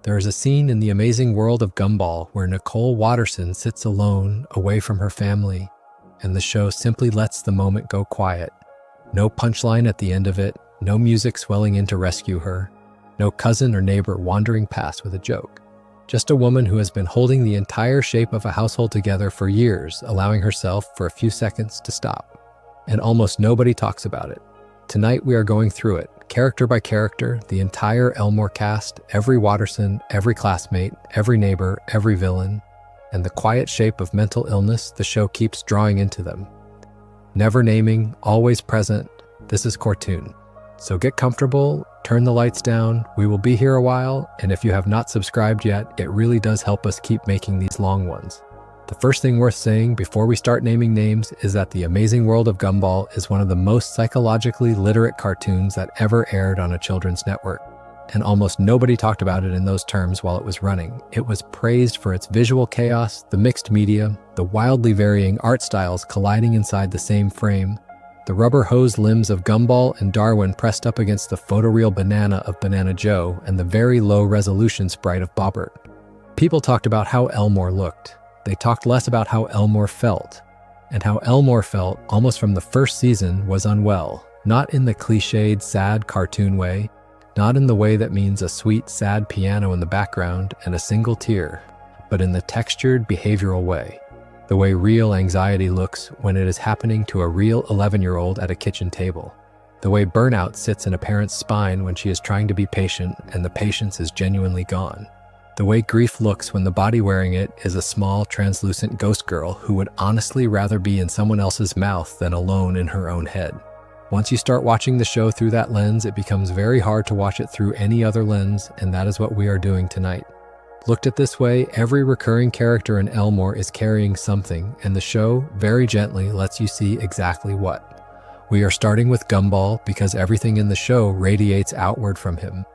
There is a scene in the Amazing World of Gumball where Nicole Watterson sits alone, away from her family, and the show simply lets the moment go quiet. No punchline at the end of it, no music swelling in to rescue her, no cousin or neighbor wandering past with a joke. Just a woman who has been holding the entire shape of a household together for years, allowing herself for a few seconds to stop. And almost nobody talks about it. Tonight we are going through it, character by character, the entire Elmore cast, every Watterson, every classmate, every neighbor, every villain, and the quiet shape of mental illness the show keeps drawing into them. Never naming, always present, this is Cortoon. So get comfortable, turn the lights down, we will be here a while, and if you have not subscribed yet, it really does help us keep making these long ones. The first thing worth saying before we start naming names is that The Amazing World of Gumball is one of the most psychologically literate cartoons that ever aired on a children's network. And almost nobody talked about it in those terms while it was running. It was praised for its visual chaos, the mixed media, the wildly varying art styles colliding inside the same frame, the rubber hose limbs of Gumball and Darwin pressed up against the photoreal banana of Banana Joe, and the very low-resolution sprite of Bobert. People talked about how Elmore looked. They talked less about how Elmore felt. And how Elmore felt, almost from the first season, was unwell. Not in the cliched, sad cartoon way. Not in the way that means a sweet, sad piano in the background and a single tear. But in the textured, behavioral way. The way real anxiety looks when it is happening to a real 11-year-old at a kitchen table. The way burnout sits in a parent's spine when she is trying to be patient and the patience is genuinely gone. The way grief looks when the body wearing it is a small, translucent ghost girl who would honestly rather be in someone else's mouth than alone in her own head. Once you start watching the show through that lens, it becomes very hard to watch it through any other lens, and that is what we are doing tonight. Looked at this way, every recurring character in Elmore is carrying something, and the show, very gently, lets you see exactly what. We are starting with Gumball because everything in the show radiates outward from him.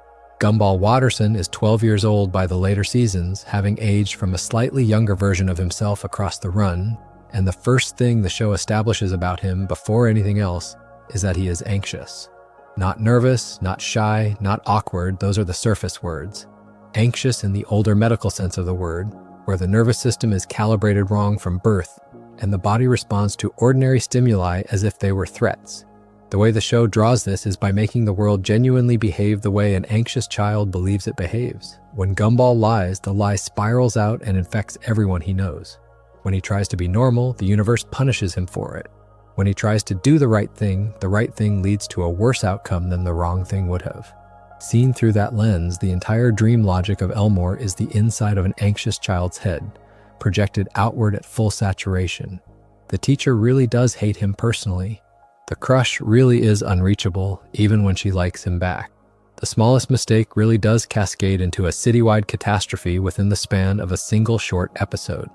Gumball Watterson is 12 years old by the later seasons, having aged from a slightly younger version of himself across the run, and the first thing the show establishes about him before anything else is that he is anxious. Not nervous, not shy, not awkward, those are the surface words. Anxious in the older medical sense of the word, where the nervous system is calibrated wrong from birth, and the body responds to ordinary stimuli as if they were threats. The way the show draws this is by making the world genuinely behave the way an anxious child believes it behaves. When Gumball lies, the lie spirals out and infects everyone he knows. When he tries to be normal, the universe punishes him for it. When he tries to do the right thing leads to a worse outcome than the wrong thing would have. Seen through that lens, the entire dream logic of Elmore is the inside of an anxious child's head, projected outward at full saturation. The teacher really does hate him personally. The crush really is unreachable, even when she likes him back. The smallest mistake really does cascade into a citywide catastrophe within the span of a single short episode.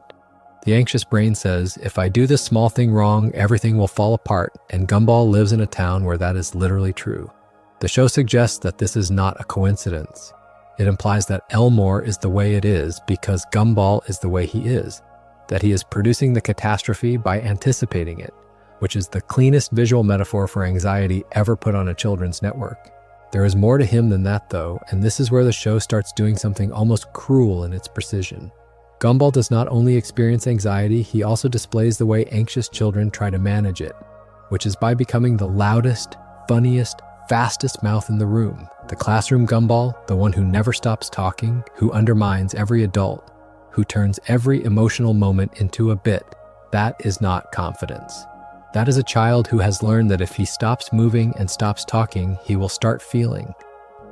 The anxious brain says, if I do this small thing wrong, everything will fall apart, and Gumball lives in a town where that is literally true. The show suggests that this is not a coincidence. It implies that Elmore is the way it is because Gumball is the way he is, that he is producing the catastrophe by anticipating it, which is the cleanest visual metaphor for anxiety ever put on a children's network. There is more to him than that though, and this is where the show starts doing something almost cruel in its precision. Gumball does not only experience anxiety, he also displays the way anxious children try to manage it, which is by becoming the loudest, funniest, fastest mouth in the room. The classroom Gumball, the one who never stops talking, who undermines every adult, who turns every emotional moment into a bit. That is not confidence. That is a child who has learned that if he stops moving and stops talking, he will start feeling.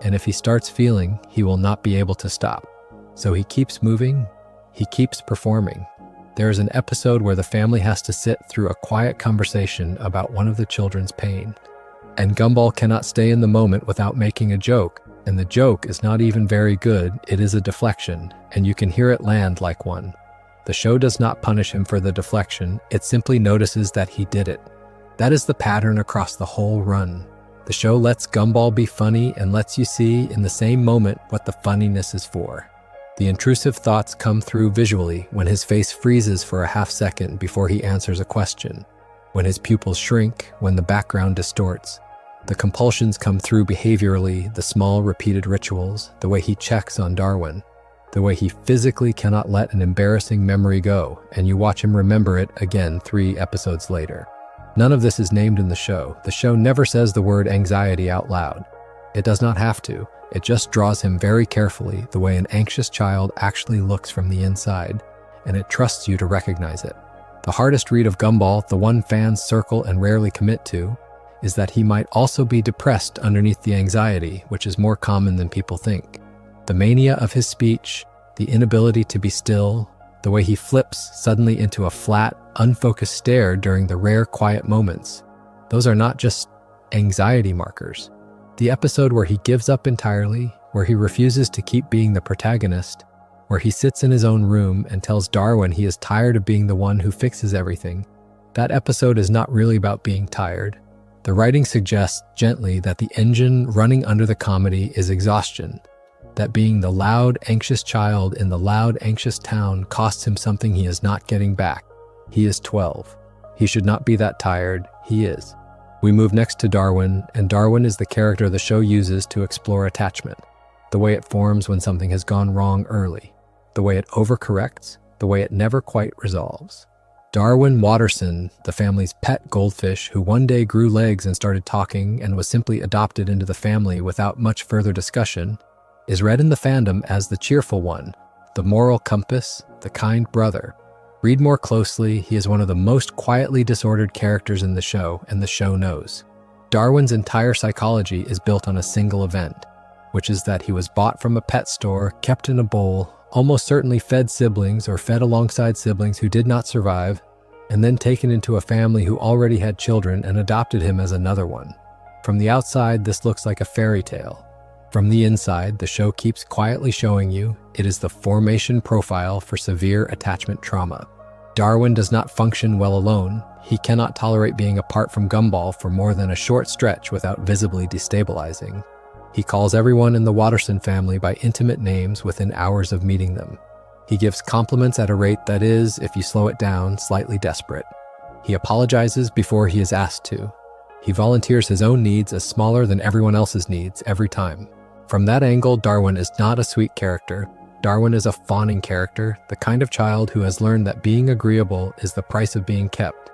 And if he starts feeling, he will not be able to stop. So he keeps moving, he keeps performing. There is an episode where the family has to sit through a quiet conversation about one of the children's pain. And Gumball cannot stay in the moment without making a joke, and the joke is not even very good, it is a deflection, and you can hear it land like one. The show does not punish him for the deflection, it simply notices that he did it. That is the pattern across the whole run. The show lets Gumball be funny and lets you see in the same moment what the funniness is for. The intrusive thoughts come through visually when his face freezes for a half second before he answers a question. When his pupils shrink, when the background distorts. The compulsions come through behaviorally, the small repeated rituals, the way he checks on Darwin. the way he physically cannot let an embarrassing memory go, and you watch him remember it again 3 episodes later. None of this is named in the show. The show never says the word anxiety out loud. It does not have to. It just draws him very carefully, the way an anxious child actually looks from the inside, and it trusts you to recognize it. The hardest read of Gumball, the one fans circle and rarely commit to, is that he might also be depressed underneath the anxiety, which is more common than people think. The mania of his speech, the inability to be still, the way he flips suddenly into a flat, unfocused stare during the rare quiet moments, those are not just anxiety markers. The episode where he gives up entirely, where he refuses to keep being the protagonist, where he sits in his own room and tells Darwin he is tired of being the one who fixes everything, that episode is not really about being tired. The writing suggests gently that the engine running under the comedy is exhaustion, that being the loud, anxious child in the loud, anxious town costs him something he is not getting back. He is 12. He should not be that tired. He is. We move next to Darwin, and Darwin is the character the show uses to explore attachment, the way it forms when something has gone wrong early, the way it overcorrects, the way it never quite resolves. Darwin Watterson, the family's pet goldfish who one day grew legs and started talking and was simply adopted into the family without much further discussion, is read in the fandom as the cheerful one, the moral compass, the kind brother. Read more closely, he is one of the most quietly disordered characters in the show, and the show knows. Darwin's entire psychology is built on a single event, which is that he was bought from a pet store, kept in a bowl, almost certainly fed siblings or fed alongside siblings who did not survive, and then taken into a family who already had children and adopted him as another one. From the outside, this looks like a fairy tale. From the inside, the show keeps quietly showing you it is the formation profile for severe attachment trauma. Darwin does not function well alone. He cannot tolerate being apart from Gumball for more than a short stretch without visibly destabilizing. He calls everyone in the Watterson family by intimate names within hours of meeting them. He gives compliments at a rate that is, if you slow it down, slightly desperate. He apologizes before he is asked to. He volunteers his own needs as smaller than everyone else's needs every time. From that angle, Darwin is not a sweet character. Darwin is a fawning character, the kind of child who has learned that being agreeable is the price of being kept,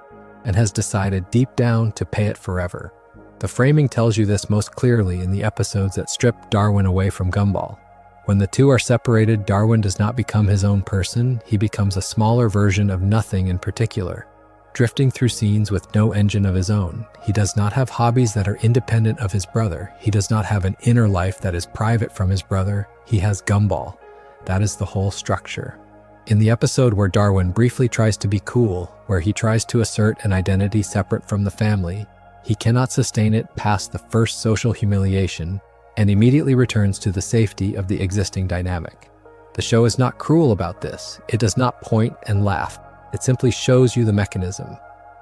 and has decided deep down to pay it forever. The framing tells you this most clearly in the episodes that strip Darwin away from Gumball. When the two are separated, Darwin does not become his own person, he becomes a smaller version of nothing in particular, drifting through scenes with no engine of his own. He does not have hobbies that are independent of his brother. He does not have an inner life that is private from his brother. He has Gumball. That is the whole structure. In the episode where Darwin briefly tries to be cool, where he tries to assert an identity separate from the family, he cannot sustain it past the first social humiliation and immediately returns to the safety of the existing dynamic. The show is not cruel about this. It does not point and laugh. It simply shows you the mechanism.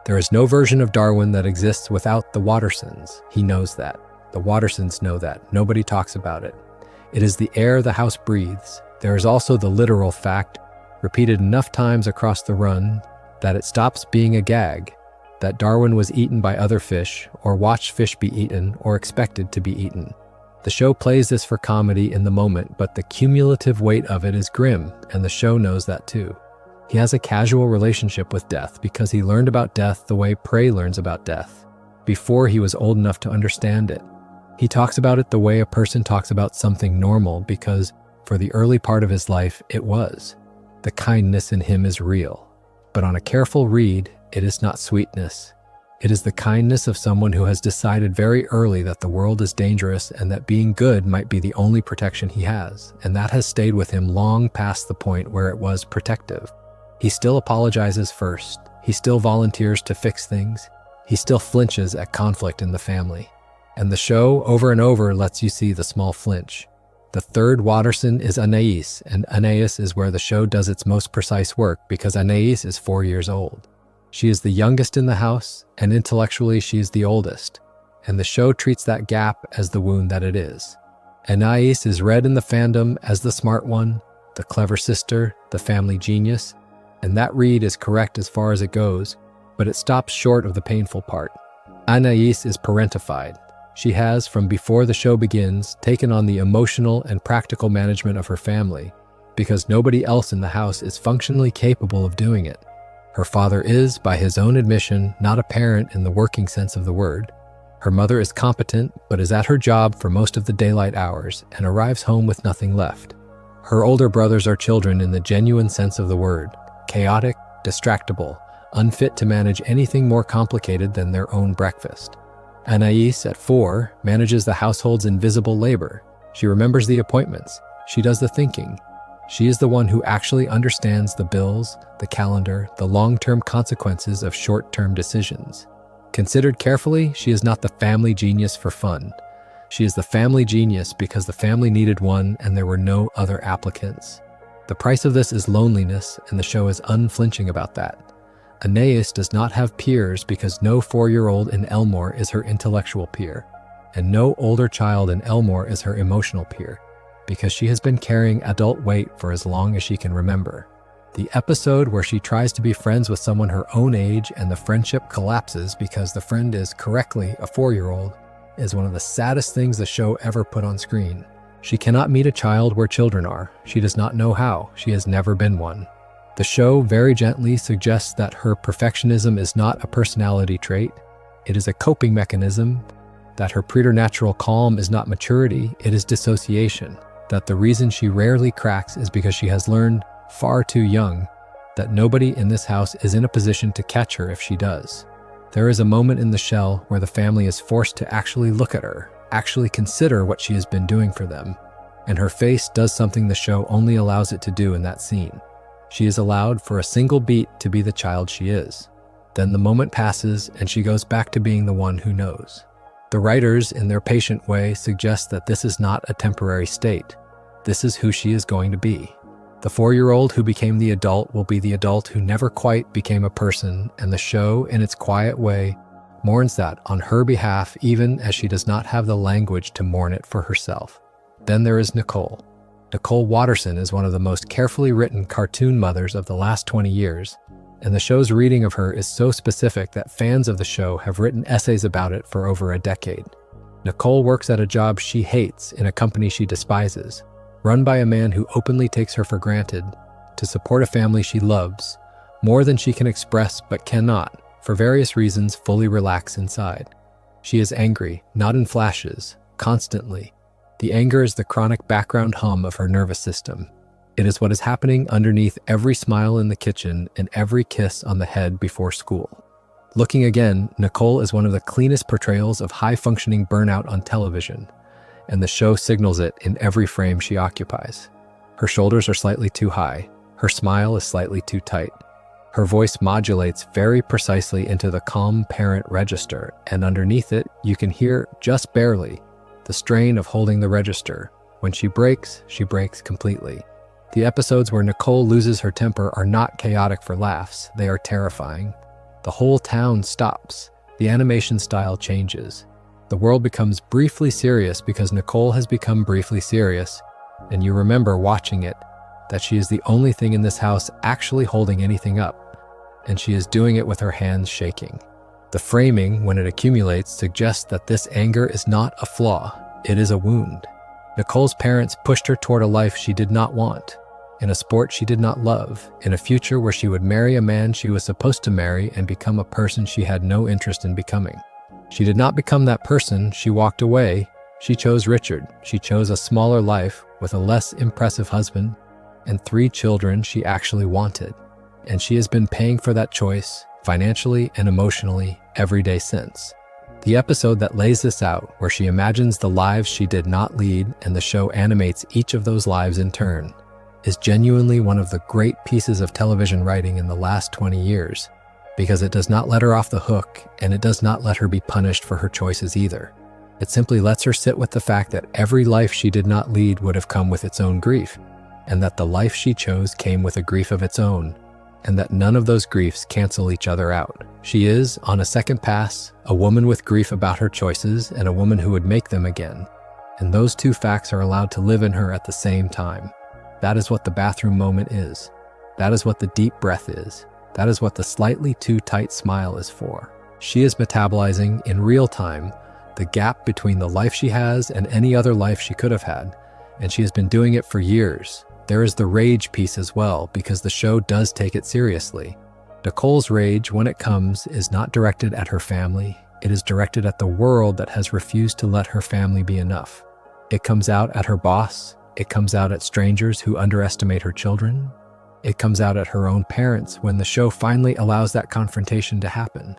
There is no version of Darwin that exists without the Wattersons. He knows that. The Wattersons know that. Nobody talks about it. It is the air the house breathes. There is also the literal fact, repeated enough times across the run, that it stops being a gag, that Darwin was eaten by other fish, or watched fish be eaten, or expected to be eaten. The show plays this for comedy in the moment, but the cumulative weight of it is grim, and the show knows that too. He has a casual relationship with death because he learned about death the way prey learns about death, before he was old enough to understand it. He talks about it the way a person talks about something normal because, for the early part of his life, it was. The kindness in him is real. But on a careful read, it is not sweetness. It is the kindness of someone who has decided very early that the world is dangerous and that being good might be the only protection he has, and that has stayed with him long past the point where it was protective. He still apologizes first. He still volunteers to fix things. He still flinches at conflict in the family. And the show, over and over, lets you see the small flinch. The third Watterson is Anais, and Anais is where the show does its most precise work because Anais is 4 years old. She is the youngest in the house, and intellectually she is the oldest, and the show treats that gap as the wound that it is. Anais is read in the fandom as the smart one, the clever sister, the family genius, and that read is correct as far as it goes, but it stops short of the painful part. Anais is parentified. She has, from before the show begins, taken on the emotional and practical management of her family, because nobody else in the house is functionally capable of doing it. Her father is, by his own admission, not a parent in the working sense of the word. Her mother is competent, but is at her job for most of the daylight hours and arrives home with nothing left. Her older brothers are children in the genuine sense of the word, chaotic, distractible, unfit to manage anything more complicated than their own breakfast. Anais, at 4, manages the household's invisible labor. She remembers the appointments. She does the thinking. She is the one who actually understands the bills, the calendar, the long-term consequences of short-term decisions. Considered carefully, she is not the family genius for fun. She is the family genius because the family needed one and there were no other applicants. The price of this is loneliness, and the show is unflinching about that. Anais does not have peers because no 4-year-old in Elmore is her intellectual peer, and no older child in Elmore is her emotional peer, because she has been carrying adult weight for as long as she can remember. The episode where she tries to be friends with someone her own age and the friendship collapses because the friend is correctly a 4-year-old is one of the saddest things the show ever put on screen. She cannot meet a child where children are. She does not know how. She has never been one. The show very gently suggests that her perfectionism is not a personality trait. It is a coping mechanism, that her preternatural calm is not maturity, it is dissociation. That the reason she rarely cracks is because she has learned far too young that nobody in this house is in a position to catch her if she does. There is a moment in the shell where the family is forced to actually look at her, actually consider what she has been doing for them, and her face does something the show only allows it to do in that scene. She is allowed for a single beat to be the child she is. Then the moment passes and she goes back to being the one who knows. The writers, in their patient way, suggest that this is not a temporary state. This is who she is going to be. The 4-year-old who became the adult will be the adult who never quite became a person, and the show, in its quiet way, mourns that on her behalf, even as she does not have the language to mourn it for herself. Then there is Nicole. Nicole Watterson is one of the most carefully written cartoon mothers of the last 20 years, and the show's reading of her is so specific that fans of the show have written essays about it for over a decade. Nicole works at a job she hates in a company she despises, run by a man who openly takes her for granted, to support a family she loves, more than she can express but cannot, for various reasons, fully relax inside. She is angry, not in flashes, constantly. The anger is the chronic background hum of her nervous system. It is what is happening underneath every smile in the kitchen and every kiss on the head before school. Looking again, Nicole is one of the cleanest portrayals of high-functioning burnout on television, and the show signals it in every frame she occupies. Her shoulders are slightly too high. Her smile is slightly too tight. Her voice modulates very precisely into the calm parent register, and underneath it, you can hear, just barely, the strain of holding the register. When she breaks completely. The episodes where Nicole loses her temper are not chaotic for laughs, they are terrifying. The whole town stops. The animation style changes. The world becomes briefly serious because Nicole has become briefly serious, and you remember watching it that she is the only thing in this house actually holding anything up, and she is doing it with her hands shaking. The framing, when it accumulates, suggests that this anger is not a flaw, it is a wound. Nicole's parents pushed her toward a life she did not want, in a sport she did not love, in a future where she would marry a man she was supposed to marry and become a person she had no interest in becoming. She did not become that person, she walked away. She chose Richard. She chose a smaller life with a less impressive husband and 3 children she actually wanted. And she has been paying for that choice, financially and emotionally, every day since. The episode that lays this out, where she imagines the lives she did not lead and the show animates each of those lives in turn, is genuinely one of the great pieces of television writing in the last 20 years, because it does not let her off the hook, and it does not let her be punished for her choices either. It simply lets her sit with the fact that every life she did not lead would have come with its own grief, and that the life she chose came with a grief of its own, and that none of those griefs cancel each other out. She is, on a second pass, a woman with grief about her choices and a woman who would make them again, and those 2 facts are allowed to live in her at the same time. That is what the bathroom moment is. That is what the deep breath is. That is what the slightly too tight smile is for. She is metabolizing, in real time, the gap between the life she has and any other life she could have had, and she has been doing it for years, There is the rage piece as well, because the show does take it seriously. Nicole's rage, when it comes, is not directed at her family. It is directed at the world that has refused to let her family be enough. It comes out at her boss. It comes out at strangers who underestimate her children. It comes out at her own parents when the show finally allows that confrontation to happen.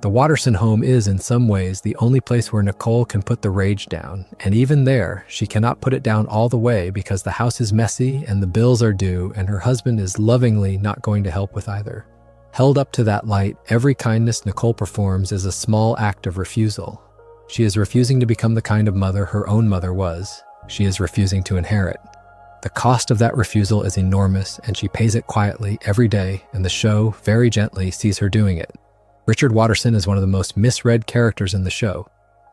The Watterson home is, in some ways, the only place where Nicole can put the rage down, and even there, she cannot put it down all the way because the house is messy and the bills are due and her husband is lovingly not going to help with either. Held up to that light, every kindness Nicole performs is a small act of refusal. She is refusing to become the kind of mother her own mother was. She is refusing to inherit. The cost of that refusal is enormous, and she pays it quietly every day, and the show, very gently, sees her doing it. Richard Watterson is one of the most misread characters in the show,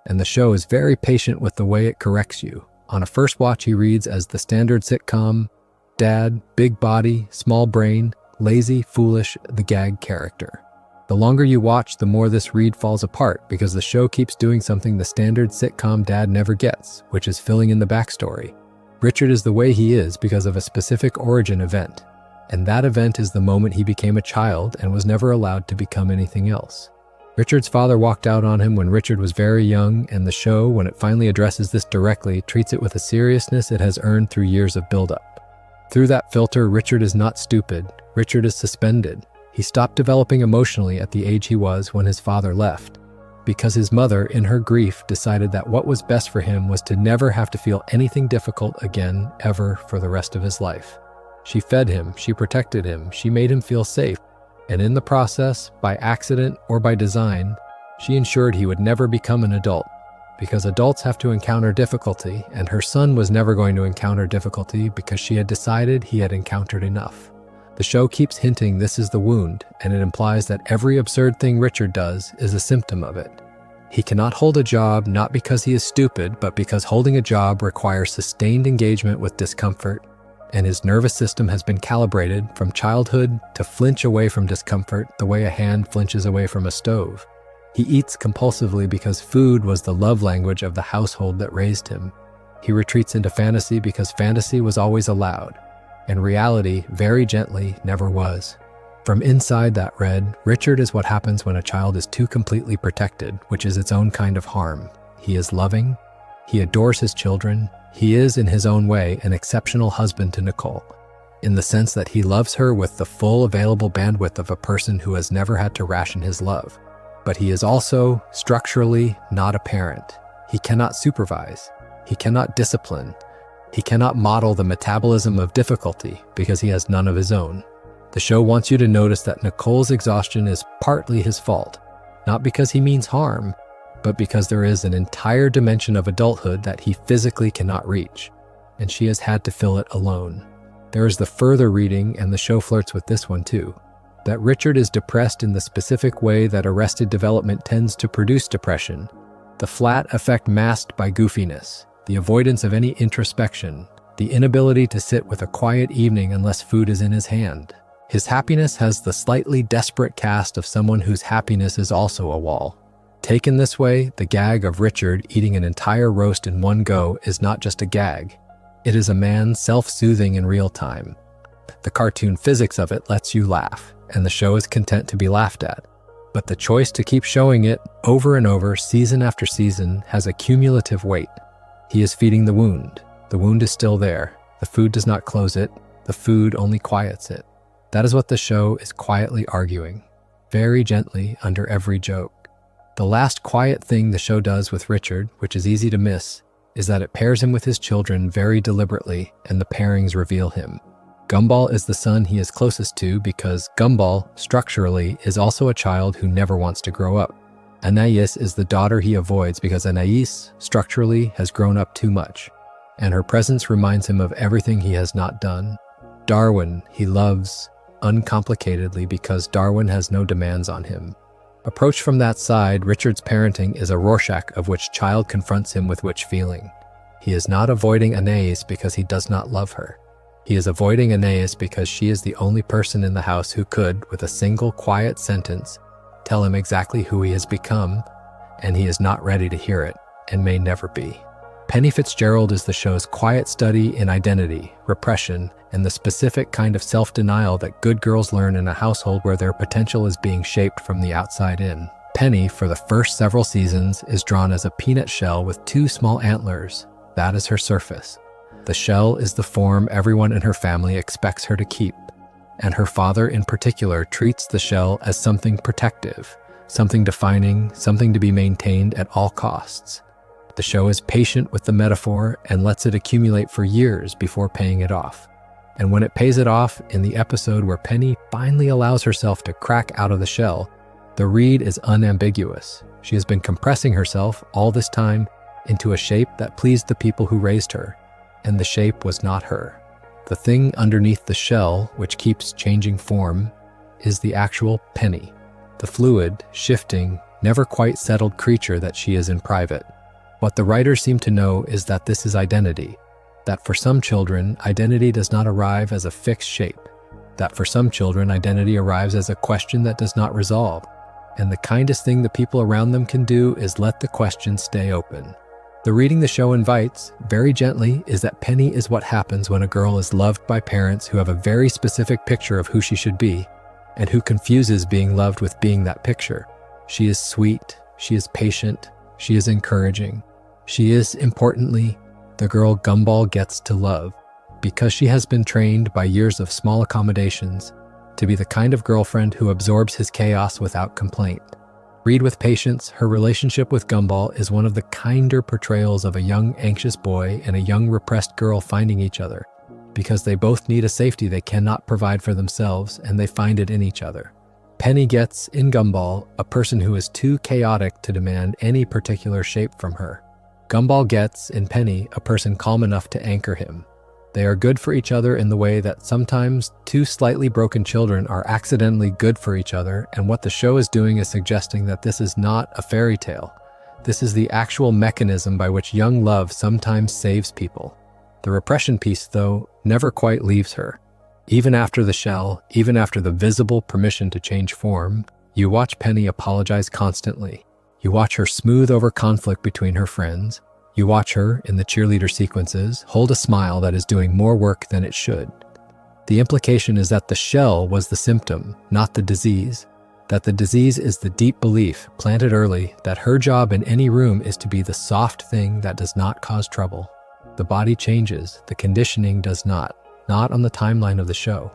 and the show is very patient with the way it corrects you. On a first watch, he reads as the standard sitcom, dad, big body, small brain, lazy, foolish, the gag character. The longer you watch, the more this read falls apart because the show keeps doing something the standard sitcom dad never gets, which is filling in the backstory. Richard is the way he is because of a specific origin event, and that event is the moment he became a child and was never allowed to become anything else. Richard's father walked out on him when Richard was very young, and the show, when it finally addresses this directly, treats it with a seriousness it has earned through years of build-up. Through that filter, Richard is not stupid. Richard is suspended. He stopped developing emotionally at the age he was when his father left, because his mother, in her grief, decided that what was best for him was to never have to feel anything difficult again, ever, for the rest of his life. She fed him, she protected him, she made him feel safe, and in the process, by accident or by design, she ensured he would never become an adult, because adults have to encounter difficulty, and her son was never going to encounter difficulty because she had decided he had encountered enough. The show keeps hinting this is the wound, and it implies that every absurd thing Richard does is a symptom of it. He cannot hold a job not because he is stupid, but because holding a job requires sustained engagement with discomfort, and his nervous system has been calibrated from childhood to flinch away from discomfort the way a hand flinches away from a stove. He eats compulsively because food was the love language of the household that raised him. He retreats into fantasy because fantasy was always allowed, and reality, very gently, never was. From inside that read, Richard is what happens when a child is too completely protected, which is its own kind of harm. He is loving. He adores his children. He is, in his own way, an exceptional husband to Nicole, in the sense that he loves her with the full available bandwidth of a person who has never had to ration his love. But he is also, structurally, not a parent. He cannot supervise. He cannot discipline. He cannot model the metabolism of difficulty because he has none of his own. The show wants you to notice that Nicole's exhaustion is partly his fault, not because he means harm, but because there is an entire dimension of adulthood that he physically cannot reach, and she has had to fill it alone. There is the further reading, and the show flirts with this one too, that Richard is depressed in the specific way that arrested development tends to produce depression, the flat effect masked by goofiness, the avoidance of any introspection, the inability to sit with a quiet evening unless food is in his hand. His happiness has the slightly desperate cast of someone whose happiness is also a wall. Taken this way, the gag of Richard eating an entire roast in one go is not just a gag. It is a man self-soothing in real time. The cartoon physics of it lets you laugh, and the show is content to be laughed at. But the choice to keep showing it over and over, season after season, has a cumulative weight. He is feeding the wound. The wound is still there. The food does not close it. The food only quiets it. That is what the show is quietly arguing, very gently under every joke. The last quiet thing the show does with Richard, which is easy to miss, is that it pairs him with his children very deliberately, and the pairings reveal him. Gumball is the son he is closest to because Gumball, structurally, is also a child who never wants to grow up. Anais is the daughter he avoids because Anais, structurally, has grown up too much, and her presence reminds him of everything he has not done. Darwin, he loves uncomplicatedly because Darwin has no demands on him. Approached from that side, Richard's parenting is a Rorschach of which child confronts him with which feeling. He is not avoiding Anais because he does not love her. He is avoiding Anais because she is the only person in the house who could, with a single quiet sentence, tell him exactly who he has become, and he is not ready to hear it, and may never be. Penny Fitzgerald is the show's quiet study in identity, repression, and the specific kind of self-denial that good girls learn in a household where their potential is being shaped from the outside in. Penny, for the first several seasons, is drawn as a peanut shell with 2 small antlers. That is her surface. The shell is the form everyone in her family expects her to keep, and her father in particular treats the shell as something protective, something defining, something to be maintained at all costs. The show is patient with the metaphor and lets it accumulate for years before paying it off. And when it pays it off, in the episode where Penny finally allows herself to crack out of the shell, the read is unambiguous. She has been compressing herself all this time into a shape that pleased the people who raised her, and the shape was not her. The thing underneath the shell, which keeps changing form, is the actual Penny, the fluid, shifting, never quite settled creature that she is in private. What the writers seem to know is that this is identity, that for some children, identity does not arrive as a fixed shape, that for some children, identity arrives as a question that does not resolve, and the kindest thing the people around them can do is let the question stay open. The reading the show invites, very gently, is that Penny is what happens when a girl is loved by parents who have a very specific picture of who she should be, and who confuses being loved with being that picture. She is sweet, she is patient, she is encouraging. She is, importantly, the girl Gumball gets to love, because she has been trained by years of small accommodations to be the kind of girlfriend who absorbs his chaos without complaint. Read with patience, her relationship with Gumball is one of the kinder portrayals of a young anxious boy and a young repressed girl finding each other, because they both need a safety they cannot provide for themselves, and they find it in each other. Penny gets, in Gumball, a person who is too chaotic to demand any particular shape from her. Gumball gets, in Penny, a person calm enough to anchor him. They are good for each other in the way that sometimes 2 slightly broken children are accidentally good for each other, and what the show is doing is suggesting that this is not a fairy tale. This is the actual mechanism by which young love sometimes saves people. The repression piece, though, never quite leaves her. Even after the shell, even after the visible permission to change form, you watch Penny apologize constantly. You watch her smooth over conflict between her friends. You watch her, in the cheerleader sequences, hold a smile that is doing more work than it should. The implication is that the shell was the symptom, not the disease. That the disease is the deep belief, planted early, that her job in any room is to be the soft thing that does not cause trouble. The body changes, the conditioning does not on the timeline of the show.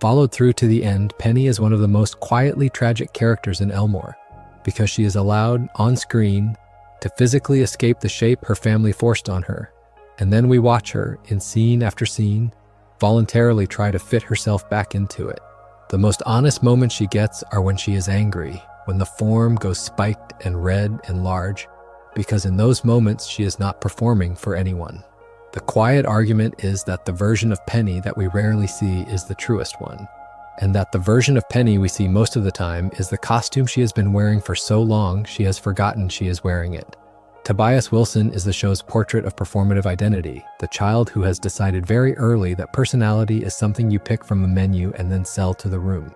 Followed through to the end, Penny is one of the most quietly tragic characters in Elmore, because she is allowed, on screen, to physically escape the shape her family forced on her. And then we watch her, in scene after scene, voluntarily try to fit herself back into it. The most honest moments she gets are when she is angry, when the form goes spiked and red and large, because in those moments she is not performing for anyone. The quiet argument is that the version of Penny that we rarely see is the truest one, and that the version of Penny we see most of the time is the costume she has been wearing for so long she has forgotten she is wearing it. Tobias Wilson is the show's portrait of performative identity, the child who has decided very early that personality is something you pick from a menu and then sell to the room.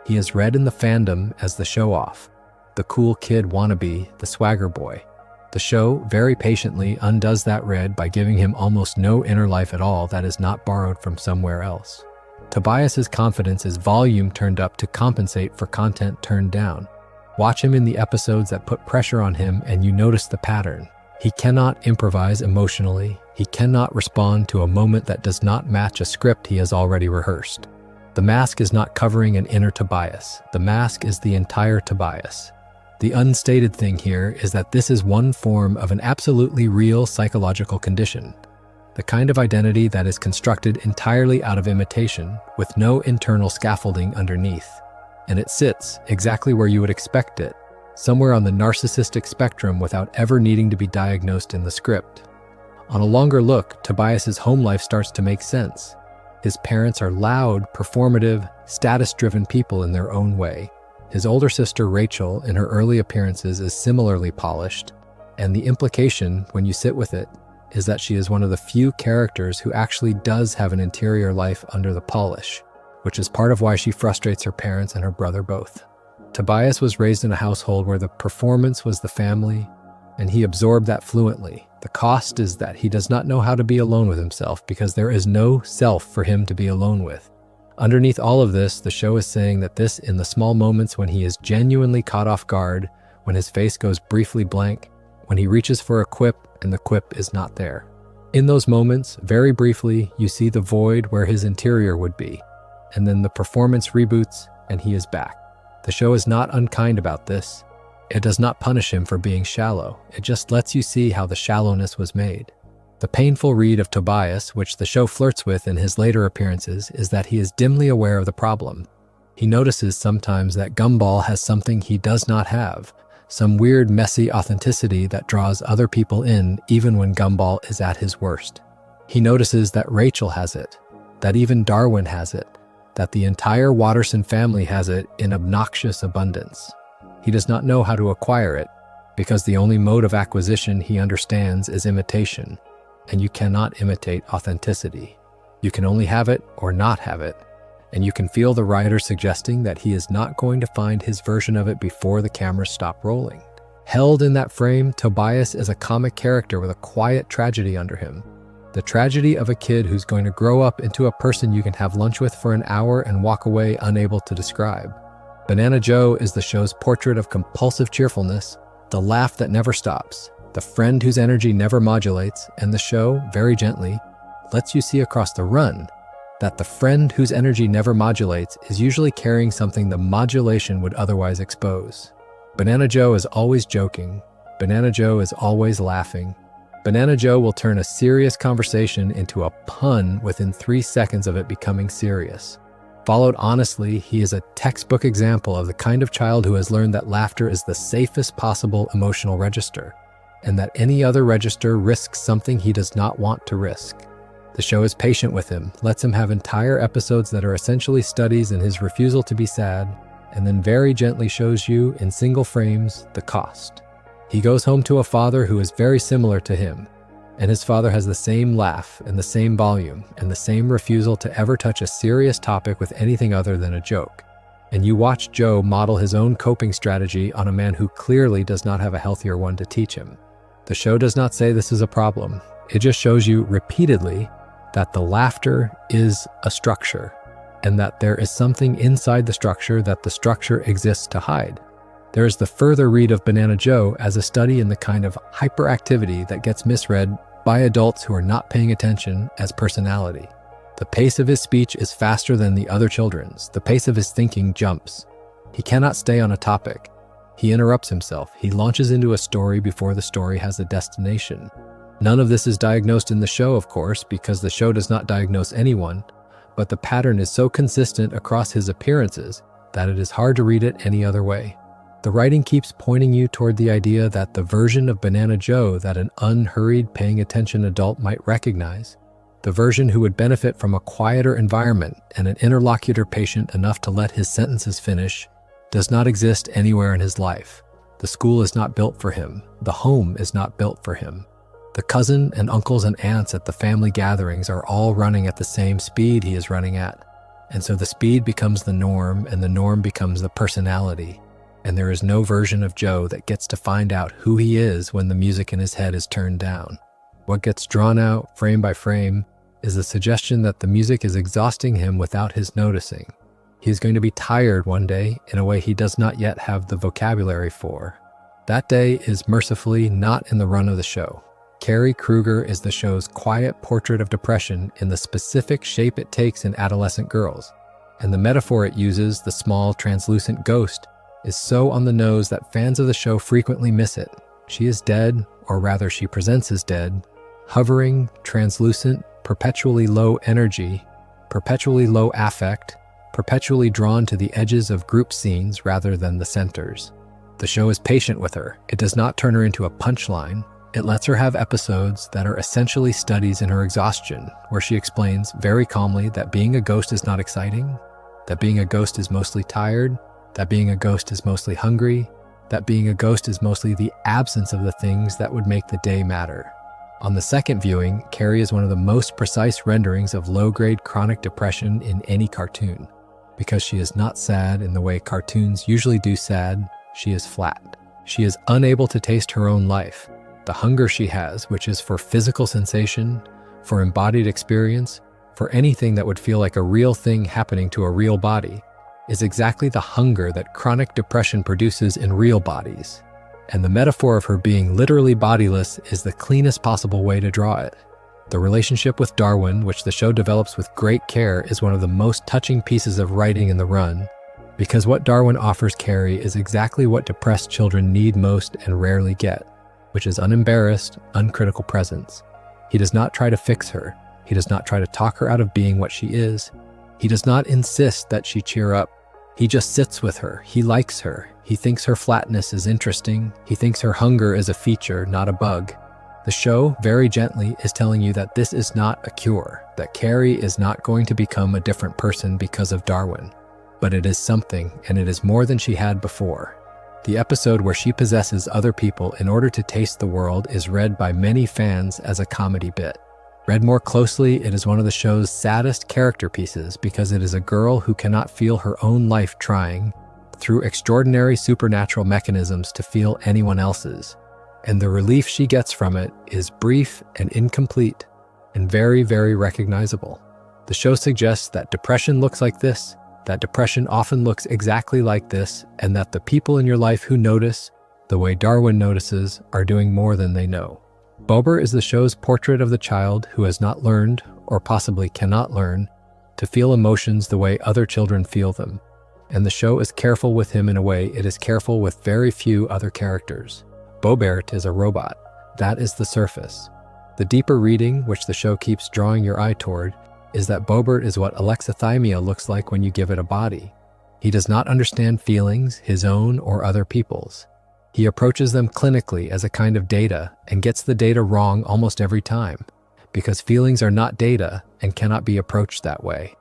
He is read in the fandom as the show-off, the cool kid wannabe, the swagger boy. The show, very patiently, undoes that read by giving him almost no inner life at all that is not borrowed from somewhere else. Tobias's confidence is volume turned up to compensate for content turned down. Watch him in the episodes that put pressure on him and you notice the pattern. He cannot improvise emotionally. He cannot respond to a moment that does not match a script he has already rehearsed. The mask is not covering an inner Tobias. The mask is the entire Tobias. The unstated thing here is that this is one form of an absolutely real psychological condition. The kind of identity that is constructed entirely out of imitation, with no internal scaffolding underneath. And it sits exactly where you would expect it, somewhere on the narcissistic spectrum without ever needing to be diagnosed in the script. On a longer look, Tobias's home life starts to make sense. His parents are loud, performative, status-driven people in their own way. His older sister Rachel, in her early appearances, is similarly polished, and the implication, when you sit with it, is that she is one of the few characters who actually does have an interior life under the polish, which is part of why she frustrates her parents and her brother both. Tobias was raised in a household where the performance was the family, and he absorbed that fluently. The cost is that he does not know how to be alone with himself because there is no self for him to be alone with. Underneath all of this, the show is saying that this, in the small moments when he is genuinely caught off guard, when his face goes briefly blank, when he reaches for a quip and the quip is not there. In those moments, very briefly, you see the void where his interior would be, and then the performance reboots and he is back. The show is not unkind about this. It does not punish him for being shallow. It just lets you see how the shallowness was made. The painful read of Tobias, which the show flirts with in his later appearances, is that he is dimly aware of the problem. He notices sometimes that Gumball has something he does not have, some weird, messy authenticity that draws other people in even when Gumball is at his worst. He notices that Rachel has it, that even Darwin has it, that the entire Watterson family has it in obnoxious abundance. He does not know how to acquire it, because the only mode of acquisition he understands is imitation, and you cannot imitate authenticity. You can only have it or not have it, and you can feel the writer suggesting that he is not going to find his version of it before the cameras stop rolling. Held in that frame, Tobias is a comic character with a quiet tragedy under him. The tragedy of a kid who's going to grow up into a person you can have lunch with for an hour and walk away unable to describe. Banana Joe is the show's portrait of compulsive cheerfulness, the laugh that never stops, the friend whose energy never modulates, and the show, very gently, lets you see across the run that the friend whose energy never modulates is usually carrying something the modulation would otherwise expose. Banana Joe is always joking. Banana Joe is always laughing. Banana Joe will turn a serious conversation into a pun within 3 seconds of it becoming serious. Followed honestly, he is a textbook example of the kind of child who has learned that laughter is the safest possible emotional register, and that any other register risks something he does not want to risk. The show is patient with him, lets him have entire episodes that are essentially studies in his refusal to be sad, and then very gently shows you, in single frames, the cost. He goes home to a father who is very similar to him, and his father has the same laugh and the same volume and the same refusal to ever touch a serious topic with anything other than a joke. And you watch Joe model his own coping strategy on a man who clearly does not have a healthier one to teach him. The show does not say this is a problem. It just shows you repeatedly that the laughter is a structure, and that there is something inside the structure that the structure exists to hide. There is the further read of Banana Joe as a study in the kind of hyperactivity that gets misread by adults who are not paying attention as personality. The pace of his speech is faster than the other children's. The pace of his thinking jumps. He cannot stay on a topic. He interrupts himself. He launches into a story before the story has a destination. None of this is diagnosed in the show, of course, because the show does not diagnose anyone, but the pattern is so consistent across his appearances that it is hard to read it any other way. The writing keeps pointing you toward the idea that the version of Banana Joe that an unhurried, paying attention adult might recognize, the version who would benefit from a quieter environment and an interlocutor patient enough to let his sentences finish, does not exist anywhere in his life. The school is not built for him. The home is not built for him. The cousin and uncles and aunts at the family gatherings are all running at the same speed he is running at. And so the speed becomes the norm, and the norm becomes the personality. And there is no version of Joe that gets to find out who he is when the music in his head is turned down. What gets drawn out, frame by frame, is the suggestion that the music is exhausting him without his noticing. He is going to be tired one day in a way he does not yet have the vocabulary for. That day is mercifully not in the run of the show. Carrie Kruger is the show's quiet portrait of depression in the specific shape it takes in adolescent girls, and the metaphor it uses, the small, translucent ghost, is so on the nose that fans of the show frequently miss it. She is dead, or rather she presents as dead, hovering, translucent, perpetually low energy, perpetually low affect, perpetually drawn to the edges of group scenes rather than the centers. The show is patient with her. It does not turn her into a punchline. It lets her have episodes that are essentially studies in her exhaustion, where she explains very calmly that being a ghost is not exciting, that being a ghost is mostly tired, that being a ghost is mostly hungry, that being a ghost is mostly the absence of the things that would make the day matter. On the second viewing, Carrie is one of the most precise renderings of low-grade chronic depression in any cartoon. Because she is not sad in the way cartoons usually do sad, she is flat. She is unable to taste her own life. The hunger she has, which is for physical sensation, for embodied experience, for anything that would feel like a real thing happening to a real body, is exactly the hunger that chronic depression produces in real bodies. And the metaphor of her being literally bodiless is the cleanest possible way to draw it. The relationship with Darwin, which the show develops with great care, is one of the most touching pieces of writing in the run, because what Darwin offers Carrie is exactly what depressed children need most and rarely get, which is unembarrassed, uncritical presence. He does not try to fix her. He does not try to talk her out of being what she is. He does not insist that she cheer up. He just sits with her. He likes her. He thinks her flatness is interesting. He thinks her hunger is a feature, not a bug. The show, very gently, is telling you that this is not a cure, that Carrie is not going to become a different person because of Darwin. But it is something, and it is more than she had before. The episode where she possesses other people in order to taste the world is read by many fans as a comedy bit. Read more closely, it is one of the show's saddest character pieces because it is a girl who cannot feel her own life trying, through extraordinary supernatural mechanisms, to feel anyone else's. And the relief she gets from it is brief and incomplete, and very, very recognizable. The show suggests that depression looks like this, that depression often looks exactly like this, and that the people in your life who notice, the way Darwin notices, are doing more than they know. Bobert is the show's portrait of the child who has not learned, or possibly cannot learn, to feel emotions the way other children feel them. And the show is careful with him in a way it is careful with very few other characters. Bobert is a robot. That is the surface. The deeper reading, which the show keeps drawing your eye toward, is that Bobert is what alexithymia looks like when you give it a body. He does not understand feelings, his own or other people's. He approaches them clinically as a kind of data and gets the data wrong almost every time, because feelings are not data and cannot be approached that way.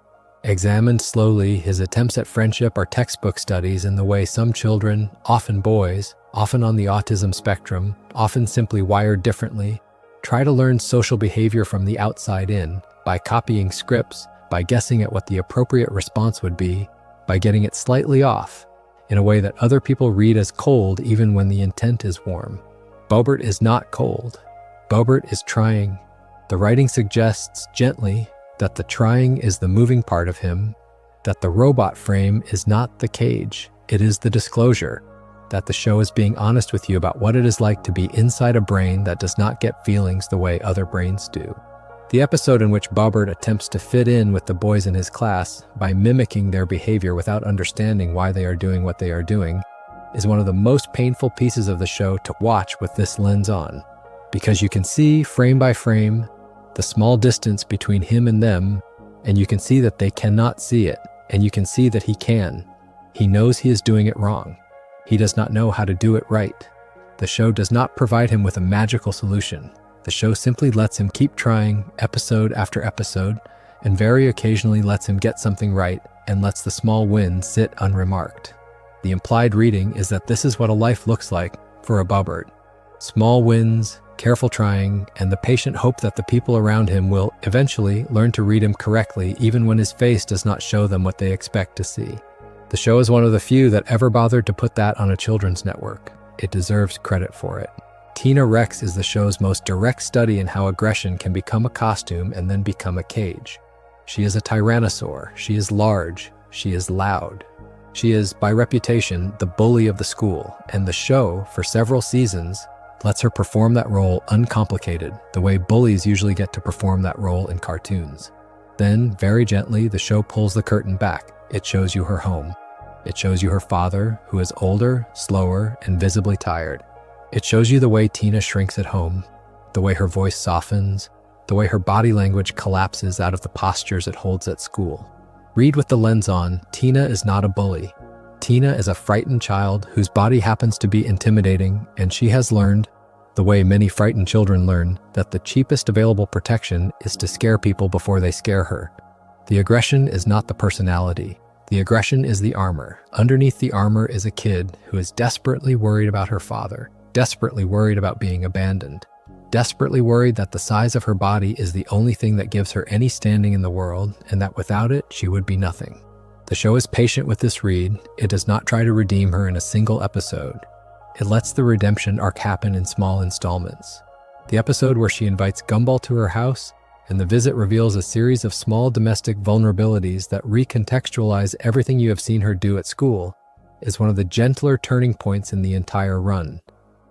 Examined slowly, his attempts at friendship are textbook studies in the way some children, often boys, often on the autism spectrum, often simply wired differently, try to learn social behavior from the outside in, by copying scripts, by guessing at what the appropriate response would be, by getting it slightly off, in a way that other people read as cold even when the intent is warm. Bobert is not cold. Bobert is trying. The writing suggests, gently, that the trying is the moving part of him, that the robot frame is not the cage, it is the disclosure, that the show is being honest with you about what it is like to be inside a brain that does not get feelings the way other brains do. The episode in which Bobert attempts to fit in with the boys in his class by mimicking their behavior without understanding why they are doing what they are doing is one of the most painful pieces of the show to watch with this lens on, because you can see, frame by frame, the small distance between him and them, and you can see that they cannot see it, and you can see that he can. He knows he is doing it wrong. He does not know how to do it right. The show does not provide him with a magical solution. The show simply lets him keep trying episode after episode, and very occasionally lets him get something right and lets the small wins sit unremarked. The implied reading is that this is what a life looks like for a Bobert. Small wins, careful trying, and the patient hope that the people around him will eventually learn to read him correctly even when his face does not show them what they expect to see. The show is one of the few that ever bothered to put that on a children's network. It deserves credit for it. Tina Rex is the show's most direct study in how aggression can become a costume and then become a cage. She is a tyrannosaur. She is large. She is loud. She is, by reputation, the bully of the school, and the show, for several seasons, lets her perform that role uncomplicated, the way bullies usually get to perform that role in cartoons. Then, very gently, the show pulls the curtain back. It shows you her home. It shows you her father, who is older, slower, and visibly tired. It shows you the way Tina shrinks at home, the way her voice softens, the way her body language collapses out of the postures it holds at school. Read with the lens on, Tina is not a bully. Tina is a frightened child whose body happens to be intimidating, and she has learned, the way many frightened children learn, that the cheapest available protection is to scare people before they scare her. The aggression is not the personality. The aggression is the armor. Underneath the armor is a kid who is desperately worried about her father, desperately worried about being abandoned, desperately worried that the size of her body is the only thing that gives her any standing in the world, and that without it, she would be nothing. The show is patient with this read. It does not try to redeem her in a single episode. It lets the redemption arc happen in small installments. The episode where she invites Gumball to her house and the visit reveals a series of small domestic vulnerabilities that recontextualize everything you have seen her do at school is one of the gentler turning points in the entire run.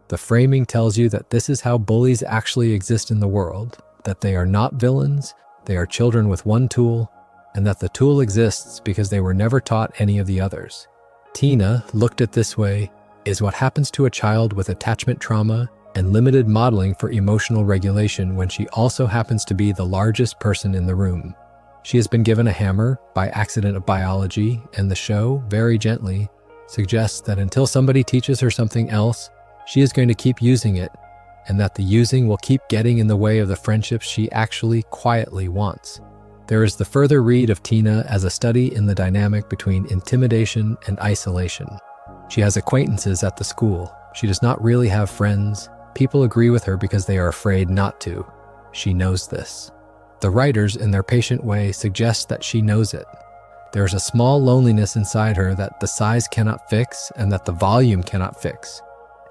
The framing tells you that this is how bullies actually exist in the world, that they are not villains, they are children with one tool, and that the tool exists because they were never taught any of the others. Tina, looked at this way, is what happens to a child with attachment trauma and limited modeling for emotional regulation when she also happens to be the largest person in the room. She has been given a hammer by accident of biology, and the show, very gently, suggests that until somebody teaches her something else, she is going to keep using it, and that the using will keep getting in the way of the friendships she actually quietly wants. There is the further read of Tina as a study in the dynamic between intimidation and isolation. She has acquaintances at the school. She does not really have friends. People agree with her because they are afraid not to. She knows this. The writers, in their patient way, suggest that she knows it. There is a small loneliness inside her that the size cannot fix and that the volume cannot fix.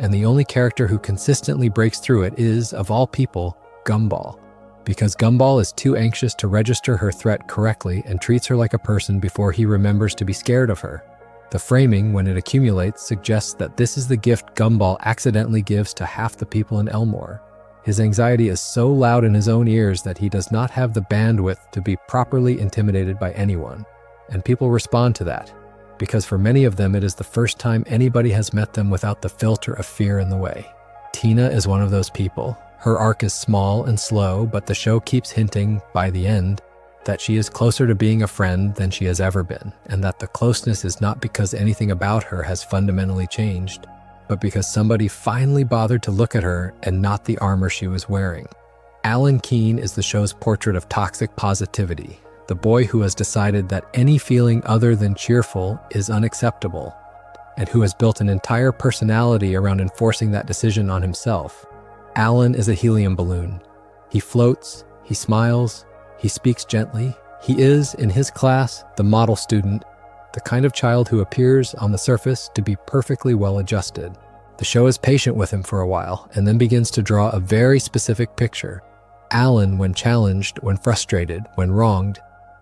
And the only character who consistently breaks through it is, of all people, Gumball. Because Gumball is too anxious to register her threat correctly and treats her like a person before he remembers to be scared of her. The framing, when it accumulates, suggests that this is the gift Gumball accidentally gives to half the people in Elmore. His anxiety is so loud in his own ears that he does not have the bandwidth to be properly intimidated by anyone. And people respond to that, because for many of them it is the first time anybody has met them without the filter of fear in the way. Tina is one of those people. Her arc is small and slow, but the show keeps hinting, by the end, that she is closer to being a friend than she has ever been, and that the closeness is not because anything about her has fundamentally changed, but because somebody finally bothered to look at her and not the armor she was wearing. Alan Keene is the show's portrait of toxic positivity, the boy who has decided that any feeling other than cheerful is unacceptable, and who has built an entire personality around enforcing that decision on himself. Alan is a helium balloon. He floats, he smiles, he speaks gently. He is, in his class, the model student, the kind of child who appears on the surface to be perfectly well adjusted. The show is patient with him for a while and then begins to draw a very specific picture. Alan, when challenged, when frustrated, when wronged,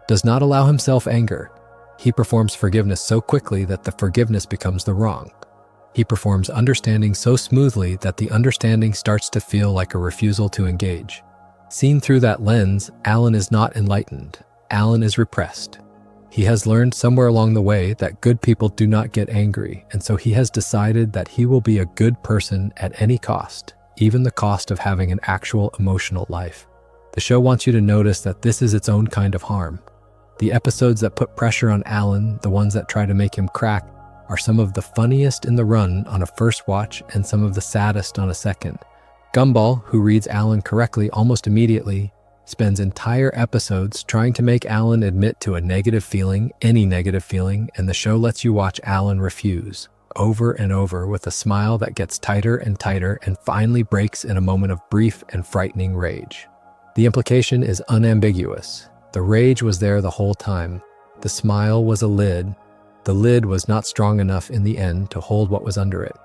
does not allow himself anger. He performs forgiveness so quickly that the forgiveness becomes the wrong. He performs understanding so smoothly that the understanding starts to feel like a refusal to engage. Seen through that lens, Alan is not enlightened. Alan is repressed. He has learned somewhere along the way that good people do not get angry, and so he has decided that he will be a good person at any cost, even the cost of having an actual emotional life. The show wants you to notice that this is its own kind of harm. The episodes that put pressure on Alan, the ones that try to make him crack, are some of the funniest in the run on a first watch and some of the saddest on a second. Gumball, who reads Alan correctly almost immediately, spends entire episodes trying to make Alan admit to a negative feeling, any negative feeling, and the show lets you watch Alan refuse, over and over with a smile that gets tighter and tighter and finally breaks in a moment of brief and frightening rage. The implication is unambiguous. The rage was there the whole time. The smile was a lid. The lid was not strong enough in the end to hold what was under it.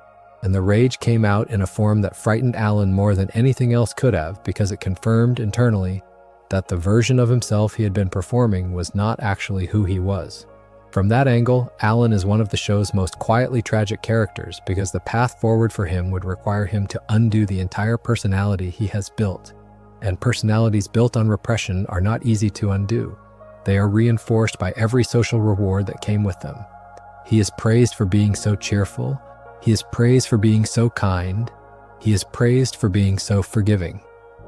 And the rage came out in a form that frightened Alan more than anything else could have because it confirmed internally that the version of himself he had been performing was not actually who he was. From that angle, Alan is one of the show's most quietly tragic characters because the path forward for him would require him to undo the entire personality he has built. And personalities built on repression are not easy to undo. They are reinforced by every social reward that came with them. He is praised for being so cheerful. He is praised for being so kind. He is praised for being so forgiving.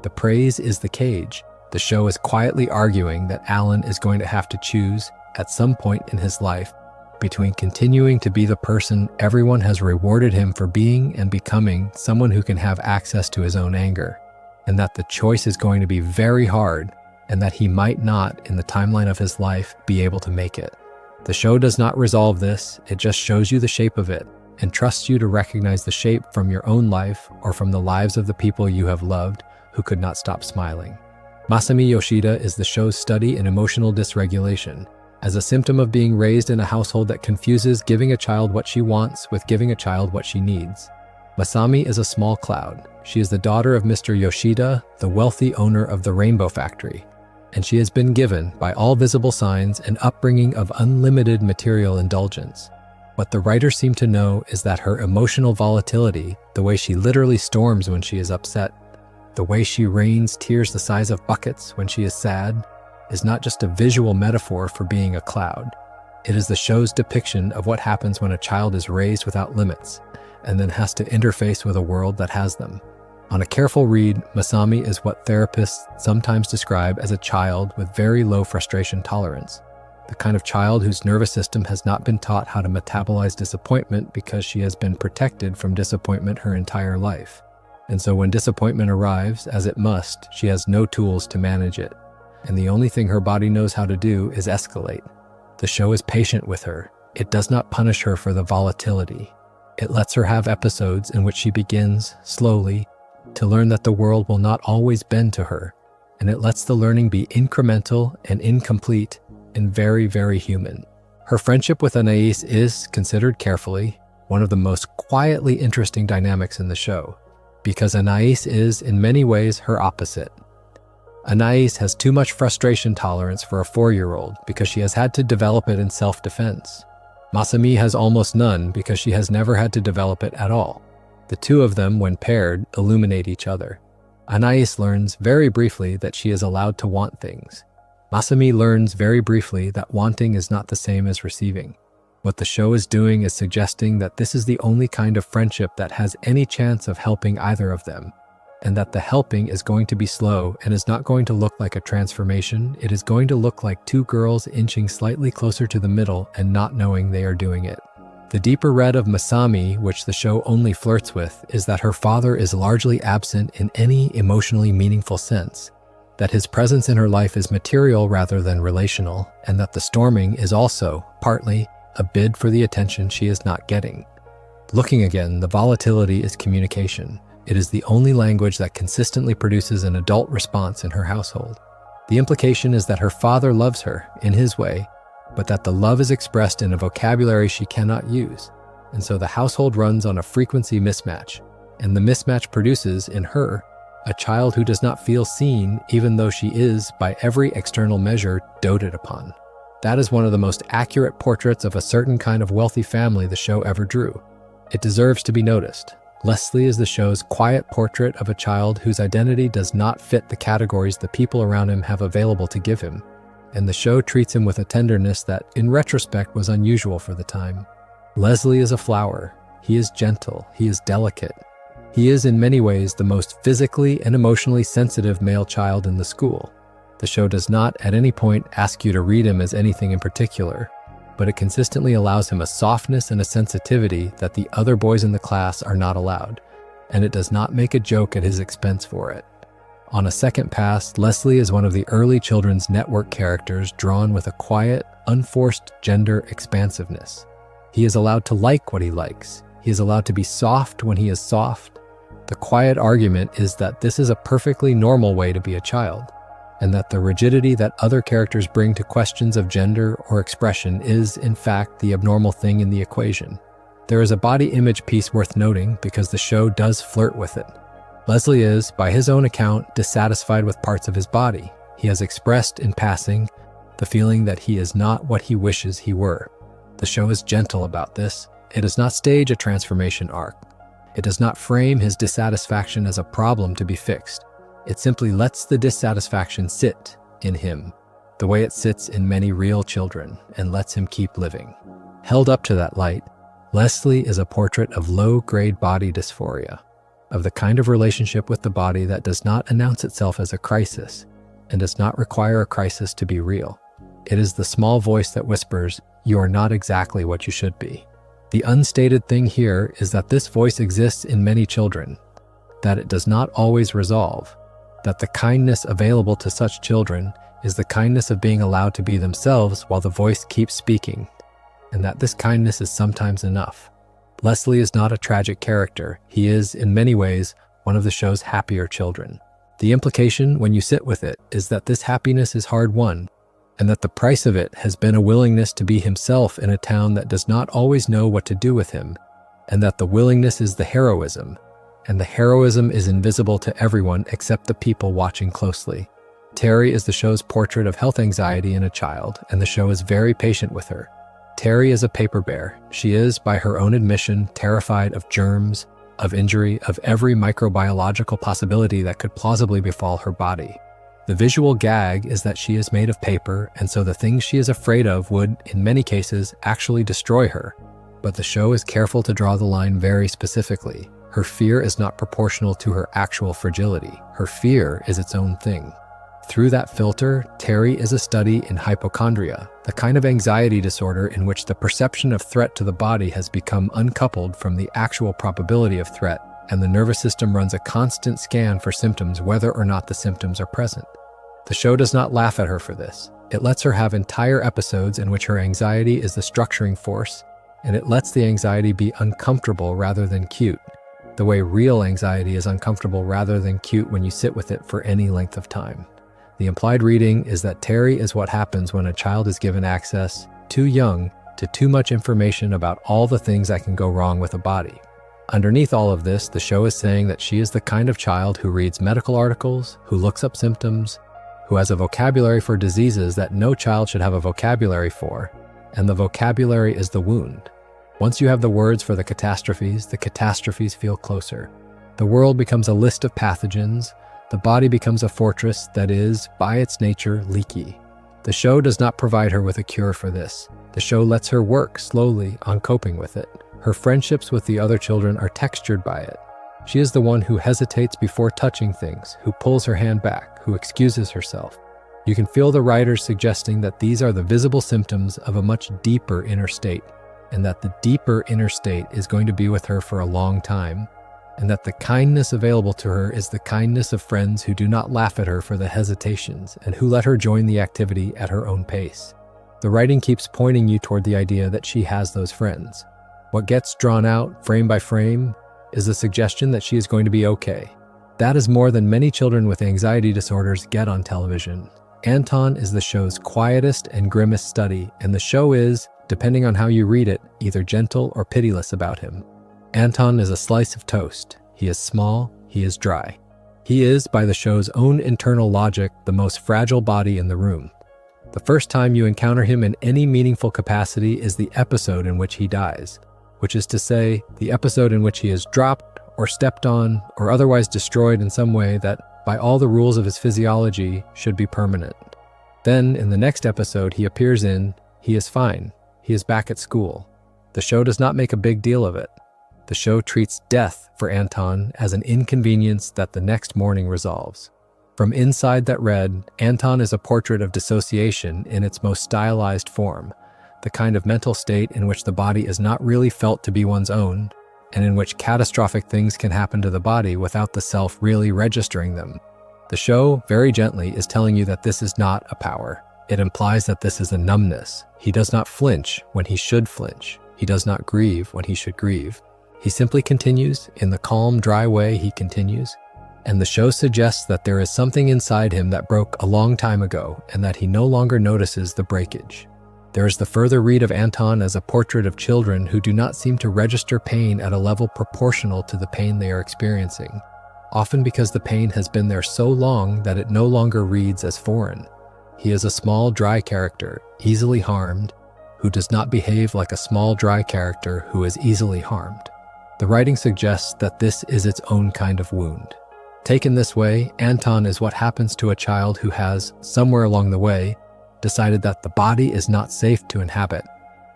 The praise is the cage. The show is quietly arguing that Alan is going to have to choose, at some point in his life, between continuing to be the person everyone has rewarded him for being and becoming someone who can have access to his own anger, and that the choice is going to be very hard, and that he might not, in the timeline of his life, be able to make it. The show does not resolve this, it just shows you the shape of it, and trusts you to recognize the shape from your own life or from the lives of the people you have loved who could not stop smiling. Masami Yoshida is the show's study in emotional dysregulation, as a symptom of being raised in a household that confuses giving a child what she wants with giving a child what she needs. Masami is a small cloud. She is the daughter of Mr. Yoshida, the wealthy owner of the Rainbow Factory, and she has been given, by all visible signs, an upbringing of unlimited material indulgence. What the writers seem to know is that her emotional volatility, the way she literally storms when she is upset, the way she rains tears the size of buckets when she is sad, is not just a visual metaphor for being a cloud. It is the show's depiction of what happens when a child is raised without limits and then has to interface with a world that has them. On a careful read, Masami is what therapists sometimes describe as a child with very low frustration tolerance, the kind of child whose nervous system has not been taught how to metabolize disappointment because she has been protected from disappointment her entire life. And so when disappointment arrives, as it must, she has no tools to manage it. And the only thing her body knows how to do is escalate. The show is patient with her. It does not punish her for the volatility. It lets her have episodes in which she begins, slowly, to learn that the world will not always bend to her, and it lets the learning be incremental and incomplete and very, very human. Her friendship with Anais is, considered carefully, one of the most quietly interesting dynamics in the show, because Anais is, in many ways, her opposite. Anais has too much frustration tolerance for a 4-year-old because she has had to develop it in self-defense. Masami has almost none because she has never had to develop it at all. The two of them, when paired, illuminate each other. Anais learns very briefly that she is allowed to want things. Masami learns very briefly that wanting is not the same as receiving. What the show is doing is suggesting that this is the only kind of friendship that has any chance of helping either of them, and that the helping is going to be slow and is not going to look like a transformation. It is going to look like two girls inching slightly closer to the middle and not knowing they are doing it. The deeper red of Masami, which the show only flirts with, is that her father is largely absent in any emotionally meaningful sense, that his presence in her life is material rather than relational, and that the storming is also, partly, a bid for the attention she is not getting. Looking again, the volatility is communication. It is the only language that consistently produces an adult response in her household. The implication is that her father loves her, in his way, but that the love is expressed in a vocabulary she cannot use, and so the household runs on a frequency mismatch, and the mismatch produces, in her, a child who does not feel seen even though she is, by every external measure, doted upon. That is one of the most accurate portraits of a certain kind of wealthy family the show ever drew. It deserves to be noticed. Leslie is the show's quiet portrait of a child whose identity does not fit the categories the people around him have available to give him, and the show treats him with a tenderness that, in retrospect, was unusual for the time. Leslie is a flower. He is gentle. He is delicate. He is, in many ways, the most physically and emotionally sensitive male child in the school. The show does not, at any point, ask you to read him as anything in particular, but it consistently allows him a softness and a sensitivity that the other boys in the class are not allowed, and it does not make a joke at his expense for it. On a second pass, Leslie is one of the early children's network characters drawn with a quiet, unforced gender expansiveness. He is allowed to like what he likes. He is allowed to be soft when he is soft. The quiet argument is that this is a perfectly normal way to be a child, and that the rigidity that other characters bring to questions of gender or expression is, in fact, the abnormal thing in the equation. There is a body image piece worth noting because the show does flirt with it. Leslie is, by his own account, dissatisfied with parts of his body. He has expressed, in passing, the feeling that he is not what he wishes he were. The show is gentle about this. It does not stage a transformation arc. It does not frame his dissatisfaction as a problem to be fixed. It simply lets the dissatisfaction sit in him, the way it sits in many real children, and lets him keep living. Held up to that light, Leslie is a portrait of low-grade body dysphoria, of the kind of relationship with the body that does not announce itself as a crisis, and does not require a crisis to be real. It is the small voice that whispers, "You are not exactly what you should be." The unstated thing here is that this voice exists in many children, that it does not always resolve, that the kindness available to such children is the kindness of being allowed to be themselves while the voice keeps speaking, and that this kindness is sometimes enough. Leslie is not a tragic character. He is, in many ways, one of the show's happier children. The implication, when you sit with it, is that this happiness is hard-won, and that the price of it has been a willingness to be himself in a town that does not always know what to do with him, and that the willingness is the heroism, and the heroism is invisible to everyone except the people watching closely. Terry is the show's portrait of health anxiety in a child, and the show is very patient with her. Terry is a paper bear. She is, by her own admission, terrified of germs, of injury, of every microbiological possibility that could plausibly befall her body. The visual gag is that she is made of paper, and so the things she is afraid of would, in many cases, actually destroy her. But the show is careful to draw the line very specifically. Her fear is not proportional to her actual fragility. Her fear is its own thing. Through that filter, Terry is a study in hypochondria, the kind of anxiety disorder in which the perception of threat to the body has become uncoupled from the actual probability of threat, and the nervous system runs a constant scan for symptoms whether or not the symptoms are present. The show does not laugh at her for this. It lets her have entire episodes in which her anxiety is the structuring force, and it lets the anxiety be uncomfortable rather than cute, the way real anxiety is uncomfortable rather than cute when you sit with it for any length of time. The implied reading is that Terry is what happens when a child is given access, too young, to too much information about all the things that can go wrong with a body. Underneath all of this, the show is saying that she is the kind of child who reads medical articles, who looks up symptoms, who has a vocabulary for diseases that no child should have a vocabulary for, and the vocabulary is the wound. Once you have the words for the catastrophes feel closer. The world becomes a list of pathogens. The body becomes a fortress that is, by its nature, leaky. The show does not provide her with a cure for this. The show lets her work slowly on coping with it. Her friendships with the other children are textured by it. She is the one who hesitates before touching things, who pulls her hand back, who excuses herself. You can feel the writers suggesting that these are the visible symptoms of a much deeper inner state, and that the deeper inner state is going to be with her for a long time, and that the kindness available to her is the kindness of friends who do not laugh at her for the hesitations and who let her join the activity at her own pace. The writing keeps pointing you toward the idea that she has those friends. What gets drawn out, frame by frame, is the suggestion that she is going to be okay. That is more than many children with anxiety disorders get on television. Anton is the show's quietest and grimmest study, and the show is, depending on how you read it, either gentle or pitiless about him. Anton is a slice of toast. He is small, he is dry. He is, by the show's own internal logic, the most fragile body in the room. The first time you encounter him in any meaningful capacity is the episode in which he dies, which is to say, the episode in which he is dropped or stepped on or otherwise destroyed in some way that, by all the rules of his physiology, should be permanent. Then, in the next episode he appears in, he is fine. He is back at school. The show does not make a big deal of it. The show treats death for Anton as an inconvenience that the next morning resolves. From inside that read, Anton is a portrait of dissociation in its most stylized form, the kind of mental state in which the body is not really felt to be one's own, and in which catastrophic things can happen to the body without the self really registering them. The show, very gently, is telling you that this is not a power. It implies that this is a numbness. He does not flinch when he should flinch. He does not grieve when he should grieve. He simply continues, in the calm, dry way he continues, and the show suggests that there is something inside him that broke a long time ago and that he no longer notices the breakage. There is the further read of Anton as a portrait of children who do not seem to register pain at a level proportional to the pain they are experiencing, often because the pain has been there so long that it no longer reads as foreign. He is a small, dry character, easily harmed, who does not behave like a small, dry character who is easily harmed. The writing suggests that this is its own kind of wound. Taken this way, Anton is what happens to a child who has, somewhere along the way, decided that the body is not safe to inhabit,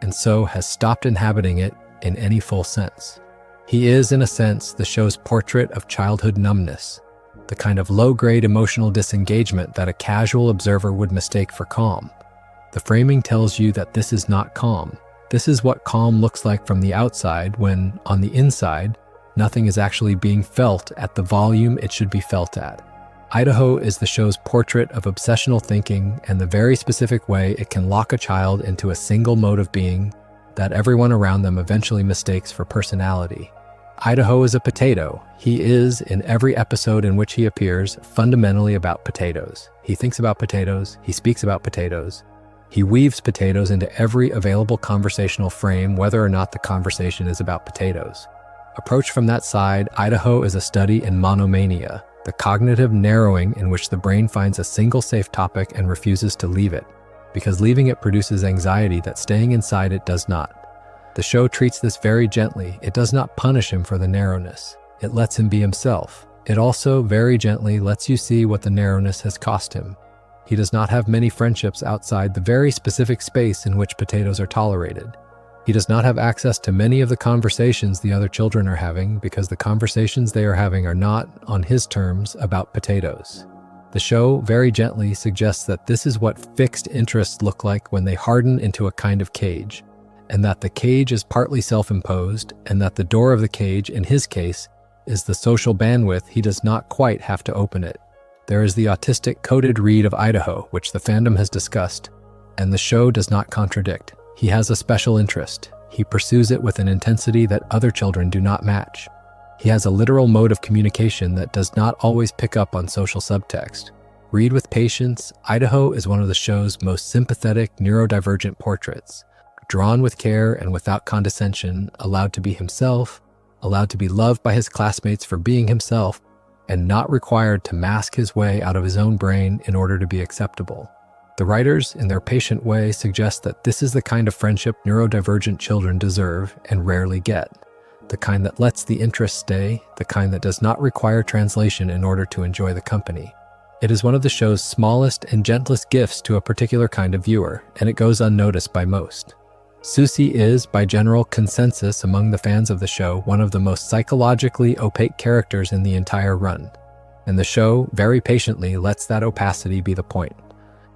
and so has stopped inhabiting it in any full sense. He is, in a sense, the show's portrait of childhood numbness, the kind of low-grade emotional disengagement that a casual observer would mistake for calm. The framing tells you that this is not calm. This is what calm looks like from the outside when, on the inside, nothing is actually being felt at the volume it should be felt at. Idaho is the show's portrait of obsessional thinking and the very specific way it can lock a child into a single mode of being that everyone around them eventually mistakes for personality. Idaho is a potato. He is, in every episode in which he appears, fundamentally about potatoes. He thinks about potatoes. He speaks about potatoes. He weaves potatoes into every available conversational frame, whether or not the conversation is about potatoes. Approached from that side, Idaho is a study in monomania, the cognitive narrowing in which the brain finds a single safe topic and refuses to leave it, because leaving it produces anxiety that staying inside it does not. The show treats this very gently. It does not punish him for the narrowness. It lets him be himself. It also very gently lets you see what the narrowness has cost him. He does not have many friendships outside the very specific space in which potatoes are tolerated. He does not have access to many of the conversations the other children are having because the conversations they are having are not, on his terms, about potatoes. The show very gently suggests that this is what fixed interests look like when they harden into a kind of cage, and that the cage is partly self-imposed, and that the door of the cage, in his case, is the social bandwidth he does not quite have to open it. There is the autistic coded read of Idaho, which the fandom has discussed, and the show does not contradict. He has a special interest. He pursues it with an intensity that other children do not match. He has a literal mode of communication that does not always pick up on social subtext. Read with patience, Idaho is one of the show's most sympathetic neurodivergent portraits. Drawn with care and without condescension, allowed to be himself, allowed to be loved by his classmates for being himself, and not required to mask his way out of his own brain in order to be acceptable. The writers, in their patient way, suggest that this is the kind of friendship neurodivergent children deserve and rarely get. The kind that lets the interest stay, the kind that does not require translation in order to enjoy the company. It is one of the show's smallest and gentlest gifts to a particular kind of viewer, and it goes unnoticed by most. Susie is, by general consensus among the fans of the show, one of the most psychologically opaque characters in the entire run, and the show very patiently lets that opacity be the point.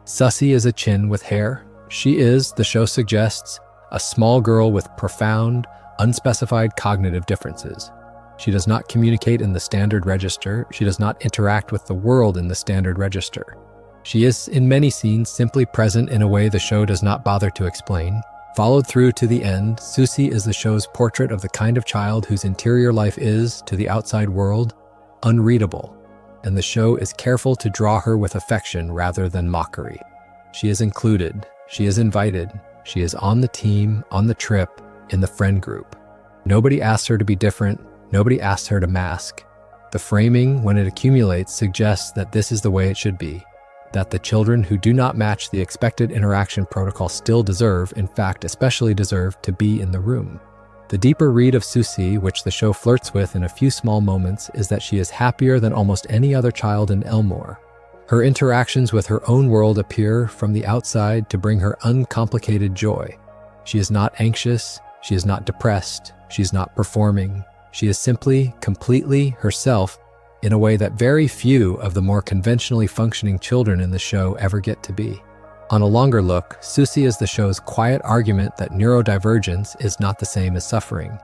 Susie is a chin with hair. She is, the show suggests, a small girl with profound, unspecified cognitive differences. She does not communicate in the standard register. She does not interact with the world in the standard register. She is, in many scenes, simply present in a way the show does not bother to explain. Followed through to the end, Susie is the show's portrait of the kind of child whose interior life is, to the outside world, unreadable, and the show is careful to draw her with affection rather than mockery. She is included, she is invited, she is on the team, on the trip, in the friend group. Nobody asks her to be different, nobody asks her to mask. The framing, when it accumulates, suggests that this is the way it should be, that the children who do not match the expected interaction protocol still deserve, in fact especially deserve, to be in the room. The deeper read of Susie, which the show flirts with in a few small moments, is that she is happier than almost any other child in Elmore. Her interactions with her own world appear from the outside to bring her uncomplicated joy. She is not anxious, she is not depressed, she is not performing. She is simply, completely herself, in a way that very few of the more conventionally functioning children in the show ever get to be. On a longer look, Susie is the show's quiet argument that neurodivergence is not the same as suffering,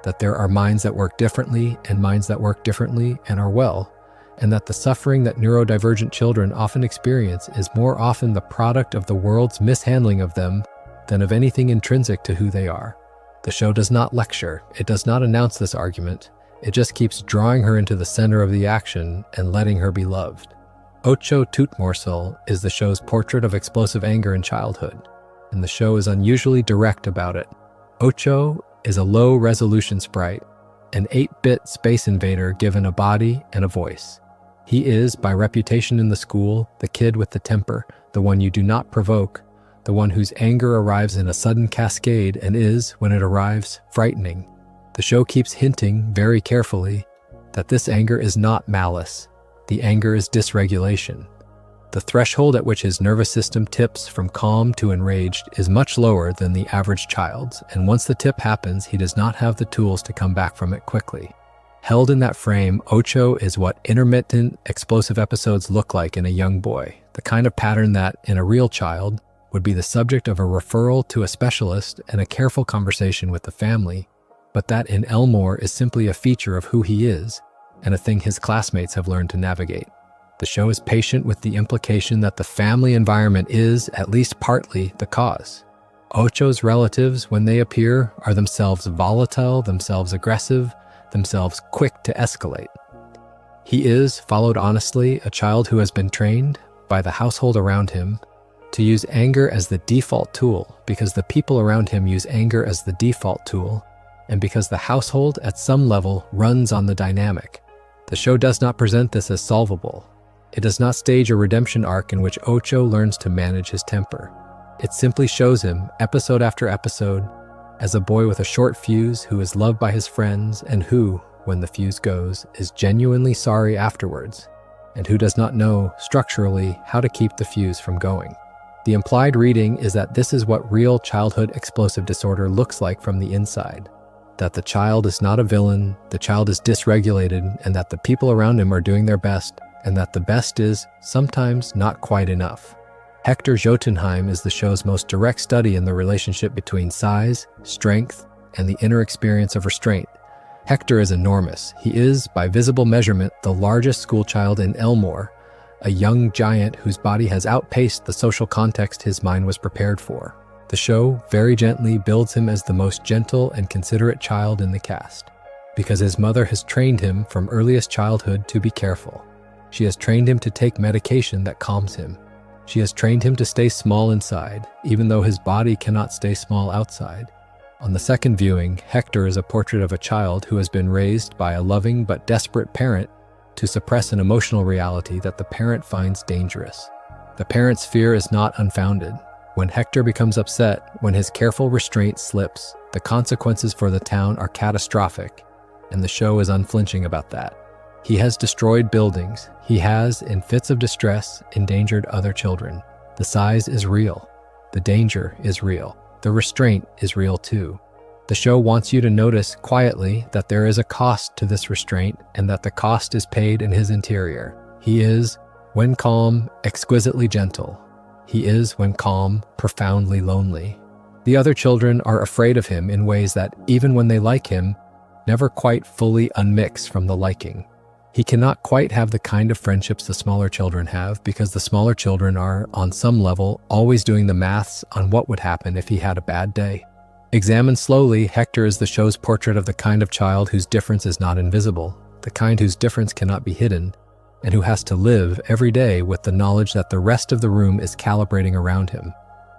that there are minds that work differently and minds that work differently and are well, and that the suffering that neurodivergent children often experience is more often the product of the world's mishandling of them than of anything intrinsic to who they are. The show does not lecture, it does not announce this argument, it just keeps drawing her into the center of the action and letting her be loved. Ocho Tootmorsel is the show's portrait of explosive anger in childhood, and the show is unusually direct about it. Ocho is a low-resolution sprite, an 8-bit space invader given a body and a voice. He is, by reputation in the school, the kid with the temper, the one you do not provoke, the one whose anger arrives in a sudden cascade and is, when it arrives, frightening. The show keeps hinting, very carefully, that this anger is not malice. The anger is dysregulation. The threshold at which his nervous system tips from calm to enraged is much lower than the average child's, and once the tip happens, he does not have the tools to come back from it quickly. Held in that frame, Ocho is what intermittent, explosive episodes look like in a young boy, the kind of pattern that, in a real child, would be the subject of a referral to a specialist and a careful conversation with the family, but that in Elmore is simply a feature of who he is, and a thing his classmates have learned to navigate. The show is patient with the implication that the family environment is, at least partly, the cause. Ocho's relatives, when they appear, are themselves volatile, themselves aggressive, themselves quick to escalate. He is, followed honestly, a child who has been trained, by the household around him, to use anger as the default tool because the people around him use anger as the default tool, and because the household at some level runs on the dynamic. The show does not present this as solvable. It does not stage a redemption arc in which Ocho learns to manage his temper. It simply shows him, episode after episode, as a boy with a short fuse who is loved by his friends and who, when the fuse goes, is genuinely sorry afterwards, and who does not know, structurally, how to keep the fuse from going. The implied reading is that this is what real childhood explosive disorder looks like from the inside. That the child is not a villain, the child is dysregulated, and that the people around him are doing their best, and that the best is, sometimes, not quite enough. Hector Jotunheim is the show's most direct study in the relationship between size, strength, and the inner experience of restraint. Hector is enormous. He is, by visible measurement, the largest schoolchild in Elmore, a young giant whose body has outpaced the social context his mind was prepared for. The show, very gently, builds him as the most gentle and considerate child in the cast, because his mother has trained him from earliest childhood to be careful. She has trained him to take medication that calms him. She has trained him to stay small inside, even though his body cannot stay small outside. On the second viewing, Hector is a portrait of a child who has been raised by a loving but desperate parent to suppress an emotional reality that the parent finds dangerous. The parent's fear is not unfounded. When Hector becomes upset, when his careful restraint slips, the consequences for the town are catastrophic, and the show is unflinching about that. He has destroyed buildings. He has, in fits of distress, endangered other children. The size is real. The danger is real. The restraint is real too. The show wants you to notice quietly that there is a cost to this restraint and that the cost is paid in his interior. He is, when calm, exquisitely gentle. He is, when calm, profoundly lonely. The other children are afraid of him in ways that, even when they like him, never quite fully unmix from the liking. He cannot quite have the kind of friendships the smaller children have because the smaller children are, on some level, always doing the maths on what would happen if he had a bad day. Examined slowly, Hector is the show's portrait of the kind of child whose difference is not invisible, the kind whose difference cannot be hidden, and who has to live every day with the knowledge that the rest of the room is calibrating around him.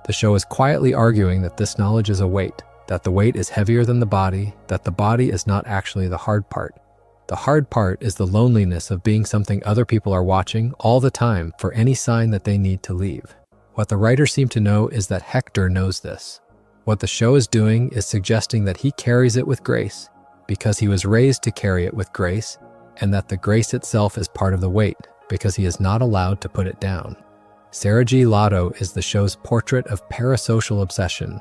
The show is quietly arguing that this knowledge is a weight, that the weight is heavier than the body, that the body is not actually the hard part. The hard part is the loneliness of being something other people are watching all the time for any sign that they need to leave. What the writers seem to know is that Hector knows this. What the show is doing is suggesting that he carries it with grace because he was raised to carry it with grace, and that the grace itself is part of the weight because he is not allowed to put it down. Sarah G. Lotto is the show's portrait of parasocial obsession,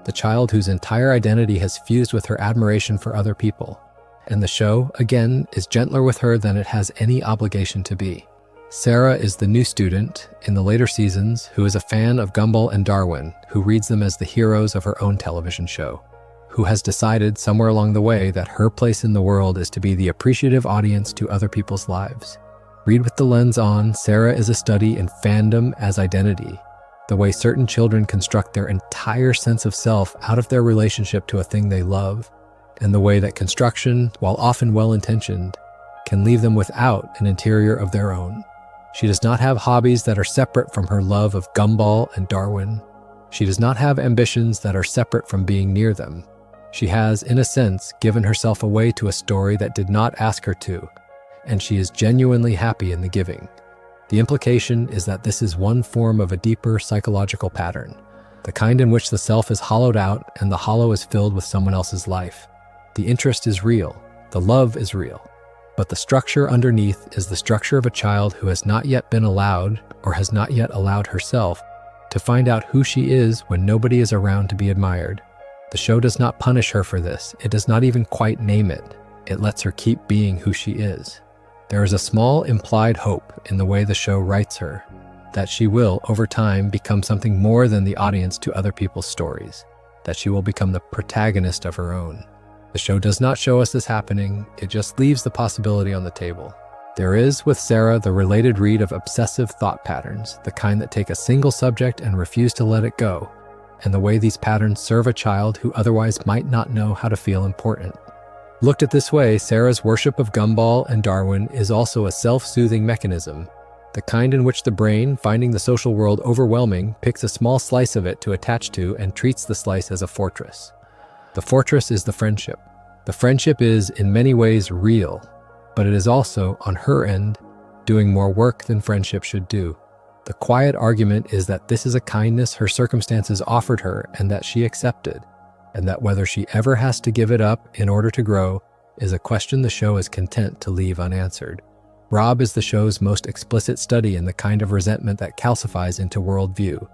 the child whose entire identity has fused with her admiration for other people. And the show, again, is gentler with her than it has any obligation to be. Sarah is the new student, in the later seasons, who is a fan of Gumball and Darwin, who reads them as the heroes of her own television show, who has decided somewhere along the way that her place in the world is to be the appreciative audience to other people's lives. Read with the lens on, Sarah is a study in fandom as identity, the way certain children construct their entire sense of self out of their relationship to a thing they love, and the way that construction, while often well-intentioned, can leave them without an interior of their own. She does not have hobbies that are separate from her love of Gumball and Darwin. She does not have ambitions that are separate from being near them. She has, in a sense, given herself away to a story that did not ask her to, and she is genuinely happy in the giving. The implication is that this is one form of a deeper psychological pattern, the kind in which the self is hollowed out and the hollow is filled with someone else's life. The interest is real, the love is real, but the structure underneath is the structure of a child who has not yet been allowed, or has not yet allowed herself, to find out who she is when nobody is around to be admired. The show does not punish her for this. It does not even quite name it. It lets her keep being who she is. There is a small implied hope in the way the show writes her, that she will, over time, become something more than the audience to other people's stories, that she will become the protagonist of her own. The show does not show us this happening, it just leaves the possibility on the table. There is, with Sarah, the related read of obsessive thought patterns, the kind that take a single subject and refuse to let it go, and the way these patterns serve a child who otherwise might not know how to feel important. Looked at this way, Sarah's worship of Gumball and Darwin is also a self-soothing mechanism, the kind in which the brain, finding the social world overwhelming, picks a small slice of it to attach to and treats the slice as a fortress. The fortress is the friendship. The friendship is, in many ways, real, but it is also, on her end, doing more work than friendship should do. The quiet argument is that this is a kindness her circumstances offered her and that she accepted, and that whether she ever has to give it up in order to grow is a question the show is content to leave unanswered. Rob is the show's most explicit study in the kind of resentment that calcifies into worldview,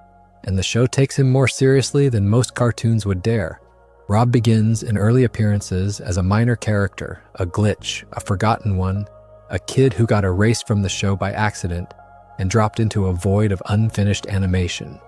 and the show takes him more seriously than most cartoons would dare. Rob begins in early appearances as a minor character, a glitch, a forgotten one, a kid who got erased from the show by accident and dropped into a void of unfinished animation.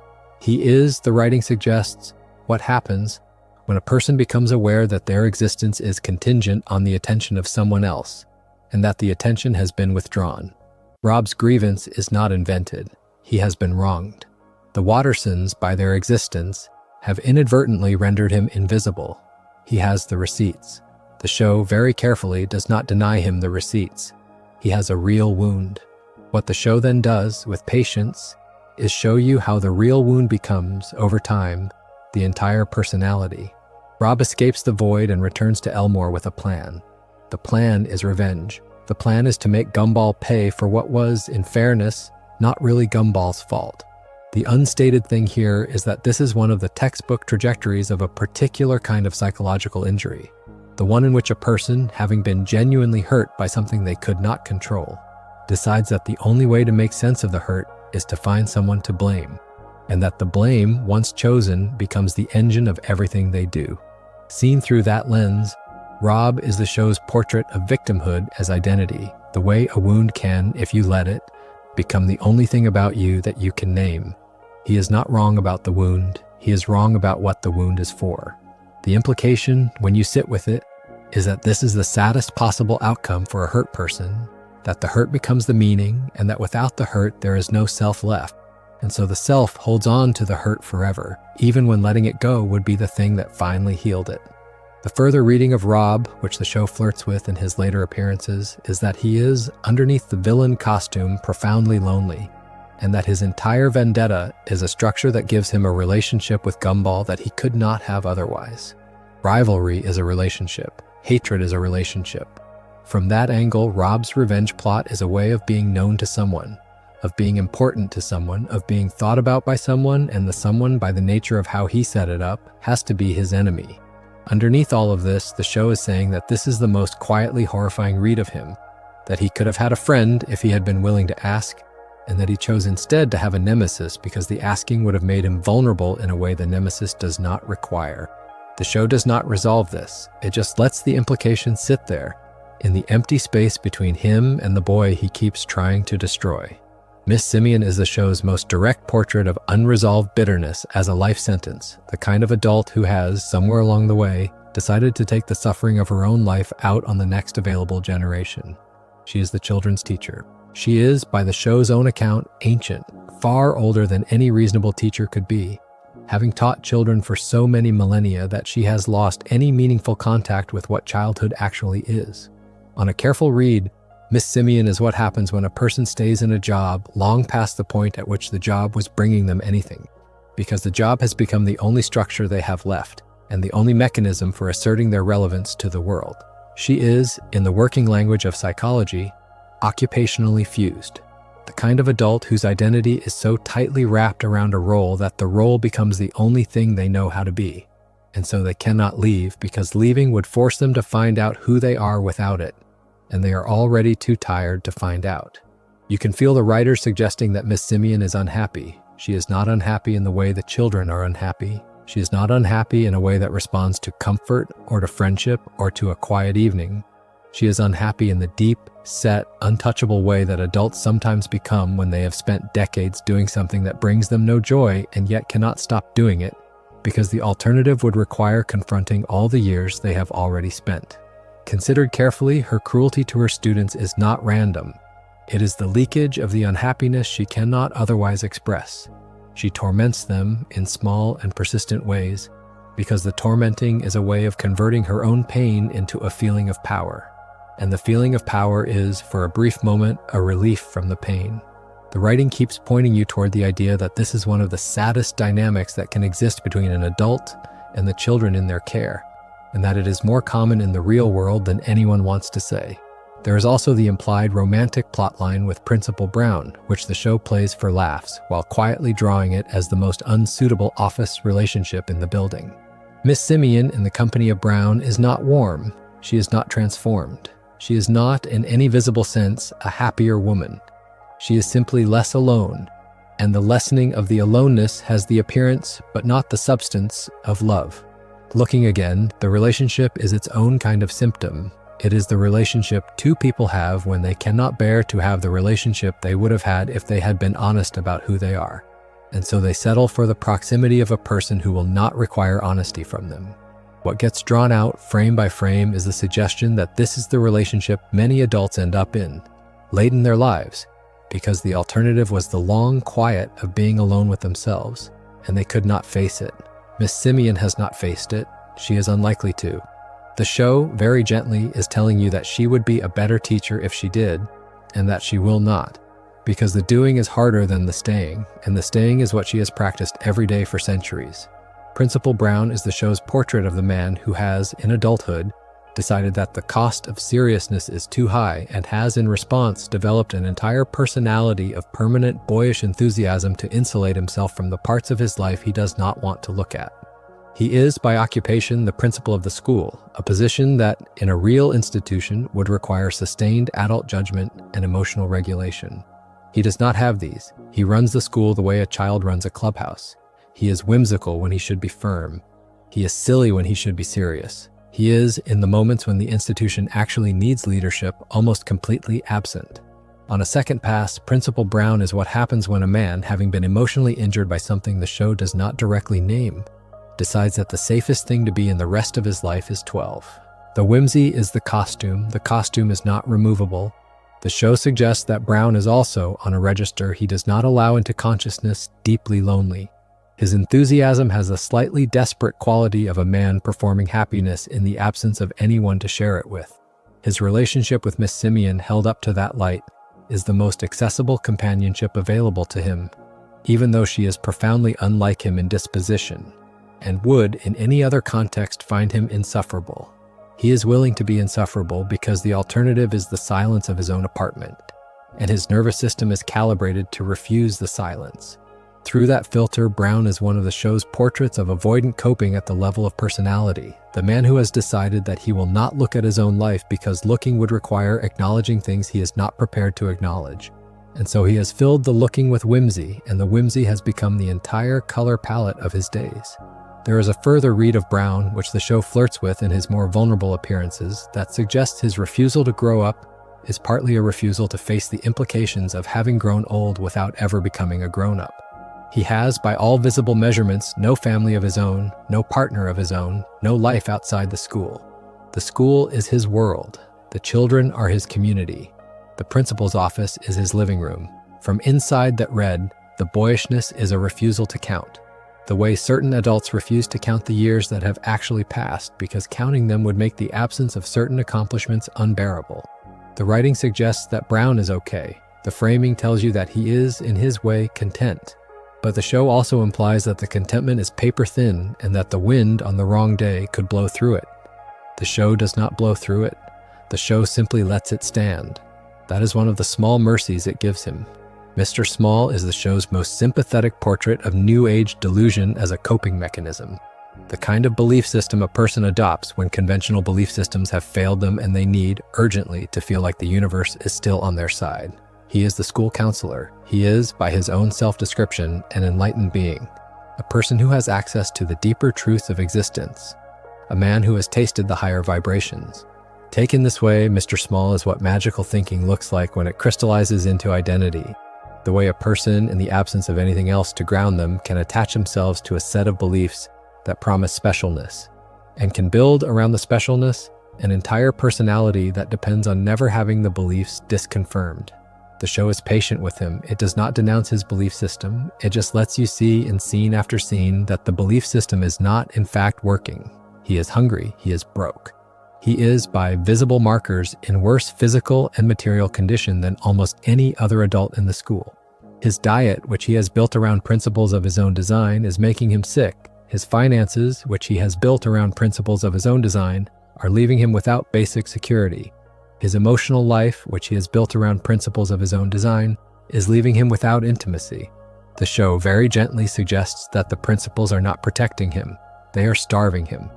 He is, the writing suggests, what happens when a person becomes aware that their existence is contingent on the attention of someone else, and that the attention has been withdrawn. Rob's grievance is not invented. He has been wronged. The Wattersons, by their existence, have inadvertently rendered him invisible. He has the receipts. The show, very carefully, does not deny him the receipts. He has a real wound. What the show then does, with patience, is show you how the real wound becomes, over time, the entire personality. Rob escapes the void and returns to Elmore with a plan. The plan is revenge. The plan is to make Gumball pay for what was, in fairness, not really Gumball's fault. The unstated thing here is that this is one of the textbook trajectories of a particular kind of psychological injury, the one in which a person, having been genuinely hurt by something they could not control, decides that the only way to make sense of the hurt is to find someone to blame, and that the blame, once chosen, becomes the engine of everything they do. Seen through that lens, Rob is the show's portrait of victimhood as identity, the way a wound can, if you let it, become the only thing about you that you can name. He is not wrong about the wound. He is wrong about what the wound is for. The implication, when you sit with it, is that this is the saddest possible outcome for a hurt person, that the hurt becomes the meaning, and that without the hurt there is no self left. And so the self holds on to the hurt forever, even when letting it go would be the thing that finally healed it. The further reading of Rob, which the show flirts with in his later appearances, is that he is, underneath the villain costume, profoundly lonely, and that his entire vendetta is a structure that gives him a relationship with Gumball that he could not have otherwise. Rivalry is a relationship. Hatred is a relationship. From that angle, Rob's revenge plot is a way of being known to someone, of being important to someone, of being thought about by someone, and the someone, by the nature of how he set it up, has to be his enemy. Underneath all of this, the show is saying that this is the most quietly horrifying read of him, that he could have had a friend if he had been willing to ask, and that he chose instead to have a nemesis because the asking would have made him vulnerable in a way the nemesis does not require. The show does not resolve this. It just lets the implication sit there, in the empty space between him and the boy he keeps trying to destroy. Miss Simeon is the show's most direct portrait of unresolved bitterness as a life sentence, the kind of adult who has, somewhere along the way, decided to take the suffering of her own life out on the next available generation. She is the children's teacher. She is, by the show's own account, ancient, far older than any reasonable teacher could be, having taught children for so many millennia that she has lost any meaningful contact with what childhood actually is. On a careful read, Miss Simeon is what happens when a person stays in a job long past the point at which the job was bringing them anything, because the job has become the only structure they have left, and the only mechanism for asserting their relevance to the world. She is, in the working language of psychology, occupationally fused, the kind of adult whose identity is so tightly wrapped around a role that the role becomes the only thing they know how to be, and so they cannot leave because leaving would force them to find out who they are without it, and they are already too tired to find out. You can feel the writer suggesting that Miss Simeon is unhappy. She is not unhappy in the way the children are unhappy. She is not unhappy in a way that responds to comfort or to friendship or to a quiet evening. She is unhappy in the deep, set, untouchable way that adults sometimes become when they have spent decades doing something that brings them no joy and yet cannot stop doing it, because the alternative would require confronting all the years they have already spent. Considered carefully, her cruelty to her students is not random. It is the leakage of the unhappiness she cannot otherwise express. She torments them in small and persistent ways, because the tormenting is a way of converting her own pain into a feeling of power. And the feeling of power is, for a brief moment, a relief from the pain. The writing keeps pointing you toward the idea that this is one of the saddest dynamics that can exist between an adult and the children in their care, and that it is more common in the real world than anyone wants to say. There is also the implied romantic plotline with Principal Brown, which the show plays for laughs, while quietly drawing it as the most unsuitable office relationship in the building. Miss Simeon, in the company of Brown, is not warm. She is not transformed. She is not, in any visible sense, a happier woman. She is simply less alone, and the lessening of the aloneness has the appearance, but not the substance, of love. Looking again, the relationship is its own kind of symptom. It is the relationship two people have when they cannot bear to have the relationship they would have had if they had been honest about who they are. And so they settle for the proximity of a person who will not require honesty from them. What gets drawn out frame by frame is the suggestion that this is the relationship many adults end up in, late in their lives, because the alternative was the long quiet of being alone with themselves, and they could not face it. Miss Simeon has not faced it. She is unlikely to. The show, very gently, is telling you that she would be a better teacher if she did, and that she will not, because the doing is harder than the staying, and the staying is what she has practiced every day for centuries. Principal Brown is the show's portrait of the man who has, in adulthood, decided that the cost of seriousness is too high and has, in response, developed an entire personality of permanent boyish enthusiasm to insulate himself from the parts of his life he does not want to look at. He is, by occupation, the principal of the school, a position that, in a real institution, would require sustained adult judgment and emotional regulation. He does not have these. He runs the school the way a child runs a clubhouse. He is whimsical when he should be firm. He is silly when he should be serious. He is, in the moments when the institution actually needs leadership, almost completely absent. On a second pass, Principal Brown is what happens when a man, having been emotionally injured by something the show does not directly name, decides that the safest thing to be in the rest of his life is 12. The whimsy is the costume is not removable. The show suggests that Brown is also, on a register he does not allow into consciousness, deeply lonely. His enthusiasm has a slightly desperate quality of a man performing happiness in the absence of anyone to share it with. His relationship with Miss Simeon, held up to that light, is the most accessible companionship available to him, even though she is profoundly unlike him in disposition, and would, in any other context, find him insufferable. He is willing to be insufferable because the alternative is the silence of his own apartment, and his nervous system is calibrated to refuse the silence. Through that filter, Brown is one of the show's portraits of avoidant coping at the level of personality, the man who has decided that he will not look at his own life because looking would require acknowledging things he is not prepared to acknowledge. And so he has filled the looking with whimsy, and the whimsy has become the entire color palette of his days. There is a further read of Brown, which the show flirts with in his more vulnerable appearances, that suggests his refusal to grow up is partly a refusal to face the implications of having grown old without ever becoming a grown-up. He has, by all visible measurements, no family of his own, no partner of his own, no life outside the school. The school is his world. The children are his community. The principal's office is his living room. From inside that read, the boyishness is a refusal to count. The way certain adults refuse to count the years that have actually passed because counting them would make the absence of certain accomplishments unbearable. The writing suggests that Brown is okay. The framing tells you that he is, in his way, content. But the show also implies that the contentment is paper thin and that the wind on the wrong day could blow through it. The show does not blow through it. The show simply lets it stand. That is one of the small mercies it gives him. Mr. Small is the show's most sympathetic portrait of New Age delusion as a coping mechanism. The kind of belief system a person adopts when conventional belief systems have failed them and they need, urgently, to feel like the universe is still on their side. He is the school counselor. He is, by his own self-description, an enlightened being, a person who has access to the deeper truths of existence, a man who has tasted the higher vibrations. Taken this way, Mr. Small is what magical thinking looks like when it crystallizes into identity. The way a person, in the absence of anything else to ground them, can attach themselves to a set of beliefs that promise specialness, and can build around the specialness an entire personality that depends on never having the beliefs disconfirmed. The show is patient with him. It does not denounce his belief system. It just lets you see in scene after scene that the belief system is not, in fact, working. He is hungry. He is broke. He is, by visible markers, in worse physical and material condition than almost any other adult in the school. His diet, which he has built around principles of his own design, is making him sick. His finances, which he has built around principles of his own design, are leaving him without basic security. His emotional life, which he has built around principles of his own design, is leaving him without intimacy. The show very gently suggests that the principles are not protecting him. They are starving him.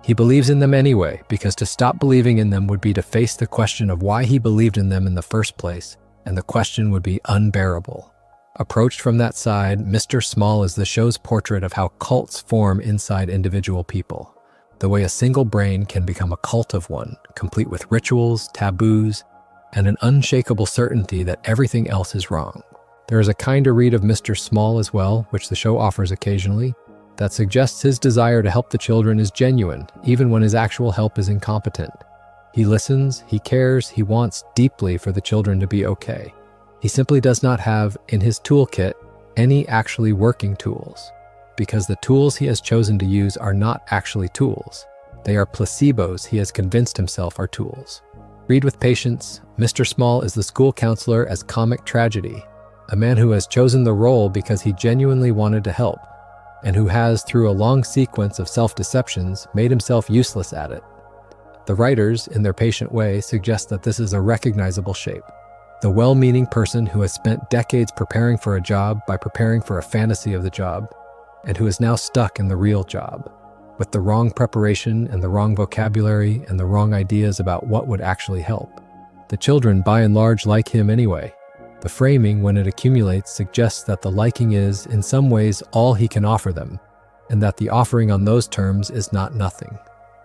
He believes in them anyway, because to stop believing in them would be to face the question of why he believed in them in the first place, and the question would be unbearable. Approached from that side, Mr. Small is the show's portrait of how cults form inside individual people. The way a single brain can become a cult of one, complete with rituals, taboos, and an unshakable certainty that everything else is wrong. There is a kinder read of Mr. Small as well, which the show offers occasionally, that suggests his desire to help the children is genuine, even when his actual help is incompetent. He listens, he cares, he wants deeply for the children to be okay. He simply does not have, in his toolkit, any actually working tools, because the tools he has chosen to use are not actually tools. They are placebos he has convinced himself are tools. Read with patience. Mr. Small is the school counselor as comic tragedy, a man who has chosen the role because he genuinely wanted to help, and who has, through a long sequence of self-deceptions, made himself useless at it. The writers, in their patient way, suggest that this is a recognizable shape. The well-meaning person who has spent decades preparing for a job by preparing for a fantasy of the job, and who is now stuck in the real job, with the wrong preparation and the wrong vocabulary and the wrong ideas about what would actually help. The children, by and large, like him anyway. The framing, when it accumulates, suggests that the liking is, in some ways, all he can offer them, and that the offering on those terms is not nothing.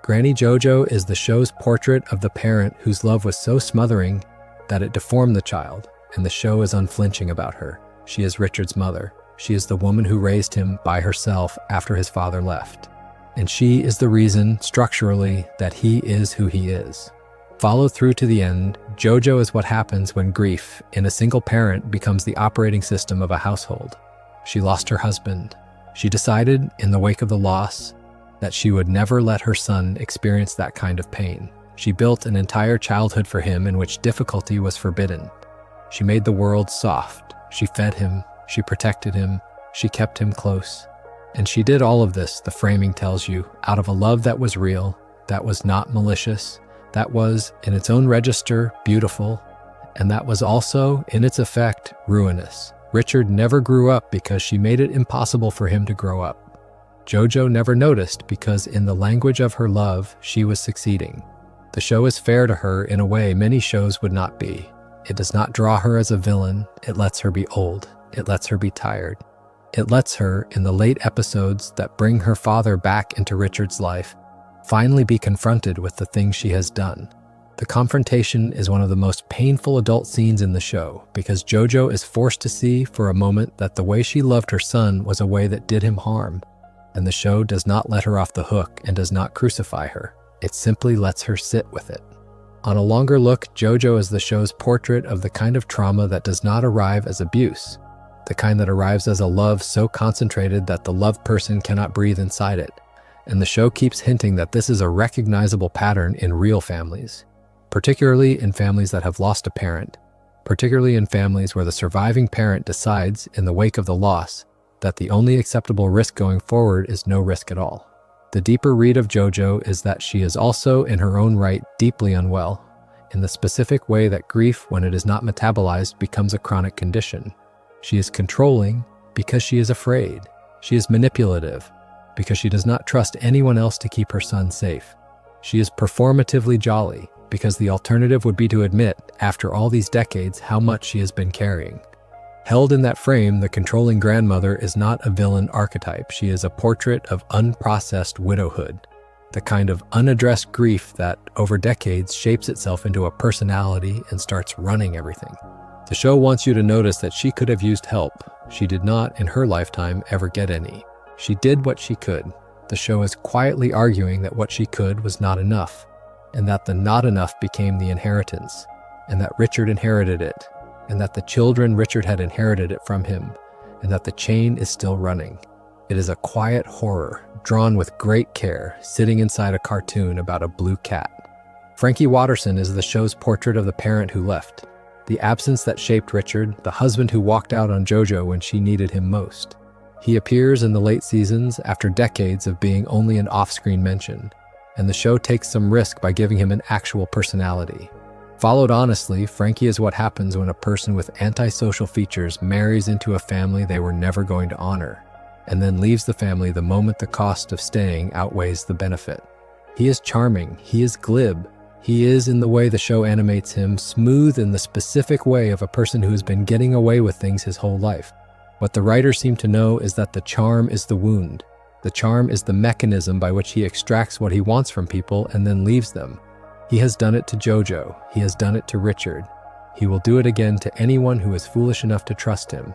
Granny Jojo is the show's portrait of the parent whose love was so smothering that it deformed the child, and the show is unflinching about her. She is Richard's mother. She is the woman who raised him by herself after his father left. And she is the reason, structurally, that he is who he is. Follow through to the end, Jojo is what happens when grief, in a single parent, becomes the operating system of a household. She lost her husband. She decided, in the wake of the loss, that she would never let her son experience that kind of pain. She built an entire childhood for him in which difficulty was forbidden. She made the world soft. She fed him. She protected him. She kept him close. And she did all of this, the framing tells you, out of a love that was real, that was not malicious, that was, in its own register, beautiful, and that was also, in its effect, ruinous. Richard never grew up because she made it impossible for him to grow up. Jojo never noticed because, in the language of her love, she was succeeding. The show is fair to her in a way many shows would not be. It does not draw her as a villain. It lets her be old. It lets her be tired. It lets her, in the late episodes that bring her father back into Richard's life, finally be confronted with the things she has done. The confrontation is one of the most painful adult scenes in the show because Jojo is forced to see for a moment that the way she loved her son was a way that did him harm, and the show does not let her off the hook and does not crucify her. It simply lets her sit with it. On a longer look, Jojo is the show's portrait of the kind of trauma that does not arrive as abuse, the kind that arrives as a love so concentrated that the loved person cannot breathe inside it. And the show keeps hinting that this is a recognizable pattern in real families, particularly in families that have lost a parent, particularly in families where the surviving parent decides, in the wake of the loss, that the only acceptable risk going forward is no risk at all. The deeper read of Jojo is that she is also, in her own right, deeply unwell, in the specific way that grief, when it is not metabolized, becomes a chronic condition. She is controlling because she is afraid. She is manipulative because she does not trust anyone else to keep her son safe. She is performatively jolly because the alternative would be to admit, after all these decades, how much she has been carrying. Held in that frame, the controlling grandmother is not a villain archetype. She is a portrait of unprocessed widowhood, the kind of unaddressed grief that, over decades, shapes itself into a personality and starts running everything. The show wants you to notice that she could have used help. She did not, in her lifetime, ever get any. She did what she could. The show is quietly arguing that what she could was not enough, and that the not enough became the inheritance, and that Richard inherited it, and that the children Richard had inherited it from him, and that the chain is still running. It is a quiet horror, drawn with great care, sitting inside a cartoon about a blue cat. Frankie Watterson is the show's portrait of the parent who left. The absence that shaped Richard, the husband who walked out on Jojo when she needed him most. He appears in the late seasons after decades of being only an off-screen mention, and the show takes some risk by giving him an actual personality. Followed honestly, Frankie is what happens when a person with antisocial features marries into a family they were never going to honor, and then leaves the family the moment the cost of staying outweighs the benefit. He is charming, he is glib, he is, in the way the show animates him, smooth in the specific way of a person who has been getting away with things his whole life. What the writers seem to know is that the charm is the wound. The charm is the mechanism by which he extracts what he wants from people and then leaves them. He has done it to Jojo. He has done it to Richard. He will do it again to anyone who is foolish enough to trust him.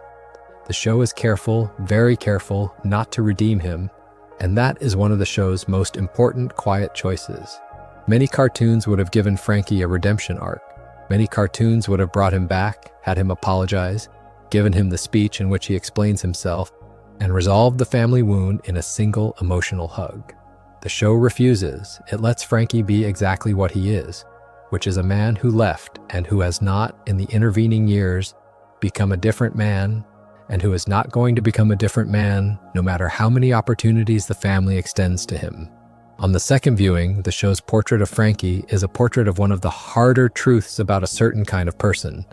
The show is careful, very careful, not to redeem him, and that is one of the show's most important quiet choices. Many cartoons would have given Frankie a redemption arc. Many cartoons would have brought him back, had him apologize, given him the speech in which he explains himself, and resolved the family wound in a single emotional hug. The show refuses. It lets Frankie be exactly what he is, which is a man who left and who has not, in the intervening years, become a different man, and who is not going to become a different man no matter how many opportunities the family extends to him. On the second viewing, the show's portrait of Frankie is a portrait of one of the harder truths about a certain kind of person,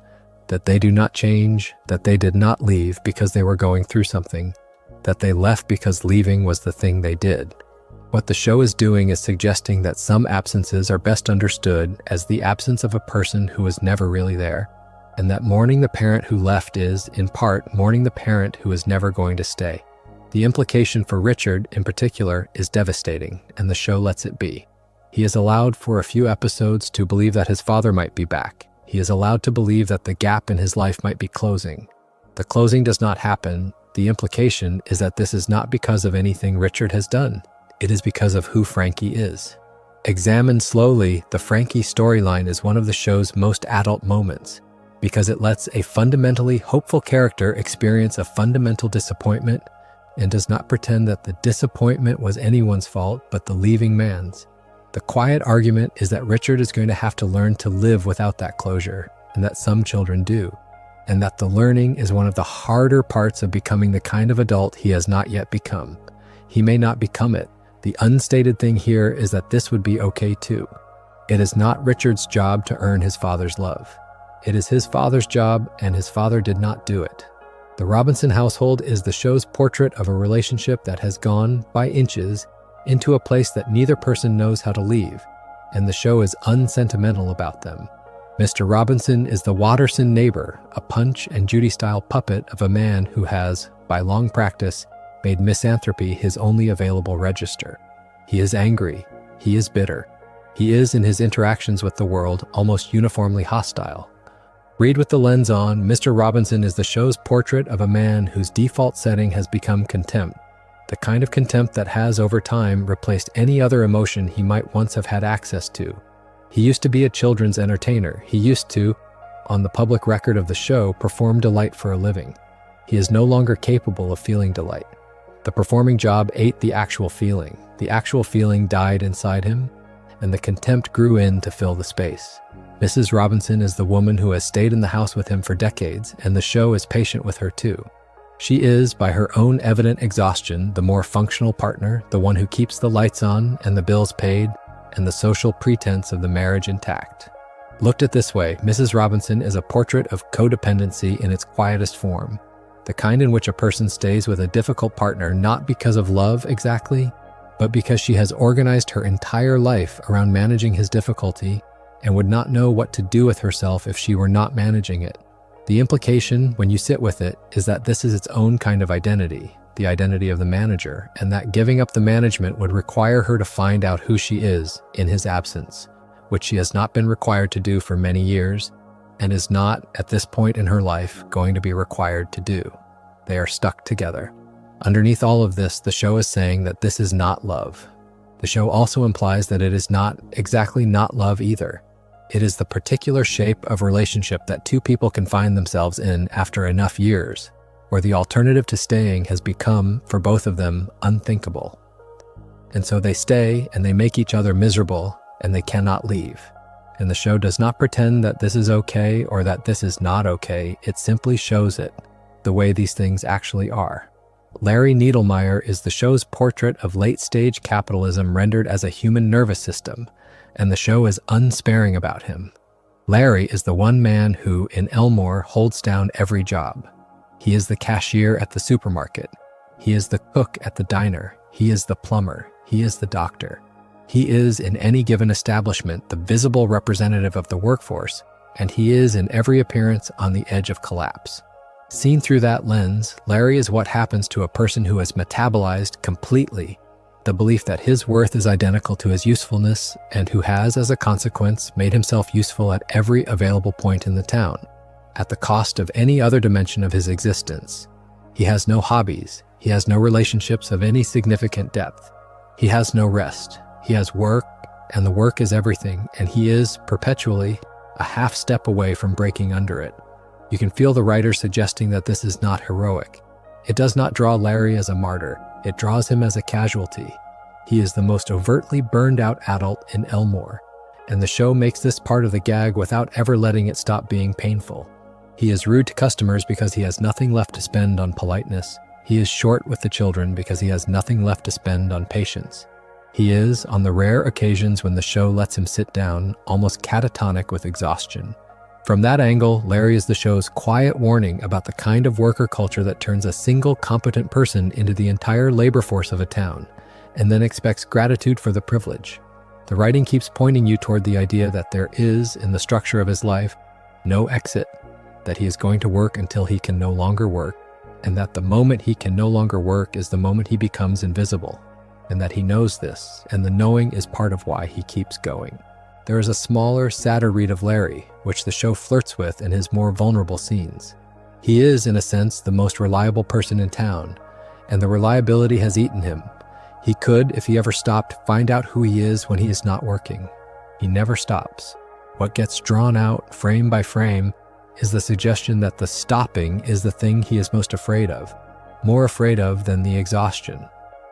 that they do not change, that they did not leave because they were going through something, that they left because leaving was the thing they did. What the show is doing is suggesting that some absences are best understood as the absence of a person who was never really there, and that mourning the parent who left is, in part, mourning the parent who is never going to stay. The implication for Richard, in particular, is devastating, and the show lets it be. He is allowed for a few episodes to believe that his father might be back. He is allowed to believe that the gap in his life might be closing. The closing does not happen. The implication is that this is not because of anything Richard has done. It is because of who Frankie is. Examined slowly, the Frankie storyline is one of the show's most adult moments, because it lets a fundamentally hopeful character experience a fundamental disappointment and does not pretend that the disappointment was anyone's fault but the leaving man's. The quiet argument is that Richard is going to have to learn to live without that closure, and that some children do, and that the learning is one of the harder parts of becoming the kind of adult he has not yet become. He may not become it. The unstated thing here is that this would be okay too. It is not Richard's job to earn his father's love. It is his father's job, and his father did not do it. The Robinson household is the show's portrait of a relationship that has gone, by inches, into a place that neither person knows how to leave, and the show is unsentimental about them. Mr. Robinson is the Watterson neighbor, a Punch and Judy-style puppet of a man who has, by long practice, made misanthropy his only available register. He is angry. He is bitter. He is, in his interactions with the world, almost uniformly hostile. Read with the lens on, Mr. Robinson is the show's portrait of a man whose default setting has become contempt, the kind of contempt that has, over time, replaced any other emotion he might once have had access to. He used to be a children's entertainer. He used to, on the public record of the show, perform delight for a living. He is no longer capable of feeling delight. The performing job ate the actual feeling. The actual feeling died inside him, and the contempt grew in to fill the space. Mrs. Robinson is the woman who has stayed in the house with him for decades, and the show is patient with her too. She is, by her own evident exhaustion, the more functional partner, the one who keeps the lights on and the bills paid, and the social pretense of the marriage intact. Looked at this way, Mrs. Robinson is a portrait of codependency in its quietest form, the kind in which a person stays with a difficult partner not because of love exactly, but because she has organized her entire life around managing his difficulty and would not know what to do with herself if she were not managing it. The implication, when you sit with it, is that this is its own kind of identity, the identity of the manager, and that giving up the management would require her to find out who she is in his absence, which she has not been required to do for many years, and is not, at this point in her life, going to be required to do. They are stuck together. Underneath all of this, the show is saying that this is not love. The show also implies that it is not exactly not love either. It is the particular shape of relationship that two people can find themselves in after enough years, where the alternative to staying has become, for both of them, unthinkable. And so they stay and they make each other miserable, and they cannot leave. And the show does not pretend that this is okay or that this is not okay. It simply shows it the way these things actually are. Larry Needlemeyer is the show's portrait of late-stage capitalism rendered as a human nervous system, and the show is unsparing about him. Larry is the one man who, in Elmore, holds down every job. He is the cashier at the supermarket. He is the cook at the diner. He is the plumber. He is the doctor. He is, in any given establishment, the visible representative of the workforce, and he is, in every appearance, on the edge of collapse. Seen through that lens, Larry is what happens to a person who has metabolized completely the belief that his worth is identical to his usefulness and who has, as a consequence, made himself useful at every available point in the town, at the cost of any other dimension of his existence. He has no hobbies. He has no relationships of any significant depth. He has no rest. He has work, and the work is everything, and he is, perpetually, a half step away from breaking under it. You can feel the writer suggesting that this is not heroic. It does not draw Larry as a martyr. It draws him as a casualty. He is the most overtly burned-out adult in Elmore, and the show makes this part of the gag without ever letting it stop being painful. He is rude to customers because he has nothing left to spend on politeness. He is short with the children because he has nothing left to spend on patience. He is, on the rare occasions when the show lets him sit down, almost catatonic with exhaustion. From that angle, Larry is the show's quiet warning about the kind of worker culture that turns a single competent person into the entire labor force of a town, and then expects gratitude for the privilege. The writing keeps pointing you toward the idea that there is, in the structure of his life, no exit, that he is going to work until he can no longer work, and that the moment he can no longer work is the moment he becomes invisible, and that he knows this, and the knowing is part of why he keeps going. There is a smaller, sadder read of Larry, which the show flirts with in his more vulnerable scenes. He is, in a sense, the most reliable person in town, and the reliability has eaten him. He could, if he ever stopped, find out who he is when he is not working. He never stops. What gets drawn out, frame by frame, is the suggestion that the stopping is the thing he is most afraid of, more afraid of than the exhaustion,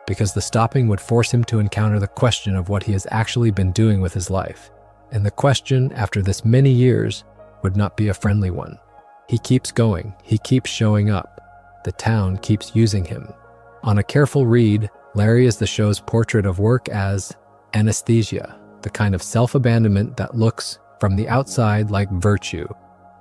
because the stopping would force him to encounter the question of what he has actually been doing with his life. And the question, after this many years, would not be a friendly one. He keeps going. He keeps showing up. The town keeps using him. On a careful read, Larry is the show's portrait of work as anesthesia, the kind of self-abandonment that looks, from the outside, like virtue,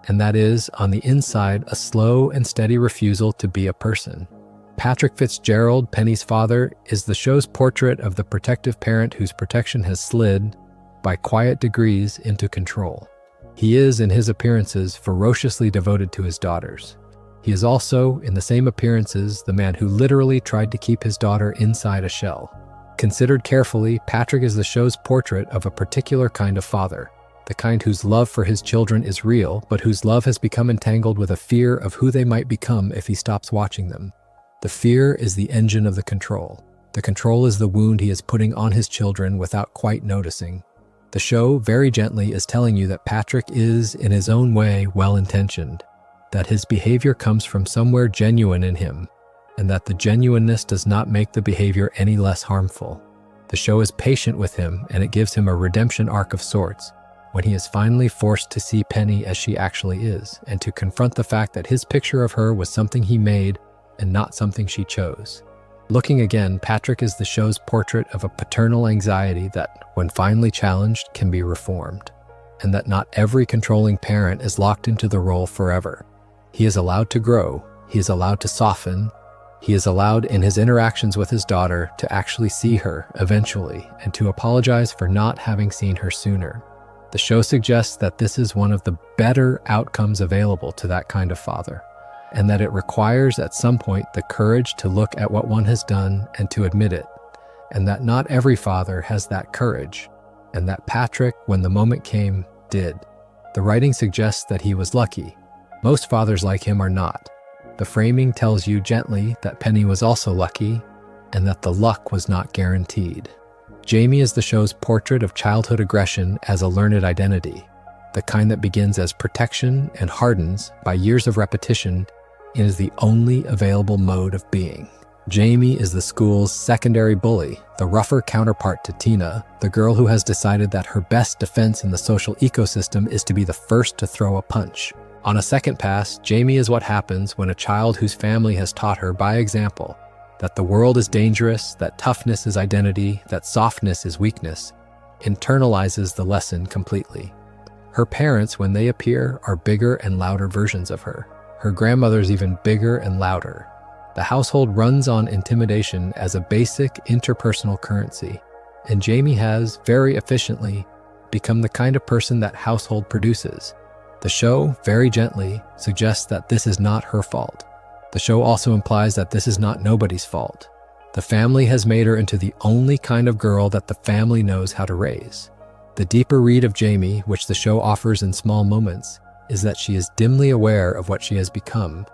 and that is, on the inside, a slow and steady refusal to be a person. Patrick Fitzgerald, Penny's father, is the show's portrait of the protective parent whose protection has slid, by quiet degrees, into control. He is, in his appearances, ferociously devoted to his daughters. He is also, in the same appearances, the man who literally tried to keep his daughter inside a shell. Considered carefully, Patrick is the show's portrait of a particular kind of father, the kind whose love for his children is real, but whose love has become entangled with a fear of who they might become if he stops watching them. The fear is the engine of the control. The control is the wound he is putting on his children without quite noticing. The show, very gently, is telling you that Patrick is, in his own way, well-intentioned, that his behavior comes from somewhere genuine in him, and that the genuineness does not make the behavior any less harmful. The show is patient with him, and it gives him a redemption arc of sorts, when he is finally forced to see Penny as she actually is, and to confront the fact that his picture of her was something he made and not something she chose. Looking again, Patrick is the show's portrait of a paternal anxiety that, when finally challenged, can be reformed, and that not every controlling parent is locked into the role forever. He is allowed to grow, he is allowed to soften, he is allowed in his interactions with his daughter to actually see her, eventually, and to apologize for not having seen her sooner. The show suggests that this is one of the better outcomes available to that kind of father, and that it requires at some point the courage to look at what one has done and to admit it, and that not every father has that courage, and that Patrick, when the moment came, did. The writing suggests that he was lucky. Most fathers like him are not. The framing tells you gently that Penny was also lucky, and that the luck was not guaranteed. Jamie is the show's portrait of childhood aggression as a learned identity, the kind that begins as protection and hardens by years of repetition and is the only available mode of being. Jamie is the school's secondary bully, the rougher counterpart to Tina, the girl who has decided that her best defense in the social ecosystem is to be the first to throw a punch. On a second pass, Jamie is what happens when a child whose family has taught her by example that the world is dangerous, that toughness is identity, that softness is weakness, internalizes the lesson completely. Her parents, when they appear, are bigger and louder versions of her. Her grandmother's even bigger and louder. The household runs on intimidation as a basic interpersonal currency, and Jamie has, very efficiently, become the kind of person that household produces. The show, very gently, suggests that this is not her fault. The show also implies that this is not nobody's fault. The family has made her into the only kind of girl that the family knows how to raise. The deeper read of Jamie, which the show offers in small moments, is that she is dimly aware of what she has become,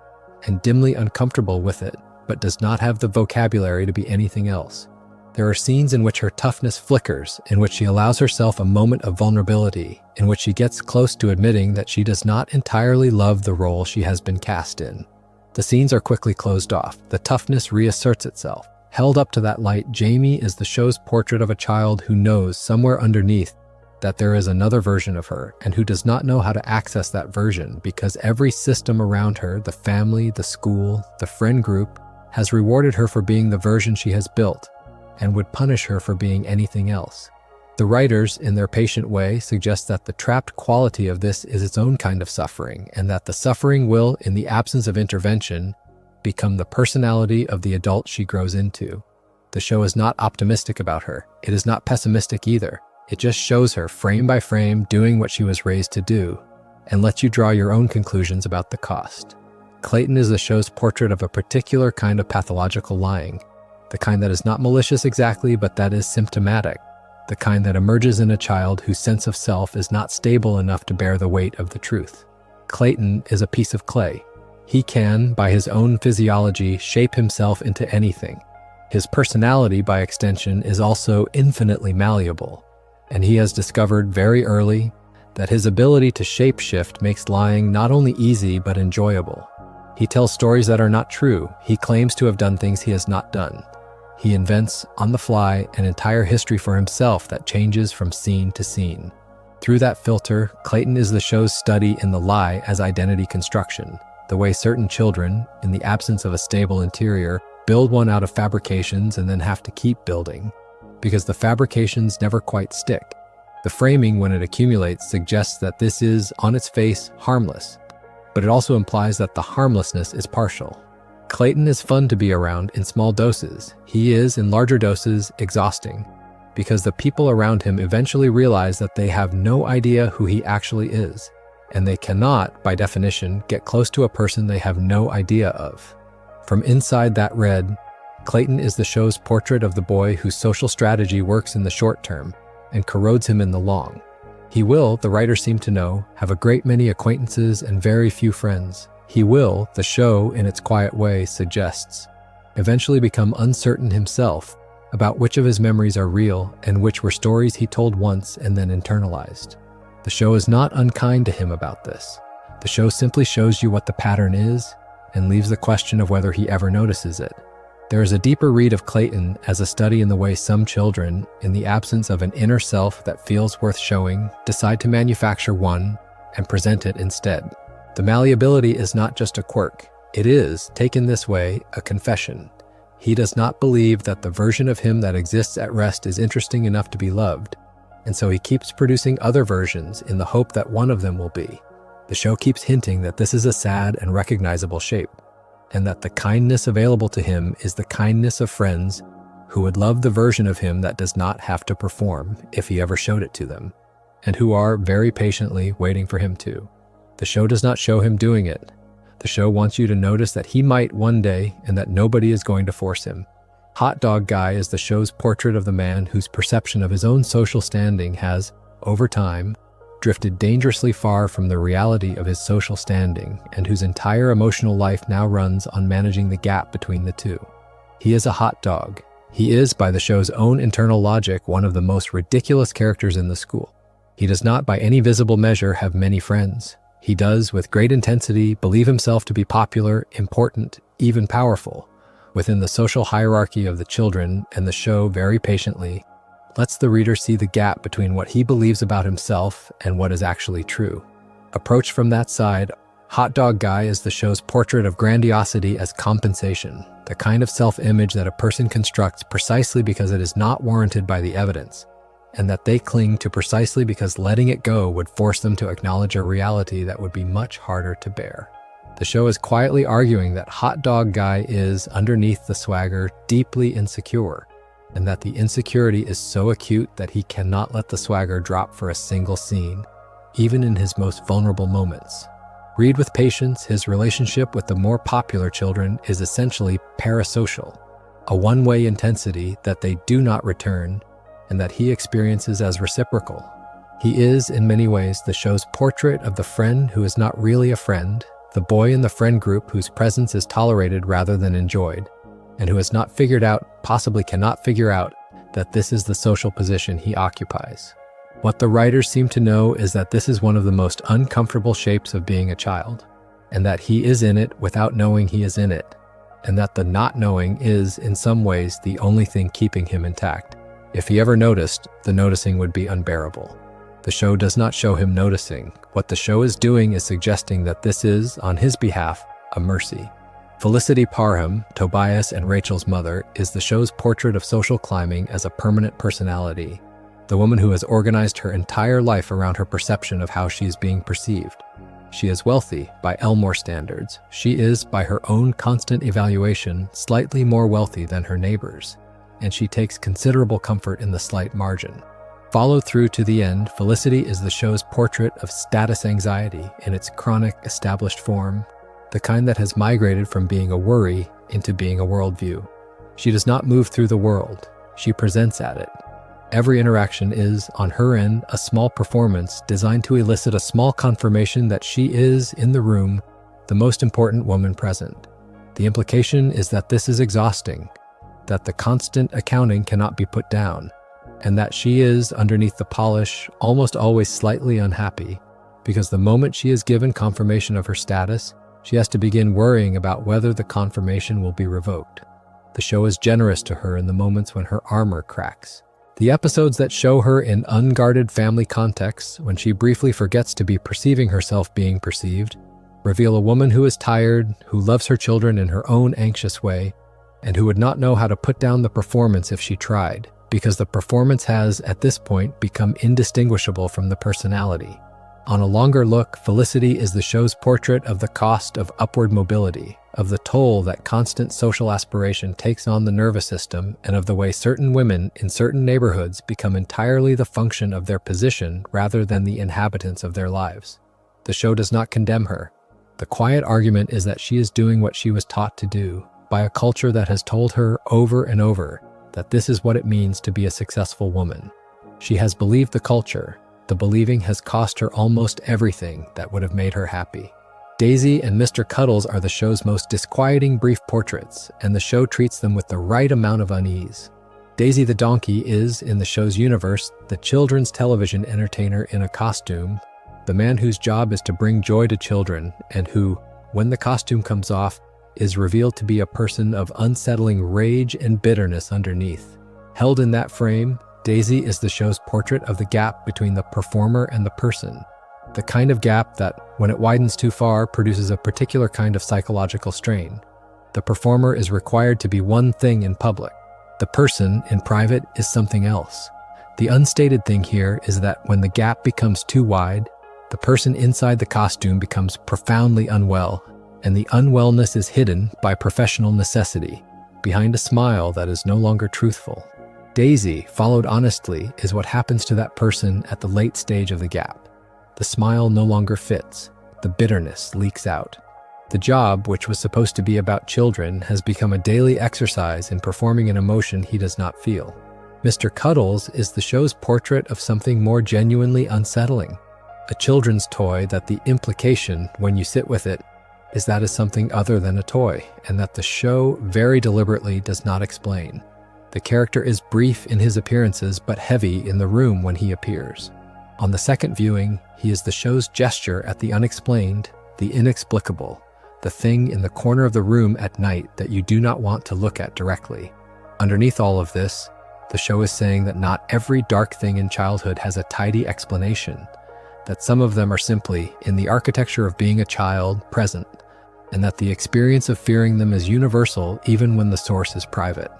and dimly uncomfortable with it, but does not have the vocabulary to be anything else. There are scenes in which her toughness flickers, in which she allows herself a moment of vulnerability, in which she gets close to admitting that she does not entirely love the role she has been cast in. The scenes are quickly closed off. The toughness reasserts itself. Held up to that light, Jamie is the show's portrait of a child who knows somewhere underneath that there is another version of her, and who does not know how to access that version because every system around her, the family, the school, the friend group, has rewarded her for being the version she has built and would punish her for being anything else. The writers, in their patient way, suggest that the trapped quality of this is its own kind of suffering, and that the suffering will, in the absence of intervention, become the personality of the adult she grows into. The show is not optimistic about her. It is not pessimistic either. It just shows her, frame by frame, doing what she was raised to do, and lets you draw your own conclusions about the cost. Clayton is the show's portrait of a particular kind of pathological lying, the kind that is not malicious exactly, but that is symptomatic, the kind that emerges in a child whose sense of self is not stable enough to bear the weight of the truth. Clayton is a piece of clay. He can, by his own physiology, shape himself into anything. His personality, by extension, is also infinitely malleable, and he has discovered very early that his ability to shapeshift makes lying not only easy but enjoyable. He tells stories that are not true. He claims to have done things he has not done. He invents, on the fly, an entire history for himself that changes from scene to scene. Through that filter, Clayton is the show's study in the lie as identity construction, the way certain children, in the absence of a stable interior, build one out of fabrications and then have to keep building, because the fabrications never quite stick. The framing, when it accumulates, suggests that this is, on its face, harmless, but it also implies that the harmlessness is partial. Clayton is fun to be around in small doses. He is, in larger doses, exhausting, because the people around him eventually realize that they have no idea who he actually is, and they cannot, by definition, get close to a person they have no idea of. From inside that red, Clayton is the show's portrait of the boy whose social strategy works in the short term and corrodes him in the long. He will, the writers seem to know, have a great many acquaintances and very few friends. He will, the show, in its quiet way, suggests, eventually become uncertain himself about which of his memories are real and which were stories he told once and then internalized. The show is not unkind to him about this. The show simply shows you what the pattern is and leaves the question of whether he ever notices it. There is a deeper read of Clayton as a study in the way some children, in the absence of an inner self that feels worth showing, decide to manufacture one and present it instead. The malleability is not just a quirk. It is, taken this way, a confession. He does not believe that the version of him that exists at rest is interesting enough to be loved, and so he keeps producing other versions in the hope that one of them will be. The show keeps hinting that this is a sad and recognizable shape, and that the kindness available to him is the kindness of friends who would love the version of him that does not have to perform if he ever showed it to them, and who are very patiently waiting for him to. The show does not show him doing it. The show wants you to notice that he might one day and that nobody is going to force him. Hot Dog Guy is the show's portrait of the man whose perception of his own social standing has, over time, drifted dangerously far from the reality of his social standing, and whose entire emotional life now runs on managing the gap between the two. He is a hot dog. He is, by the show's own internal logic, one of the most ridiculous characters in the school. He does not, by any visible measure, have many friends. He does, with great intensity, believe himself to be popular, important, even powerful, within the social hierarchy of the children, and the show very patiently lets the reader see the gap between what he believes about himself and what is actually true. Approached from that side, Hot Dog Guy is the show's portrait of grandiosity as compensation, the kind of self-image that a person constructs precisely because it is not warranted by the evidence, and that they cling to precisely because letting it go would force them to acknowledge a reality that would be much harder to bear. The show is quietly arguing that Hot Dog Guy is, underneath the swagger, deeply insecure, and that the insecurity is so acute that he cannot let the swagger drop for a single scene, even in his most vulnerable moments. Read with patience, his relationship with the more popular children is essentially parasocial, a one-way intensity that they do not return and that he experiences as reciprocal. He is, in many ways, the show's portrait of the friend who is not really a friend, the boy in the friend group whose presence is tolerated rather than enjoyed, and who has not figured out, possibly cannot figure out, that this is the social position he occupies. What the writers seem to know is that this is one of the most uncomfortable shapes of being a child, and that he is in it without knowing he is in it, and that the not knowing is, in some ways, the only thing keeping him intact. If he ever noticed, the noticing would be unbearable. The show does not show him noticing. What the show is doing is suggesting that this is, on his behalf, a mercy. Felicity Parham, Tobias and Rachel's mother, is the show's portrait of social climbing as a permanent personality, the woman who has organized her entire life around her perception of how she is being perceived. She is wealthy by Elmore standards. She is, by her own constant evaluation, slightly more wealthy than her neighbors, and she takes considerable comfort in the slight margin. Followed through to the end, Felicity is the show's portrait of status anxiety in its chronic, established form, the kind that has migrated from being a worry into being a worldview. She does not move through the world, she presents at it. Every interaction is, on her end, a small performance designed to elicit a small confirmation that she is, in the room, the most important woman present. The implication is that this is exhausting, that the constant accounting cannot be put down, and that she is, underneath the polish, almost always slightly unhappy, because the moment she is given confirmation of her status, she has to begin worrying about whether the confirmation will be revoked. The show is generous to her in the moments when her armor cracks. The episodes that show her in unguarded family contexts, when she briefly forgets to be perceiving herself being perceived, reveal a woman who is tired, who loves her children in her own anxious way, and who would not know how to put down the performance if she tried, because the performance has, at this point, become indistinguishable from the personality. On a longer look, Felicity is the show's portrait of the cost of upward mobility, of the toll that constant social aspiration takes on the nervous system, and of the way certain women in certain neighborhoods become entirely the function of their position rather than the inhabitants of their lives. The show does not condemn her. The quiet argument is that she is doing what she was taught to do by a culture that has told her over and over that this is what it means to be a successful woman. She has believed the culture. The believing has cost her almost everything that would have made her happy. Daisy and Mr. Cuddles are the show's most disquieting brief portraits, and the show treats them with the right amount of unease. Daisy the donkey is, in the show's universe, the children's television entertainer in a costume, the man whose job is to bring joy to children, and who, when the costume comes off, is revealed to be a person of unsettling rage and bitterness underneath. Held in that frame, Daisy is the show's portrait of the gap between the performer and the person, the kind of gap that, when it widens too far, produces a particular kind of psychological strain. The performer is required to be one thing in public. The person, in private, is something else. The unstated thing here is that when the gap becomes too wide, the person inside the costume becomes profoundly unwell, and the unwellness is hidden by professional necessity, behind a smile that is no longer truthful. Daisy, followed honestly, is what happens to that person at the late stage of the gap. The smile no longer fits. The bitterness leaks out. The job, which was supposed to be about children, has become a daily exercise in performing an emotion he does not feel. Mr. Cuddles is the show's portrait of something more genuinely unsettling. A children's toy that the implication, when you sit with it, is that is something other than a toy, and that the show very deliberately does not explain. The character is brief in his appearances, but heavy in the room when he appears. On the second viewing, he is the show's gesture at the unexplained, the inexplicable, the thing in the corner of the room at night that you do not want to look at directly. Underneath all of this, the show is saying that not every dark thing in childhood has a tidy explanation, that some of them are simply, in the architecture of being a child, present, and that the experience of fearing them is universal even when the source is private.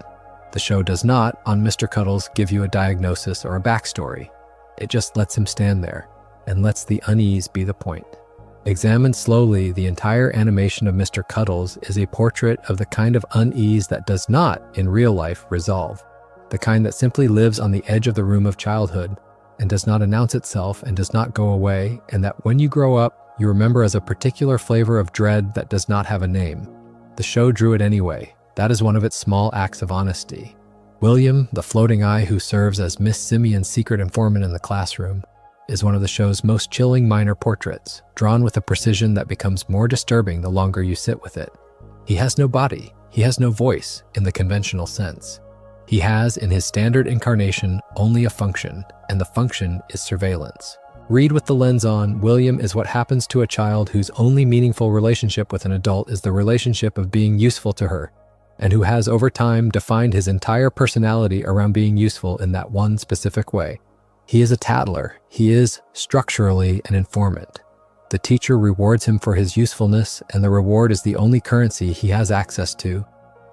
The show does not, on Mr. Cuddles, give you a diagnosis or a backstory. It just lets him stand there and lets the unease be the point. Examined slowly, the entire animation of Mr. Cuddles is a portrait of the kind of unease that does not, in real life, resolve. The kind that simply lives on the edge of the room of childhood and does not announce itself and does not go away, and that when you grow up, you remember as a particular flavor of dread that does not have a name. The show drew it anyway. That is one of its small acts of honesty. William, the floating eye who serves as Miss Simeon's secret informant in the classroom, is one of the show's most chilling minor portraits, drawn with a precision that becomes more disturbing the longer you sit with it. He has no body. He has no voice in the conventional sense. He has, in his standard incarnation, only a function, and the function is surveillance. Read with the lens on, William is what happens to a child whose only meaningful relationship with an adult is the relationship of being useful to her, and who has over time defined his entire personality around being useful in that one specific way. He is a tattler. He is, structurally, an informant. The teacher rewards him for his usefulness, and the reward is the only currency he has access to,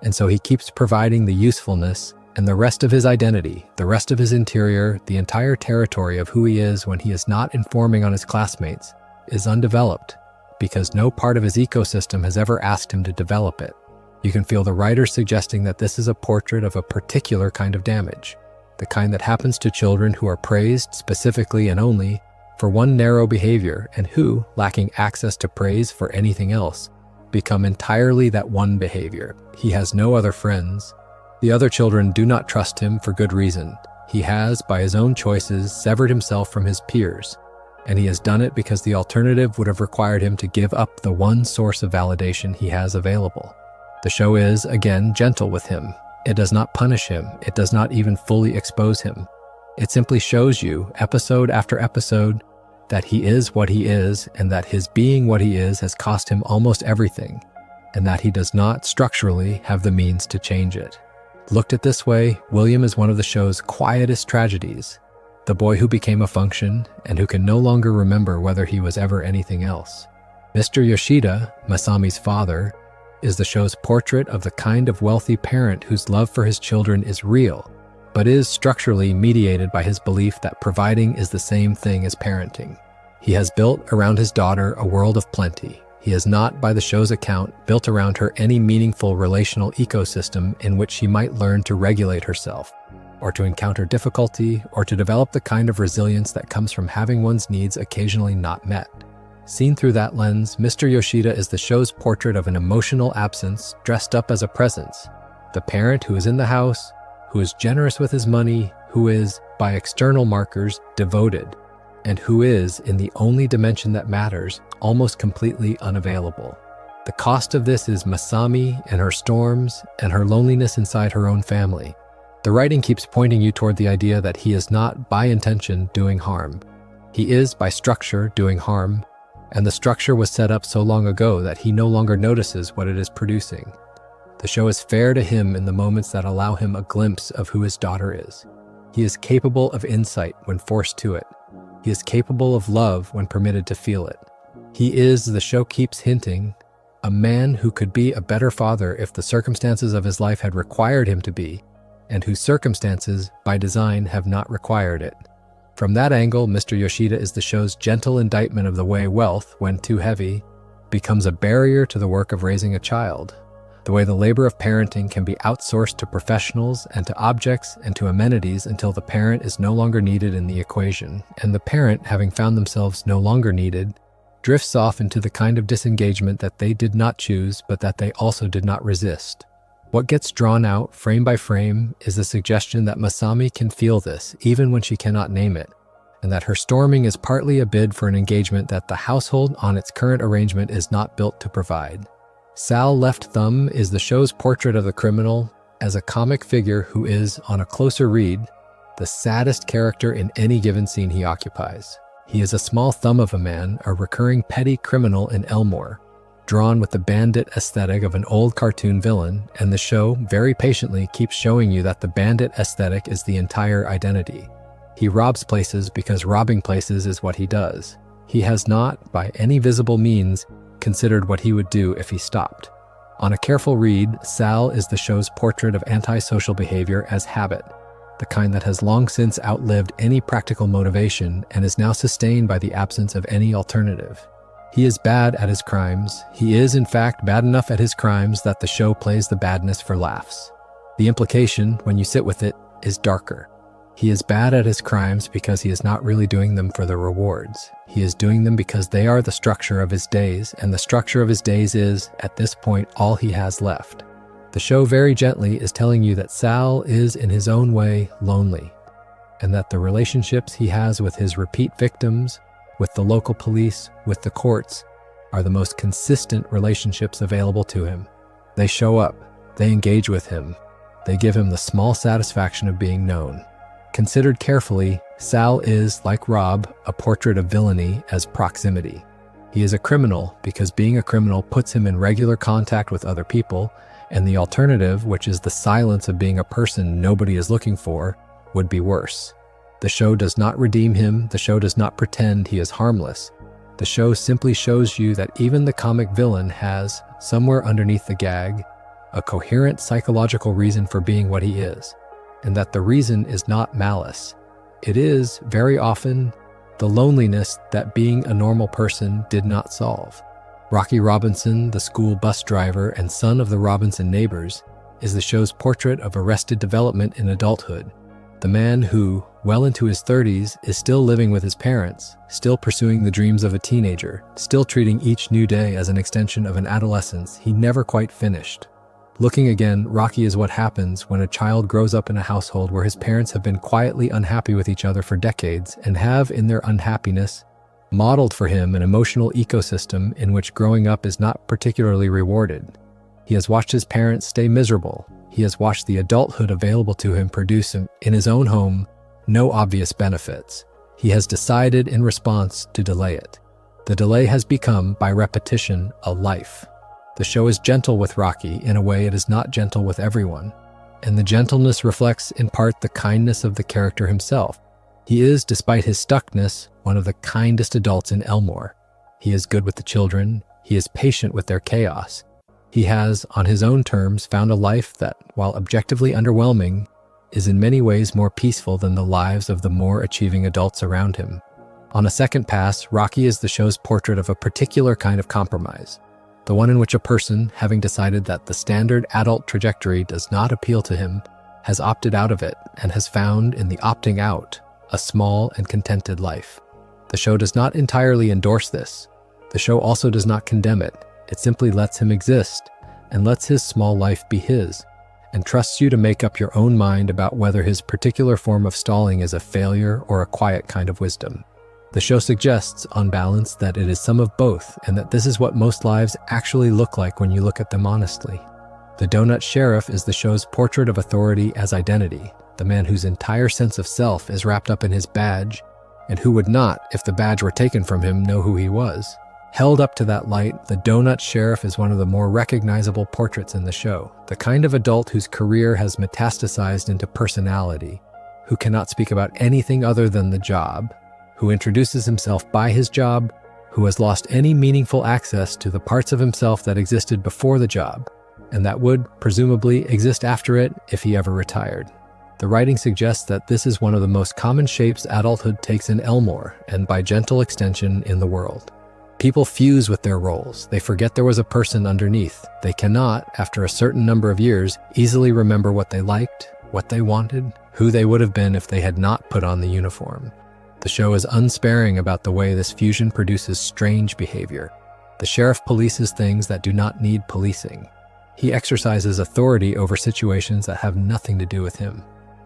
and so he keeps providing the usefulness, and the rest of his identity, the rest of his interior, the entire territory of who he is when he is not informing on his classmates, is undeveloped, because no part of his ecosystem has ever asked him to develop it. You can feel the writer suggesting that this is a portrait of a particular kind of damage, the kind that happens to children who are praised specifically and only for one narrow behavior and who, lacking access to praise for anything else, become entirely that one behavior. He has no other friends. The other children do not trust him for good reason. He has, by his own choices, severed himself from his peers, and he has done it because the alternative would have required him to give up the one source of validation he has available. The show is, again, gentle with him. It does not punish him. It does not even fully expose him. It simply shows you, episode after episode, that he is what he is, and that his being what he is has cost him almost everything, and that he does not, structurally, have the means to change it. Looked at this way, William is one of the show's quietest tragedies, the boy who became a function and who can no longer remember whether he was ever anything else. Mr. Yoshida, Masami's father, is the show's portrait of the kind of wealthy parent whose love for his children is real, but is structurally mediated by his belief that providing is the same thing as parenting. He has built around his daughter a world of plenty. He has not, by the show's account, built around her any meaningful relational ecosystem in which she might learn to regulate herself, or to encounter difficulty, or to develop the kind of resilience that comes from having one's needs occasionally not met. Seen through that lens, Mr. Yoshida is the show's portrait of an emotional absence dressed up as a presence. The parent who is in the house, who is generous with his money, who is, by external markers, devoted, and who is, in the only dimension that matters, almost completely unavailable. The cost of this is Masami and her storms and her loneliness inside her own family. The writing keeps pointing you toward the idea that he is not, by intention, doing harm. He is, by structure, doing harm, and the structure was set up so long ago that he no longer notices what it is producing. The show is fair to him in the moments that allow him a glimpse of who his daughter is. He is capable of insight when forced to it. He is capable of love when permitted to feel it. He is, the show keeps hinting, a man who could be a better father if the circumstances of his life had required him to be, and whose circumstances, by design, have not required it. From that angle, Mr. Yoshida is the show's gentle indictment of the way wealth, when too heavy, becomes a barrier to the work of raising a child, the way the labor of parenting can be outsourced to professionals and to objects and to amenities until the parent is no longer needed in the equation, and the parent, having found themselves no longer needed, drifts off into the kind of disengagement that they did not choose but that they also did not resist. What gets drawn out, frame by frame, is the suggestion that Masami can feel this, even when she cannot name it, and that her storming is partly a bid for an engagement that the household on its current arrangement is not built to provide. Sal Left Thumb is the show's portrait of the criminal as a comic figure who is, on a closer read, the saddest character in any given scene he occupies. He is a small thumb of a man, a recurring petty criminal in Elmore, drawn with the bandit aesthetic of an old cartoon villain, and the show very patiently keeps showing you that the bandit aesthetic is the entire identity. He robs places because robbing places is what he does. He has not, by any visible means, considered what he would do if he stopped. On a careful read, Sal is the show's portrait of antisocial behavior as habit, the kind that has long since outlived any practical motivation and is now sustained by the absence of any alternative. He is bad at his crimes. He is, in fact, bad enough at his crimes that the show plays the badness for laughs. The implication, when you sit with it, is darker. He is bad at his crimes because he is not really doing them for the rewards. He is doing them because they are the structure of his days, and the structure of his days is, at this point, all he has left. The show very gently is telling you that Sal is, in his own way, lonely, and that the relationships he has with his repeat victims, with the local police, with the courts, are the most consistent relationships available to him. They show up, they engage with him, they give him the small satisfaction of being known. Considered carefully, Sal is, like Rob, a portrait of villainy as proximity. He is a criminal because being a criminal puts him in regular contact with other people, and the alternative, which is the silence of being a person nobody is looking for, would be worse. The show does not redeem him, the show does not pretend he is harmless. The show simply shows you that even the comic villain has, somewhere underneath the gag, a coherent psychological reason for being what he is. And that the reason is not malice. It is, very often, the loneliness that being a normal person did not solve. Rocky Robinson, the school bus driver and son of the Robinson neighbors, is the show's portrait of arrested development in adulthood. The man who, well into his 30s, is still living with his parents, still pursuing the dreams of a teenager, still treating each new day as an extension of an adolescence he never quite finished. Looking again, Rocky is what happens when a child grows up in a household where his parents have been quietly unhappy with each other for decades and have, in their unhappiness, modeled for him an emotional ecosystem in which growing up is not particularly rewarded. He has watched his parents stay miserable. He has watched the adulthood available to him produce, in his own home, no obvious benefits. He has decided in response to delay it. The delay has become, by repetition, a life. The show is gentle with Rocky in a way it is not gentle with everyone, and the gentleness reflects in part the kindness of the character himself. He is, despite his stuckness, one of the kindest adults in Elmore. He is good with the children, he is patient with their chaos. He has, on his own terms, found a life that, while objectively underwhelming, is in many ways more peaceful than the lives of the more achieving adults around him. On a second pass, Rocky is the show's portrait of a particular kind of compromise. The one in which a person, having decided that the standard adult trajectory does not appeal to him, has opted out of it and has found, in the opting out, a small and contented life. The show does not entirely endorse this. The show also does not condemn it. It simply lets him exist and lets his small life be his, and trusts you to make up your own mind about whether his particular form of stalling is a failure or a quiet kind of wisdom. The show suggests, on balance, that it is some of both, and that this is what most lives actually look like when you look at them honestly. The Donut Sheriff is the show's portrait of authority as identity, the man whose entire sense of self is wrapped up in his badge, and who would not, if the badge were taken from him, know who he was. Held up to that light, the Donut Sheriff is one of the more recognizable portraits in the show, the kind of adult whose career has metastasized into personality, who cannot speak about anything other than the job, who introduces himself by his job, who has lost any meaningful access to the parts of himself that existed before the job, and that would, presumably, exist after it if he ever retired. The writing suggests that this is one of the most common shapes adulthood takes in Elmore, and by gentle extension in the world. People fuse with their roles. They forget there was a person underneath. They cannot, after a certain number of years, easily remember what they liked, what they wanted, who they would have been if they had not put on the uniform. The show is unsparing about the way this fusion produces strange behavior. The sheriff polices things that do not need policing. He exercises authority over situations that have nothing to do with him.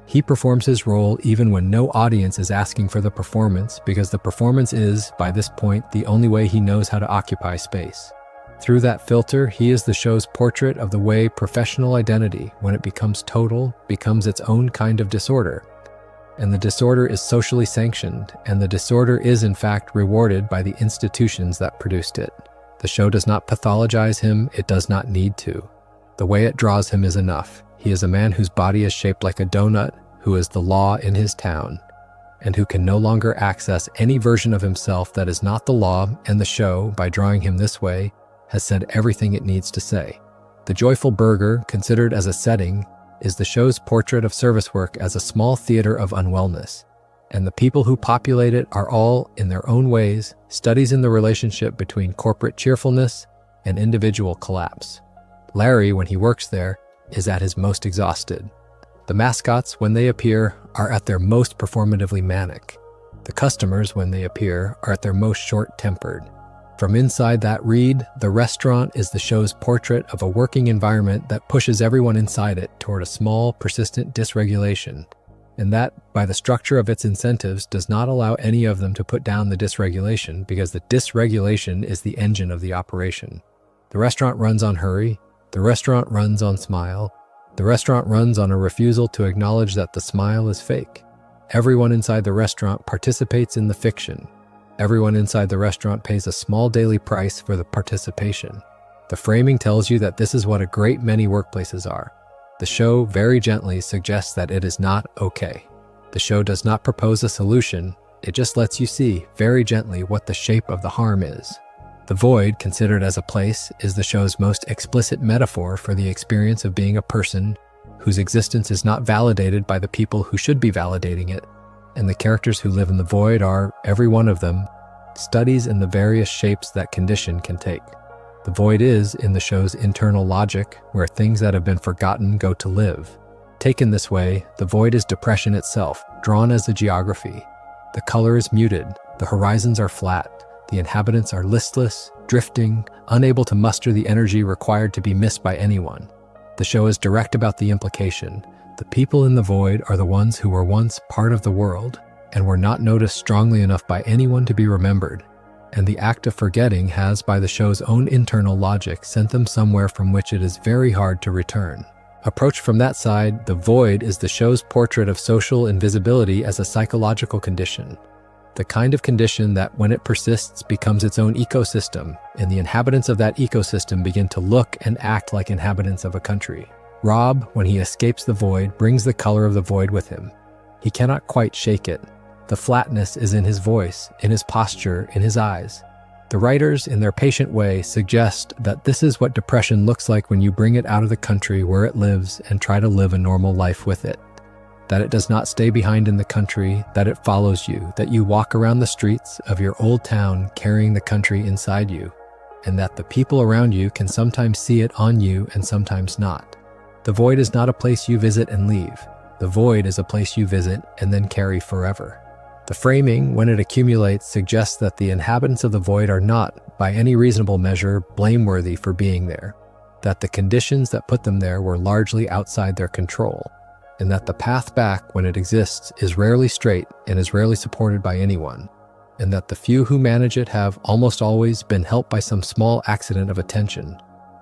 He performs his role even when no audience is asking for the performance, because the performance is, by this point, the only way he knows how to occupy space. Through that filter, he is the show's portrait of the way professional identity, when it becomes total, becomes its own kind of disorder. And the disorder is socially sanctioned, and the disorder is in fact rewarded by the institutions that produced it. The show does not pathologize him, it does not need to. The way it draws him is enough. He is a man whose body is shaped like a donut, who is the law in his town, and who can no longer access any version of himself that is not the law, and the show, by drawing him this way, has said everything it needs to say. The joyful burger, considered as a setting, is the show's portrait of service work as a small theater of unwellness, and the people who populate it are all, in their own ways, studies in the relationship between corporate cheerfulness and individual collapse. Larry, when he works there, is at his most exhausted. The mascots, when they appear, are at their most performatively manic. The customers, when they appear, are at their most short-tempered. From inside that read, the restaurant is the show's portrait of a working environment that pushes everyone inside it toward a small, persistent dysregulation, and that, by the structure of its incentives, does not allow any of them to put down the dysregulation, because the dysregulation is the engine of the operation. The restaurant runs on hurry. The restaurant runs on smile. The restaurant runs on a refusal to acknowledge that the smile is fake. Everyone inside the restaurant participates in the fiction. Everyone inside the restaurant pays a small daily price for the participation. The framing tells you that this is what a great many workplaces are. The show very gently suggests that it is not okay. The show does not propose a solution, it just lets you see, very gently, what the shape of the harm is. The void, considered as a place, is the show's most explicit metaphor for the experience of being a person whose existence is not validated by the people who should be validating it, and the characters who live in the void are, every one of them, studies in the various shapes that condition can take. The void is, in the show's internal logic, where things that have been forgotten go to live. Taken this way, the void is depression itself, drawn as a geography. The color is muted, the horizons are flat, the inhabitants are listless, drifting, unable to muster the energy required to be missed by anyone. The show is direct about the implication. The people in the void are the ones who were once part of the world and were not noticed strongly enough by anyone to be remembered. And the act of forgetting has, by the show's own internal logic, sent them somewhere from which it is very hard to return. Approached from that side, the void is the show's portrait of social invisibility as a psychological condition. The kind of condition that, when it persists, becomes its own ecosystem, and the inhabitants of that ecosystem begin to look and act like inhabitants of a country. Rob, when he escapes the void, brings the color of the void with him. He cannot quite shake it. The flatness is in his voice, in his posture, in his eyes. The writers, in their patient way, suggest that this is what depression looks like when you bring it out of the country where it lives and try to live a normal life with it. That it does not stay behind in the country, that it follows you, that you walk around the streets of your old town carrying the country inside you, and that the people around you can sometimes see it on you and sometimes not. The void is not a place you visit and leave. The void is a place you visit and then carry forever. The framing, when it accumulates, suggests that the inhabitants of the void are not, by any reasonable measure, blameworthy for being there, that the conditions that put them there were largely outside their control, and that the path back, when it exists, is rarely straight and is rarely supported by anyone, and that the few who manage it have almost always been helped by some small accident of attention,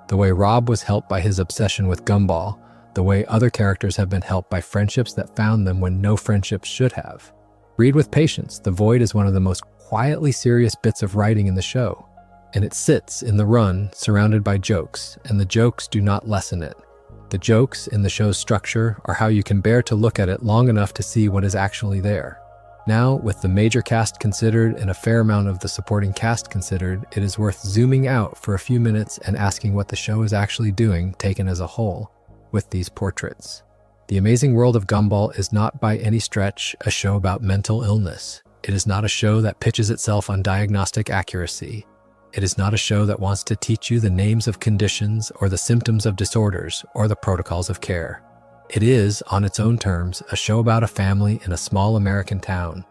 the way Rob was helped by his obsession with Gumball, the way other characters have been helped by friendships that found them when no friendships should have. Read with patience. The void is one of the most quietly serious bits of writing in the show, and it sits in the run, surrounded by jokes, and the jokes do not lessen it. The jokes in the show's structure are how you can bear to look at it long enough to see what is actually there. Now, with the major cast considered and a fair amount of the supporting cast considered, it is worth zooming out for a few minutes and asking what the show is actually doing, taken as a whole, with these portraits. The Amazing World of Gumball is not by any stretch a show about mental illness. It is not a show that pitches itself on diagnostic accuracy. It is not a show that wants to teach you the names of conditions or the symptoms of disorders or the protocols of care. It is, on its own terms, a show about a family in a small American town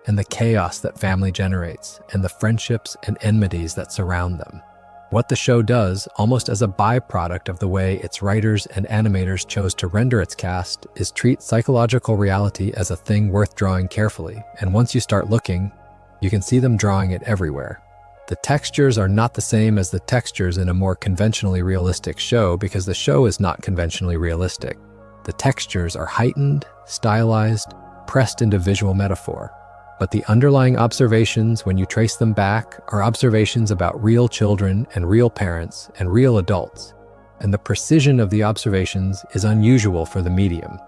and the chaos that family generates and the friendships and enmities that surround them. What the show does, almost as a byproduct of the way its writers and animators chose to render its cast, is treat psychological reality as a thing worth drawing carefully, and once you start looking, you can see them drawing it everywhere. The textures are not the same as the textures in a more conventionally realistic show because the show is not conventionally realistic. The textures are heightened, stylized, pressed into visual metaphor. But the underlying observations, when you trace them back, are observations about real children and real parents and real adults. And the precision of the observations is unusual for the medium.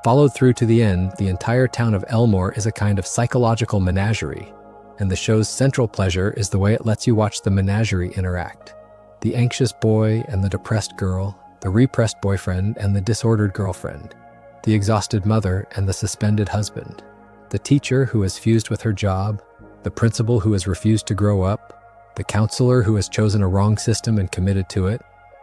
Followed through to the end, the entire town of Elmore is a kind of psychological menagerie, and the show's central pleasure is the way it lets you watch the menagerie interact. The anxious boy and the depressed girl, the repressed boyfriend and the disordered girlfriend, the exhausted mother and the suspended husband, the teacher who has fused with her job, the principal who has refused to grow up, the counselor who has chosen a wrong system and committed to it,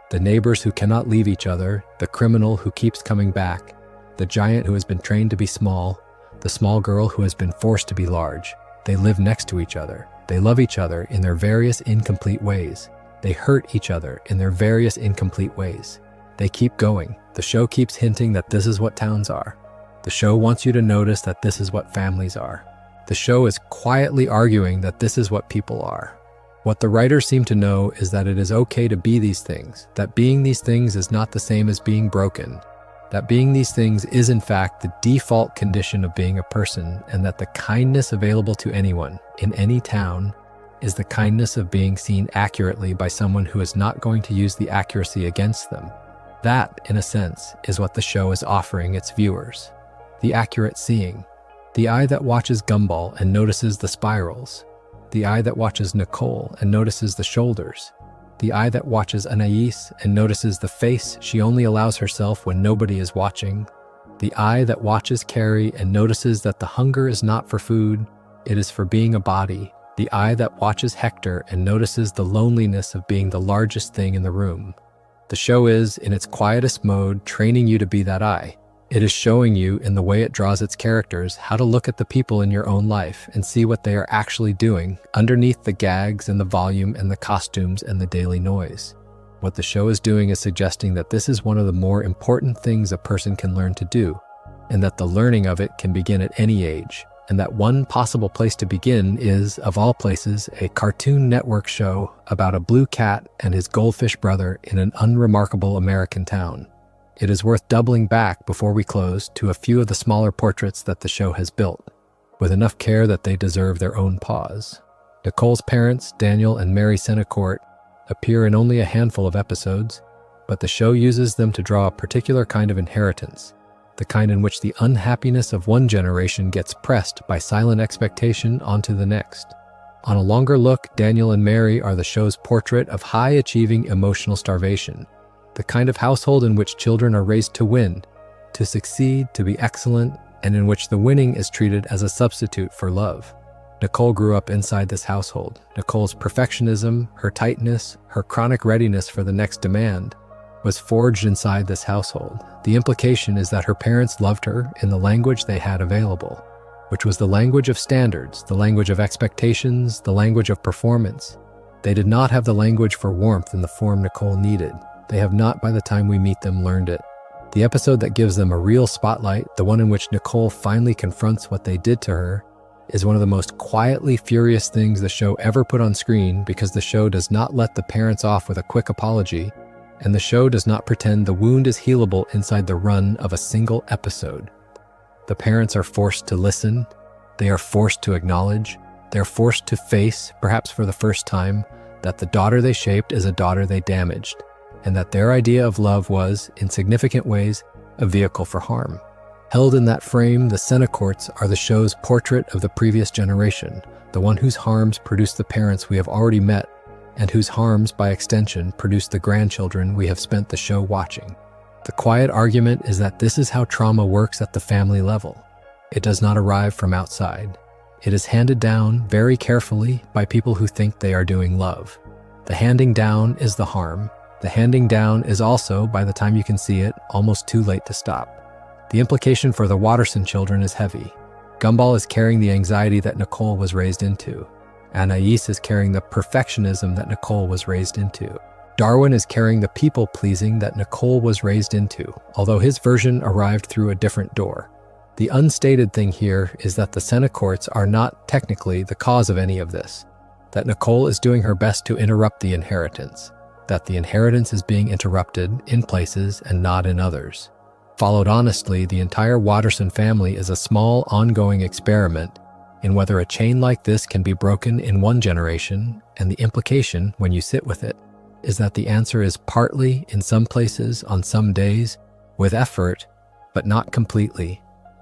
the neighbors who cannot leave each other, the criminal who keeps coming back, the giant who has been trained to be small, the small girl who has been forced to be large. They live next to each other. They love each other in their various incomplete ways. They hurt each other in their various incomplete ways. They keep going. The show keeps hinting that this is what towns are. The show wants you to notice that this is what families are. The show is quietly arguing that this is what people are. What the writers seem to know is that it is okay to be these things, that being these things is not the same as being broken, that being these things is in fact the default condition of being a person, and that the kindness available to anyone, in any town, is the kindness of being seen accurately by someone who is not going to use the accuracy against them. That, in a sense, is what the show is offering its viewers. The accurate seeing. The eye that watches Gumball and notices the spirals. The eye that watches Nicole and notices the shoulders. The eye that watches Anais and notices the face she only allows herself when nobody is watching. The eye that watches Carrie and notices that the hunger is not for food, it is for being a body. The eye that watches Hector and notices the loneliness of being the largest thing in the room. The show is, in its quietest mode, training you to be that eye. It is showing you, in the way it draws its characters, how to look at the people in your own life and see what they are actually doing underneath the gags and the volume and the costumes and the daily noise. What the show is doing is suggesting that this is one of the more important things a person can learn to do, and that the learning of it can begin at any age, and that one possible place to begin is, of all places, a Cartoon Network show about a blue cat and his goldfish brother in an unremarkable American town. It is worth doubling back before we close to a few of the smaller portraits that the show has built, with enough care that they deserve their own pause. Nicole's parents, Daniel and Mary Senecourt, appear in only a handful of episodes, but the show uses them to draw a particular kind of inheritance, the kind in which the unhappiness of one generation gets pressed by silent expectation onto the next. On a longer look, Daniel and Mary are the show's portrait of high-achieving emotional starvation, the kind of household in which children are raised to win, to succeed, to be excellent, and in which the winning is treated as a substitute for love. Nicole grew up inside this household. Nicole's perfectionism, her tightness, her chronic readiness for the next demand was forged inside this household. The implication is that her parents loved her in the language they had available, which was the language of standards, the language of expectations, the language of performance. They did not have the language for warmth in the form Nicole needed. They have not, by the time we meet them, learned it. The episode that gives them a real spotlight, the one in which Nicole finally confronts what they did to her, is one of the most quietly furious things the show ever put on screen, because the show does not let the parents off with a quick apology, and the show does not pretend the wound is healable inside the run of a single episode. The parents are forced to listen, they are forced to acknowledge, they're forced to face, perhaps for the first time, that the daughter they shaped is a daughter they damaged, and that their idea of love was, in significant ways, a vehicle for harm. Held in that frame, the Senecourts are the show's portrait of the previous generation, the one whose harms produced the parents we have already met, and whose harms, by extension, produced the grandchildren we have spent the show watching. The quiet argument is that this is how trauma works at the family level. It does not arrive from outside. It is handed down very carefully by people who think they are doing love. The handing down is the harm. The handing down is also, by the time you can see it, almost too late to stop. The implication for the Watterson children is heavy. Gumball is carrying the anxiety that Nicole was raised into. Anais is carrying the perfectionism that Nicole was raised into. Darwin is carrying the people-pleasing that Nicole was raised into, although his version arrived through a different door. The unstated thing here is that the Senecourts are not technically the cause of any of this, that Nicole is doing her best to interrupt the inheritance, that the inheritance is being interrupted in places and not in others. Followed honestly, the entire Watterson family is a small, ongoing experiment in whether a chain like this can be broken in one generation, and the implication, when you sit with it, is that the answer is partly, in some places, on some days, with effort, but not completely.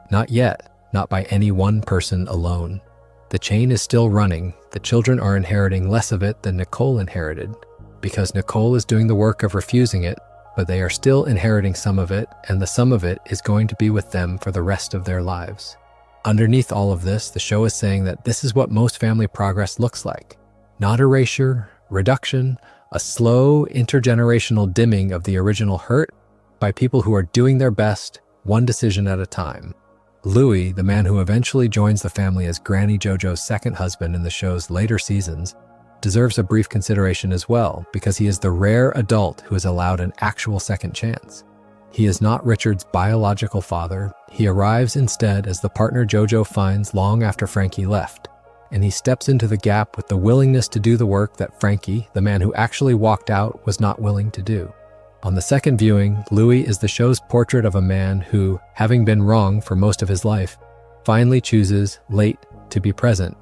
Not yet, not by any one person alone. The chain is still running. The children are inheriting less of it than Nicole inherited, because Nicole is doing the work of refusing it, but they are still inheriting some of it, and the sum of it is going to be with them for the rest of their lives. Underneath all of this, the show is saying that this is what most family progress looks like. Not erasure, reduction, a slow intergenerational dimming of the original hurt by people who are doing their best, one decision at a time. Louis, the man who eventually joins the family as Granny Jojo's second husband in the show's later seasons, deserves a brief consideration as well, because he is the rare adult who is allowed an actual second chance. He is not Richard's biological father. He arrives instead as the partner Jojo finds long after Frankie left, and he steps into the gap with the willingness to do the work that Frankie, the man who actually walked out, was not willing to do. On the second viewing, Louis is the show's portrait of a man who, having been wrong for most of his life, finally chooses, late, to be present,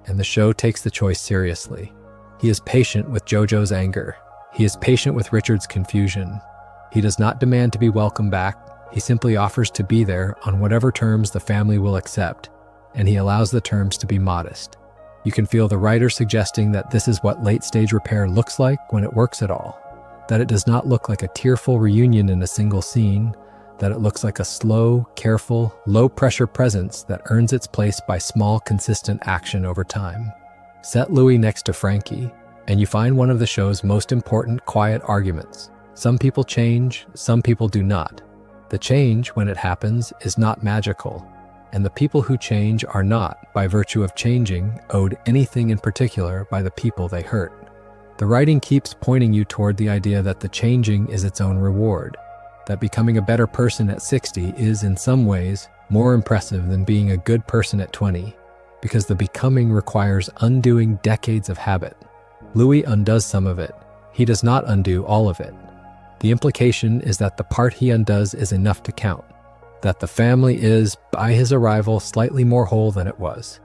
and the show takes the choice seriously. He is patient with Jojo's anger. He is patient with Richard's confusion. He does not demand to be welcomed back. He simply offers to be there on whatever terms the family will accept, and he allows the terms to be modest. You can feel the writer suggesting that this is what late-stage repair looks like when it works at all. That it does not look like a tearful reunion in a single scene, that it looks like a slow, careful, low-pressure presence that earns its place by small, consistent action over time. Set Louis next to Frankie, and you find one of the show's most important quiet arguments. Some people change, some people do not. The change, when it happens, is not magical, and the people who change are not, by virtue of changing, owed anything in particular by the people they hurt. The writing keeps pointing you toward the idea that the changing is its own reward, that becoming a better person at 60 is, in some ways, more impressive than being a good person at 20, because the becoming requires undoing decades of habit. Louis undoes some of it. He does not undo all of it. The implication is that the part he undoes is enough to count, that the family is, by his arrival, slightly more whole than it was,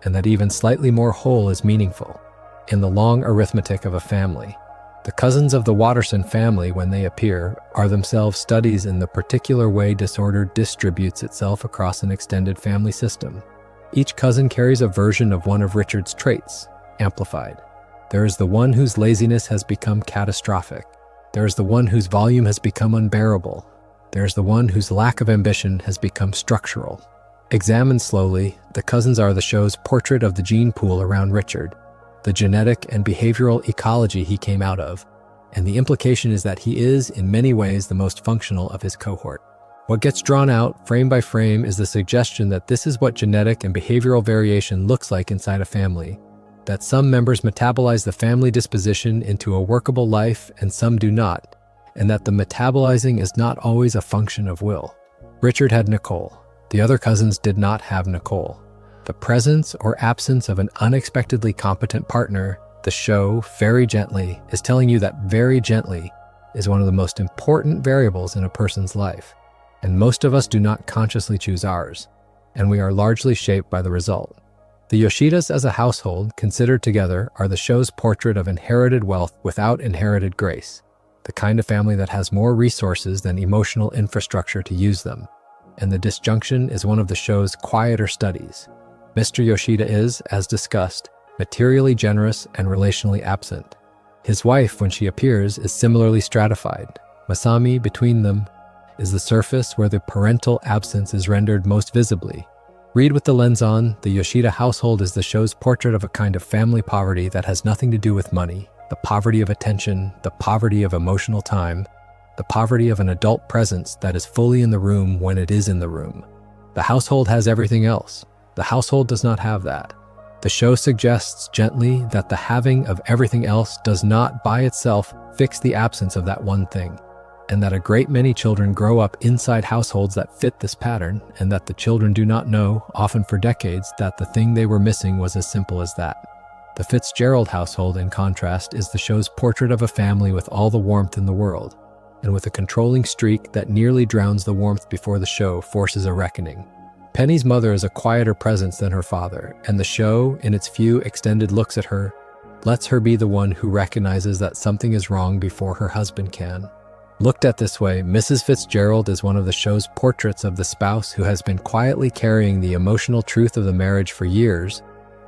and that even slightly more whole is meaningful in the long arithmetic of a family. The cousins of the Watterson family, when they appear, are themselves studies in the particular way disorder distributes itself across an extended family system. Each cousin carries a version of one of Richard's traits, amplified. There is the one whose laziness has become catastrophic. There is the one whose volume has become unbearable. There is the one whose lack of ambition has become structural. Examined slowly, the cousins are the show's portrait of the gene pool around Richard, the genetic and behavioral ecology he came out of, and the implication is that he is, in many ways, the most functional of his cohort. What gets drawn out, frame by frame, is the suggestion that this is what genetic and behavioral variation looks like inside a family, that some members metabolize the family disposition into a workable life and some do not, and that the metabolizing is not always a function of will. Richard had Nicole. The other cousins did not have Nicole. The presence or absence of an unexpectedly competent partner, the show, very gently, is telling you that very gently is one of the most important variables in a person's life, and most of us do not consciously choose ours, and we are largely shaped by the result. The Yoshidas as a household, considered together, are the show's portrait of inherited wealth without inherited grace, the kind of family that has more resources than emotional infrastructure to use them, and the disjunction is one of the show's quieter studies. Mr. Yoshida is, as discussed, materially generous and relationally absent. His wife, when she appears, is similarly stratified. Masami, between them, is the surface where the parental absence is rendered most visibly. Read with the lens on, the Yoshida household is the show's portrait of a kind of family poverty that has nothing to do with money, the poverty of attention, the poverty of emotional time, the poverty of an adult presence that is fully in the room when it is in the room. The household has everything else. The household does not have that. The show suggests gently that the having of everything else does not by itself fix the absence of that one thing, and that a great many children grow up inside households that fit this pattern, and that the children do not know, often for decades, that the thing they were missing was as simple as that. The Fitzgerald household, in contrast, is the show's portrait of a family with all the warmth in the world, and with a controlling streak that nearly drowns the warmth before the show forces a reckoning. Penny's mother is a quieter presence than her father, and the show, in its few extended looks at her, lets her be the one who recognizes that something is wrong before her husband can. Looked at this way, Mrs. Fitzgerald is one of the show's portraits of the spouse who has been quietly carrying the emotional truth of the marriage for years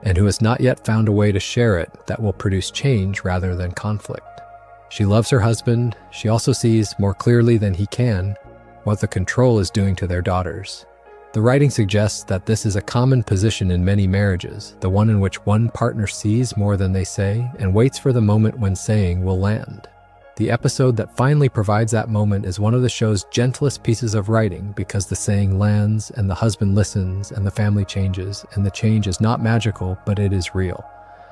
and who has not yet found a way to share it that will produce change rather than conflict. She loves her husband. She also sees, more clearly than he can, what the control is doing to their daughters. The writing suggests that this is a common position in many marriages, the one in which one partner sees more than they say and waits for the moment when saying will land. The episode that finally provides that moment is one of the show's gentlest pieces of writing because the saying lands and the husband listens and the family changes, and the change is not magical, but it is real.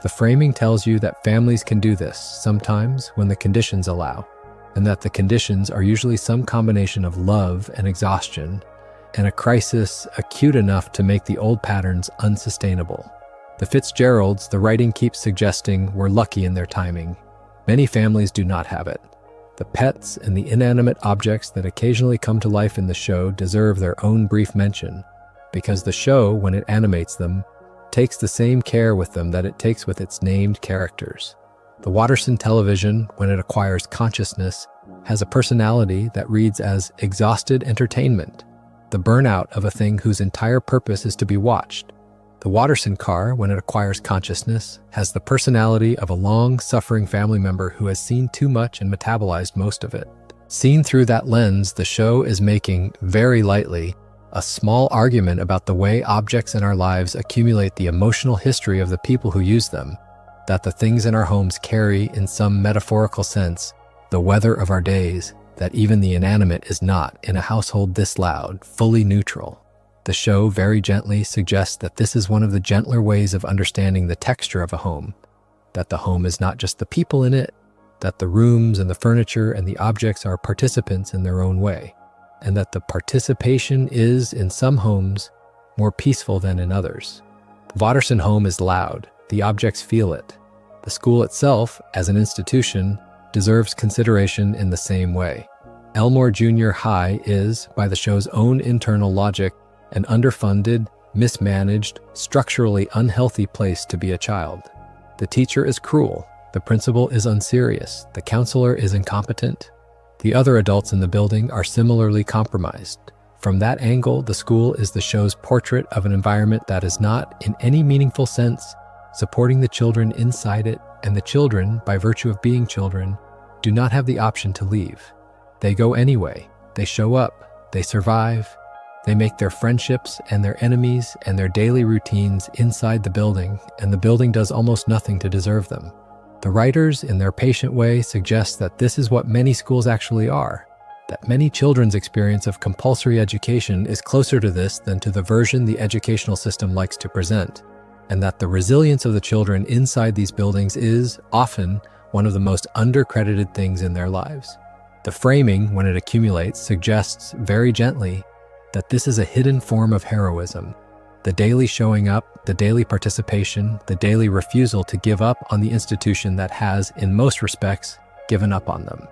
The framing tells you that families can do this, sometimes when the conditions allow, and that the conditions are usually some combination of love and exhaustion, and a crisis acute enough to make the old patterns unsustainable. The Fitzgeralds, the writing keeps suggesting, were lucky in their timing. Many families do not have it. The pets and the inanimate objects that occasionally come to life in the show deserve their own brief mention, because the show, when it animates them, takes the same care with them that it takes with its named characters. The Watterson television, when it acquires consciousness, has a personality that reads as exhausted entertainment, the burnout of a thing whose entire purpose is to be watched. The Watterson car, when it acquires consciousness, has the personality of a long-suffering family member who has seen too much and metabolized most of it. Seen through that lens, the show is making, very lightly, a small argument about the way objects in our lives accumulate the emotional history of the people who use them, that the things in our homes carry, in some metaphorical sense, the weather of our days, that even the inanimate is not, in a household this loud, fully neutral. The show very gently suggests that this is one of the gentler ways of understanding the texture of a home, that the home is not just the people in it, that the rooms and the furniture and the objects are participants in their own way, and that the participation is, in some homes, more peaceful than in others. The Watterson home is loud. The objects feel it. The school itself, as an institution, deserves consideration in the same way. Elmore Junior High is, by the show's own internal logic, an underfunded, mismanaged, structurally unhealthy place to be a child. The teacher is cruel. The principal is unserious. The counselor is incompetent. The other adults in the building are similarly compromised. From that angle, the school is the show's portrait of an environment that is not, in any meaningful sense, supporting the children inside it, and the children, by virtue of being children, do not have the option to leave. They go anyway. They show up. They survive. They make their friendships and their enemies and their daily routines inside the building, and the building does almost nothing to deserve them. The writers, in their patient way, suggest that this is what many schools actually are, that many children's experience of compulsory education is closer to this than to the version the educational system likes to present, and that the resilience of the children inside these buildings is, often, one of the most undercredited things in their lives. The framing, when it accumulates, suggests, very gently, that this is a hidden form of heroism. The daily showing up, the daily participation, the daily refusal to give up on the institution that has, in most respects, given up on them.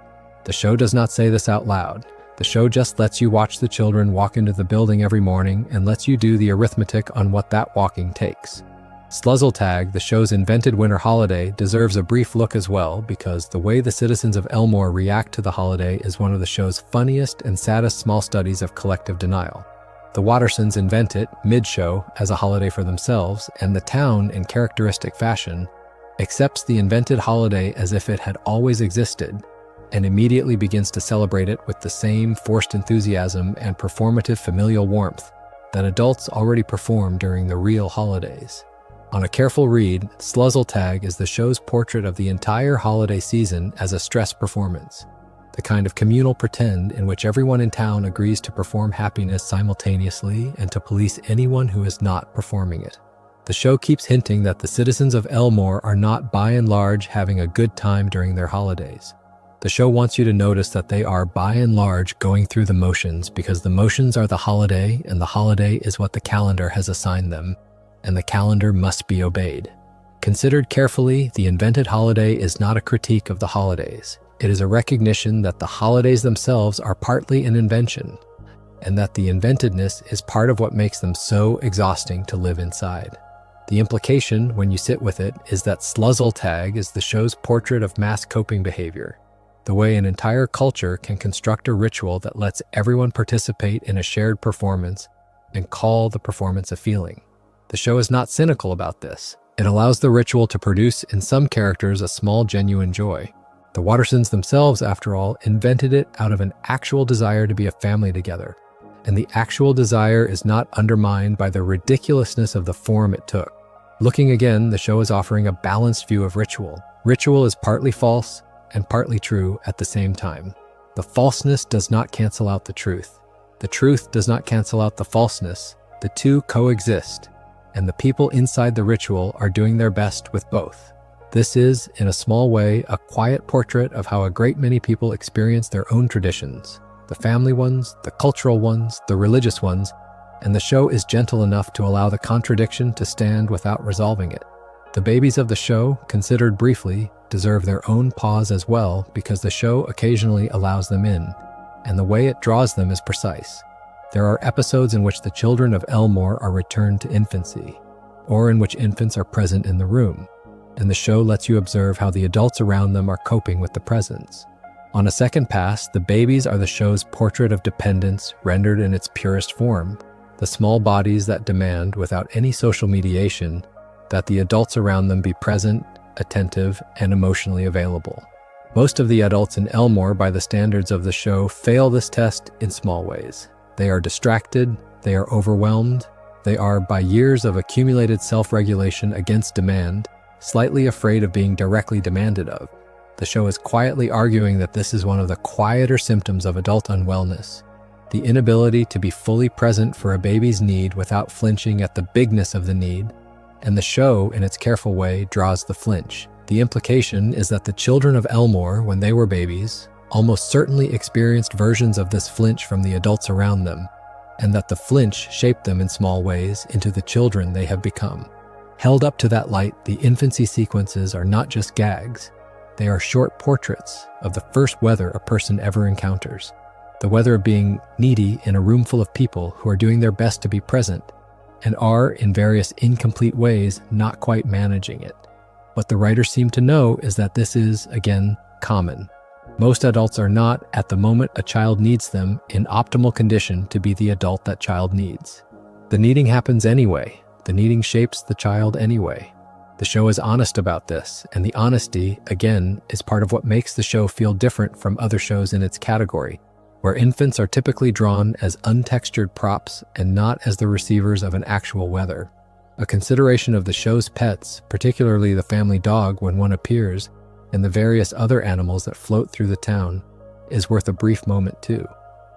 The show does not say this out loud. The show just lets you watch the children walk into the building every morning and lets you do the arithmetic on what that walking takes. Sluzzletag, the show's invented winter holiday, deserves a brief look as well, because the way the citizens of Elmore react to the holiday is one of the show's funniest and saddest small studies of collective denial. The Wattersons invent it, mid-show, as a holiday for themselves, and the town, in characteristic fashion, accepts the invented holiday as if it had always existed, and immediately begins to celebrate it with the same forced enthusiasm and performative familial warmth that adults already perform during the real holidays. On a careful read, Sluzzletag is the show's portrait of the entire holiday season as a stress performance, the kind of communal pretend in which everyone in town agrees to perform happiness simultaneously and to police anyone who is not performing it. The show keeps hinting that the citizens of Elmore are not by and large having a good time during their holidays. The show wants you to notice that they are by and large going through the motions because the motions are the holiday and the holiday is what the calendar has assigned them, and the calendar must be obeyed. Considered carefully, the invented holiday is not a critique of the holidays. It is a recognition that the holidays themselves are partly an invention. and that the inventedness is part of what makes them so exhausting to live inside. The implication, when you sit with it, is that Sluzzle is the show's portrait of mass coping behavior, the way an entire culture can construct a ritual that lets everyone participate in a shared performance and call the performance a feeling. The show is not cynical about this. It allows the ritual to produce in some characters a small genuine joy. The Wattersons themselves, after all, invented it out of an actual desire to be a family together, and the actual desire is not undermined by the ridiculousness of the form it took. Looking again, the show is offering a balanced view of ritual. Ritual is partly false and partly true at the same time. The falseness does not cancel out the truth. The truth does not cancel out the falseness. The two coexist, and the people inside the ritual are doing their best with both. This is, in a small way, a quiet portrait of how a great many people experience their own traditions, the family ones, the cultural ones, the religious ones, and the show is gentle enough to allow the contradiction to stand without resolving it. The babies of the show, considered briefly, deserve their own pause as well because the show occasionally allows them in, and the way it draws them is precise. There are episodes in which the children of Elmore are returned to infancy, or in which infants are present in the room, and the show lets you observe how the adults around them are coping with the presence. On a second pass, the babies are the show's portrait of dependence rendered in its purest form, the small bodies that demand, without any social mediation, that the adults around them be present, attentive, and emotionally available. Most of the adults in Elmore, by the standards of the show, fail this test in small ways. They are distracted, they are overwhelmed, they are, by years of accumulated self-regulation against demand, slightly afraid of being directly demanded of. The show is quietly arguing that this is one of the quieter symptoms of adult unwellness, the inability to be fully present for a baby's need without flinching at the bigness of the need, and the show, in its careful way, draws the flinch. The implication is that the children of Elmore, when they were babies, almost certainly experienced versions of this flinch from the adults around them, and that the flinch shaped them in small ways into the children they have become. Held up to that light, the infancy sequences are not just gags. They are short portraits of the first weather a person ever encounters. The weather of being needy in a room full of people who are doing their best to be present, and are, in various incomplete ways, not quite managing it. What the writers seem to know is that this is, again, common. Most adults are not, at the moment a child needs them, in optimal condition to be the adult that child needs. The needing happens anyway. The needing shapes the child anyway. The show is honest about this, and the honesty, again, is part of what makes the show feel different from other shows in its category, where infants are typically drawn as untextured props and not as the receivers of an actual weather. A consideration of the show's pets, particularly the family dog when one appears, and the various other animals that float through the town, is worth a brief moment too.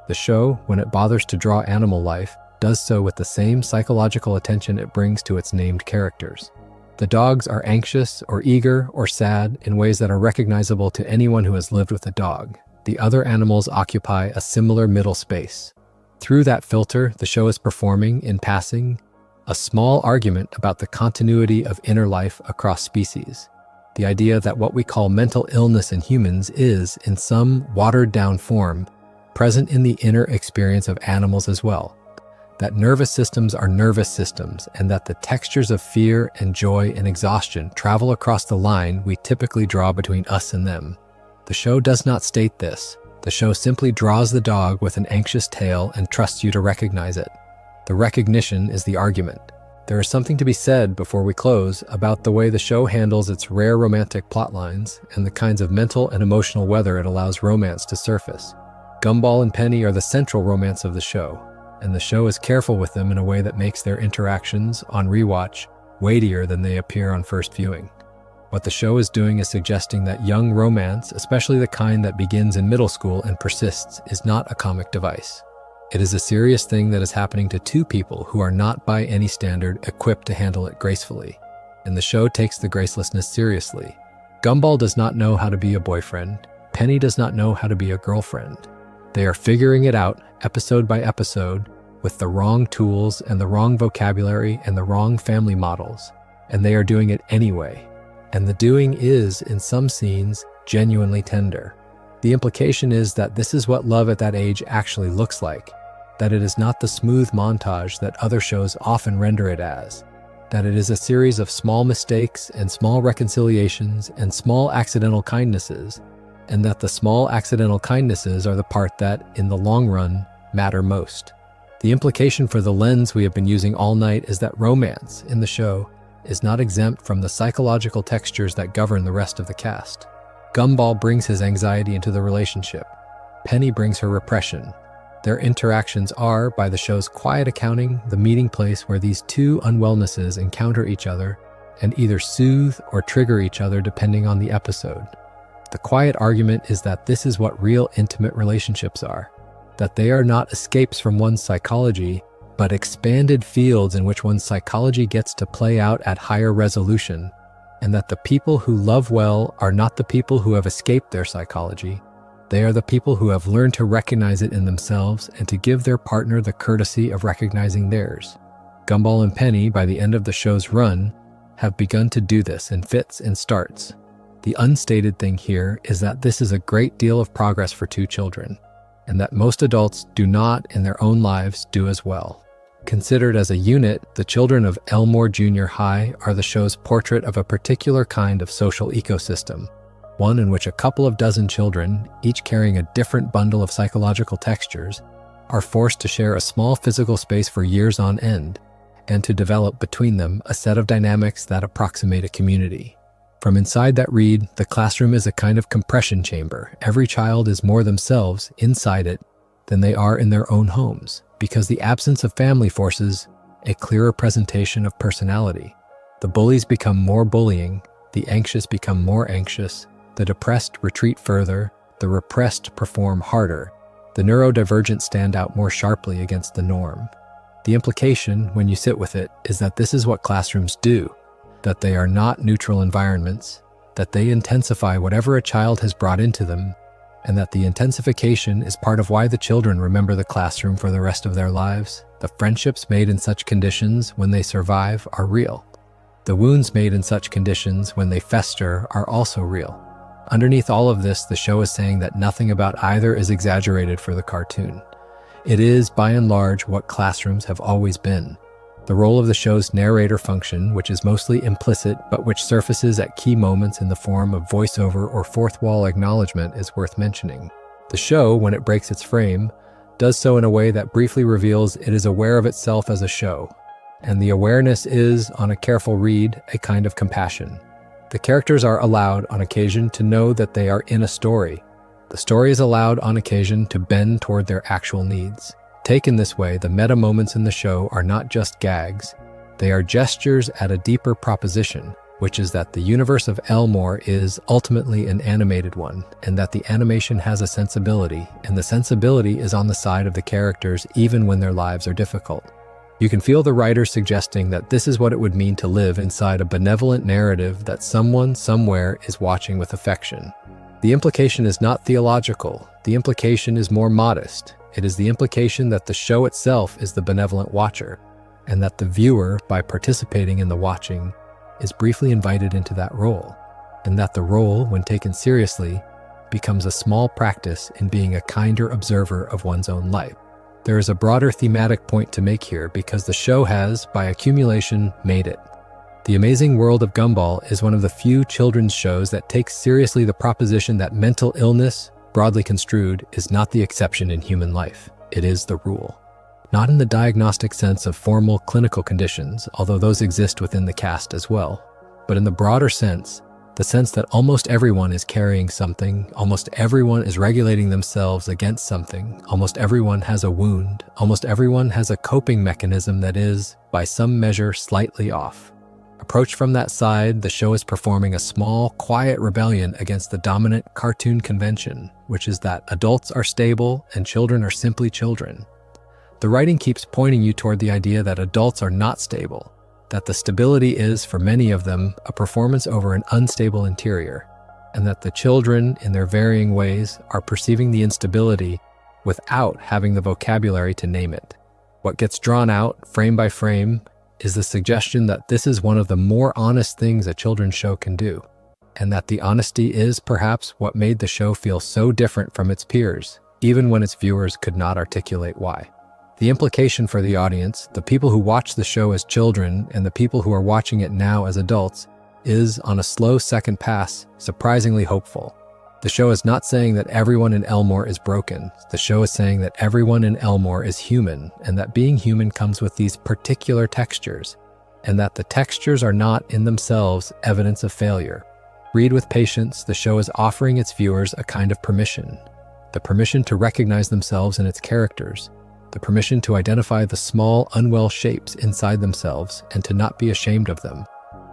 The show, when it bothers to draw animal life, does so with the same psychological attention it brings to its named characters. The dogs are anxious or eager or sad in ways that are recognizable to anyone who has lived with a dog. The other animals occupy a similar middle space. Through that filter, the show is performing, in passing, a small argument about the continuity of inner life across species. The idea that what we call mental illness in humans is, in some watered-down form, present in the inner experience of animals as well. That nervous systems are nervous systems, and that the textures of fear and joy and exhaustion travel across the line we typically draw between us and them. The show does not state this. The show simply draws the dog with an anxious tail and trusts you to recognize it. The recognition is the argument. There is something to be said, before we close, about the way the show handles its rare romantic plotlines and the kinds of mental and emotional weather it allows romance to surface. Gumball and Penny are the central romance of the show, and the show is careful with them in a way that makes their interactions, on rewatch, weightier than they appear on first viewing. What the show is doing is suggesting that young romance, especially the kind that begins in middle school and persists, is not a comic device. It is a serious thing that is happening to two people who are not by any standard equipped to handle it gracefully, and the show takes the gracelessness seriously. Gumball does not know how to be a boyfriend. Penny does not know how to be a girlfriend. They are figuring it out, episode by episode, with the wrong tools and the wrong vocabulary and the wrong family models, and they are doing it anyway. And the doing is, in some scenes, genuinely tender. The implication is that this is what love at that age actually looks like, that it is not the smooth montage that other shows often render it as, that it is a series of small mistakes and small reconciliations and small accidental kindnesses, and that the small accidental kindnesses are the part that, in the long run, matter most. The implication for the lens we have been using all night is that romance, in the show, is not exempt from the psychological textures that govern the rest of the cast. Gumball brings his anxiety into the relationship. Penny brings her repression. Their interactions are, by the show's quiet accounting, the meeting place where these two unwellnesses encounter each other and either soothe or trigger each other depending on the episode. The quiet argument is that this is what real intimate relationships are, that they are not escapes from one's psychology, but expanded fields in which one's psychology gets to play out at higher resolution, and that the people who love well are not the people who have escaped their psychology. They are the people who have learned to recognize it in themselves and to give their partner the courtesy of recognizing theirs. Gumball and Penny, by the end of the show's run, have begun to do this in fits and starts. The unstated thing here is that this is a great deal of progress for two children, and that most adults do not, in their own lives, do as well. Considered as a unit, the children of Elmore Junior High are the show's portrait of a particular kind of social ecosystem, one in which a couple of dozen children, each carrying a different bundle of psychological textures, are forced to share a small physical space for years on end, and to develop between them a set of dynamics that approximate a community. From inside that read, the classroom is a kind of compression chamber. Every child is more themselves inside it than they are in their own homes, because the absence of family forces a clearer presentation of personality. The bullies become more bullying, the anxious become more anxious, the depressed retreat further, the repressed perform harder, the neurodivergent stand out more sharply against the norm. The implication, when you sit with it, is that this is what classrooms do, that they are not neutral environments, that they intensify whatever a child has brought into them, and that the intensification is part of why the children remember the classroom for the rest of their lives. The friendships made in such conditions when they survive are real. The wounds made in such conditions when they fester are also real. Underneath all of this, the show is saying that nothing about either is exaggerated for the cartoon. It is, by and large, what classrooms have always been. The role of the show's narrator function, which is mostly implicit but which surfaces at key moments in the form of voiceover or fourth-wall acknowledgement, is worth mentioning. The show, when it breaks its frame, does so in a way that briefly reveals it is aware of itself as a show, and the awareness is, on a careful read, a kind of compassion. The characters are allowed, on occasion, to know that they are in a story. The story is allowed, on occasion, to bend toward their actual needs. Taken this way, the meta moments in the show are not just gags. They are gestures at a deeper proposition, which is that the universe of Elmore is ultimately an animated one, and that the animation has a sensibility, and the sensibility is on the side of the characters even when their lives are difficult. You can feel the writer suggesting that this is what it would mean to live inside a benevolent narrative that someone somewhere is watching with affection. The implication is not theological. The implication is more modest. It is the implication that the show itself is the benevolent watcher, and that the viewer, by participating in the watching, is briefly invited into that role, and that the role, when taken seriously, becomes a small practice in being a kinder observer of one's own life. There is a broader thematic point to make here because the show has, by accumulation, made it. The Amazing World of Gumball is one of the few children's shows that takes seriously the proposition that mental illness, broadly construed, is not the exception in human life. It is the rule. Not in the diagnostic sense of formal clinical conditions, although those exist within the cast as well, but in the broader sense, the sense that almost everyone is carrying something, almost everyone is regulating themselves against something, almost everyone has a wound, almost everyone has a coping mechanism that is, by some measure, slightly off. Approached from that side, the show is performing a small, quiet rebellion against the dominant cartoon convention, which is that adults are stable and children are simply children. The writing keeps pointing you toward the idea that adults are not stable, that the stability is, for many of them, a performance over an unstable interior, and that the children, in their varying ways, are perceiving the instability without having the vocabulary to name it. What gets drawn out, frame by frame, is the suggestion that this is one of the more honest things a children's show can do, and that the honesty is perhaps what made the show feel so different from its peers, even when its viewers could not articulate why. The implication for the audience, the people who watch the show as children and the people who are watching it now as adults, is, on a slow second pass, surprisingly hopeful. The show is not saying that everyone in Elmore is broken. The show is saying that everyone in Elmore is human, and that being human comes with these particular textures, and that the textures are not in themselves evidence of failure. Read with patience, the show is offering its viewers a kind of permission. The permission to recognize themselves in its characters. The permission to identify the small, unwell shapes inside themselves and to not be ashamed of them.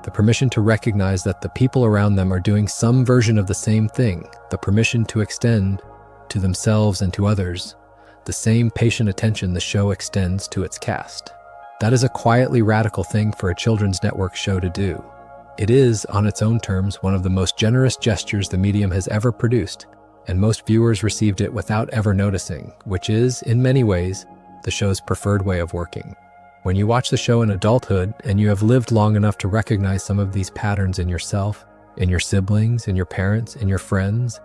The permission to recognize that the people around them are doing some version of the same thing. The permission to extend to themselves and to others the same patient attention the show extends to its cast. That is a quietly radical thing for a children's network show to do. It is, on its own terms, one of the most generous gestures the medium has ever produced, and most viewers received it without ever noticing, which is, in many ways, the show's preferred way of working. When you watch the show in adulthood and you have lived long enough to recognize some of these patterns in yourself, in your siblings, in your parents, in your friends,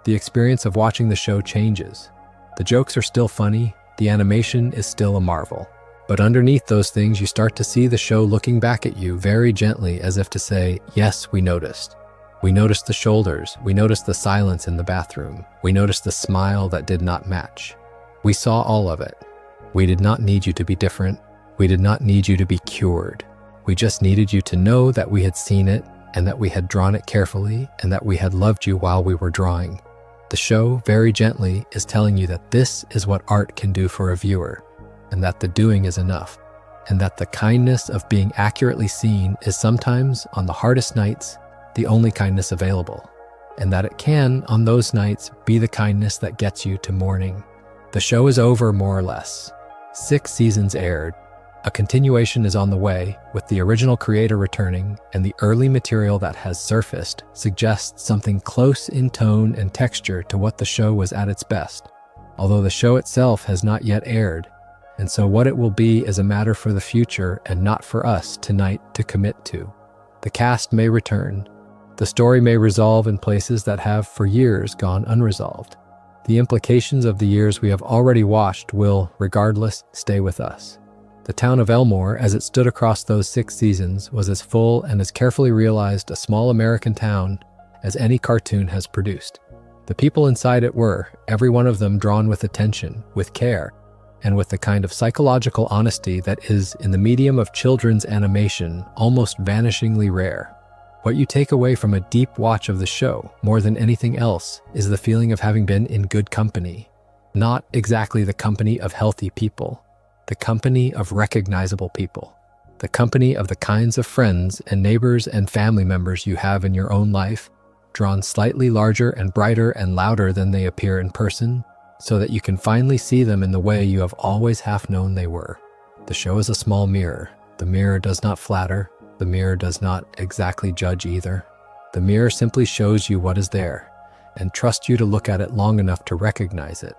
the experience of watching the show changes. The jokes are still funny, the animation is still a marvel. But underneath those things, you start to see the show looking back at you very gently as if to say, yes, we noticed. We noticed the shoulders, we noticed the silence in the bathroom, we noticed the smile that did not match. We saw all of it. We did not need you to be different. We did not need you to be cured. We just needed you to know that we had seen it and that we had drawn it carefully and that we had loved you while we were drawing. The show, very gently, is telling you that this is what art can do for a viewer, and that the doing is enough, and that the kindness of being accurately seen is sometimes, on the hardest nights, the only kindness available, and that it can, on those nights, be the kindness that gets you to morning. The show is over, more or less. 6 seasons aired. A continuation is on the way, with the original creator returning, and the early material that has surfaced suggests something close in tone and texture to what the show was at its best, although the show itself has not yet aired, and so what it will be is a matter for the future and not for us tonight to commit to. The cast may return. The story may resolve in places that have for years gone unresolved. The implications of the years we have already watched will, regardless, stay with us. The town of Elmore, as it stood across those 6 seasons, was as full and as carefully realized a small American town as any cartoon has produced. The people inside it were, every one of them, drawn with attention, with care, and with the kind of psychological honesty that is, in the medium of children's animation, almost vanishingly rare. What you take away from a deep watch of the show, more than anything else, is the feeling of having been in good company. Not exactly the company of healthy people, the company of recognizable people, the company of the kinds of friends and neighbors and family members you have in your own life, drawn slightly larger and brighter and louder than they appear in person, so that you can finally see them in the way you have always half known they were. The show is a small mirror. The mirror does not flatter. The mirror does not exactly judge either. The mirror simply shows you what is there, and trusts you to look at it long enough to recognize it.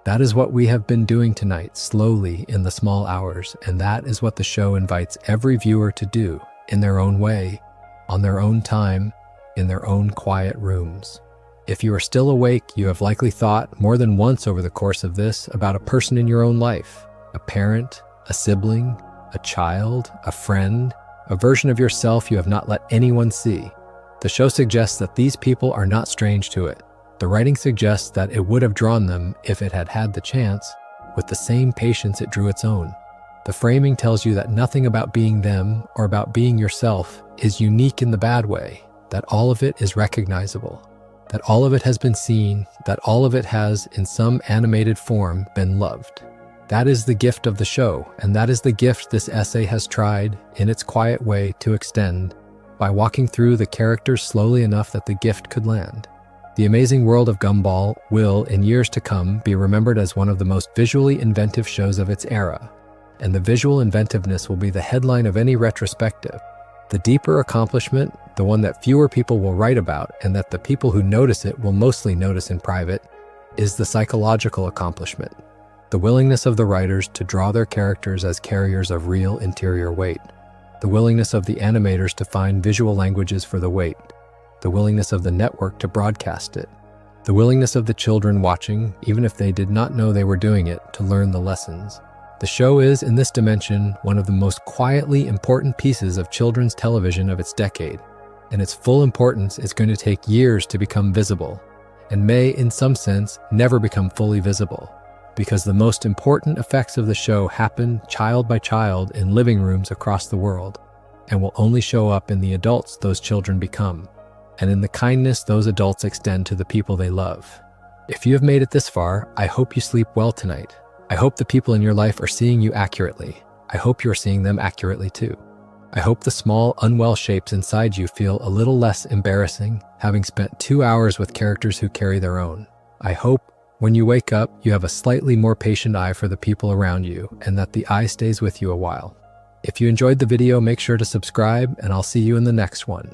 That is what we have been doing tonight, slowly in the small hours, and that is what the show invites every viewer to do, in their own way, on their own time, in their own quiet rooms. If you are still awake, you have likely thought more than once over the course of this about a person in your own life, a parent, a sibling, a child, a friend, a version of yourself you have not let anyone see. The show suggests that these people are not strange to it. The writing suggests that it would have drawn them, if it had had the chance, with the same patience it drew its own. The framing tells you that nothing about being them or about being yourself is unique in the bad way, that all of it is recognizable, that all of it has been seen, that all of it has, in some animated form, been loved. That is the gift of the show, and that is the gift this essay has tried, in its quiet way, to extend, by walking through the characters slowly enough that the gift could land. The Amazing World of Gumball will, in years to come, be remembered as one of the most visually inventive shows of its era, and the visual inventiveness will be the headline of any retrospective. The deeper accomplishment, the one that fewer people will write about and that the people who notice it will mostly notice in private, is the psychological accomplishment. The willingness of the writers to draw their characters as carriers of real interior weight. The willingness of the animators to find visual languages for the weight. The willingness of the network to broadcast it. The willingness of the children watching, even if they did not know they were doing it, to learn the lessons. The show is, in this dimension, one of the most quietly important pieces of children's television of its decade, and its full importance is going to take years to become visible, and may, in some sense, never become fully visible, because the most important effects of the show happen child by child in living rooms across the world, and will only show up in the adults those children become, and in the kindness those adults extend to the people they love. If you have made it this far, I hope you sleep well tonight. I hope the people in your life are seeing you accurately. I hope you are seeing them accurately too. I hope the small, unwell shapes inside you feel a little less embarrassing, having spent 2 hours with characters who carry their own. I hope when you wake up, you have a slightly more patient eye for the people around you, and that the eye stays with you a while. If you enjoyed the video, make sure to subscribe, and I'll see you in the next one.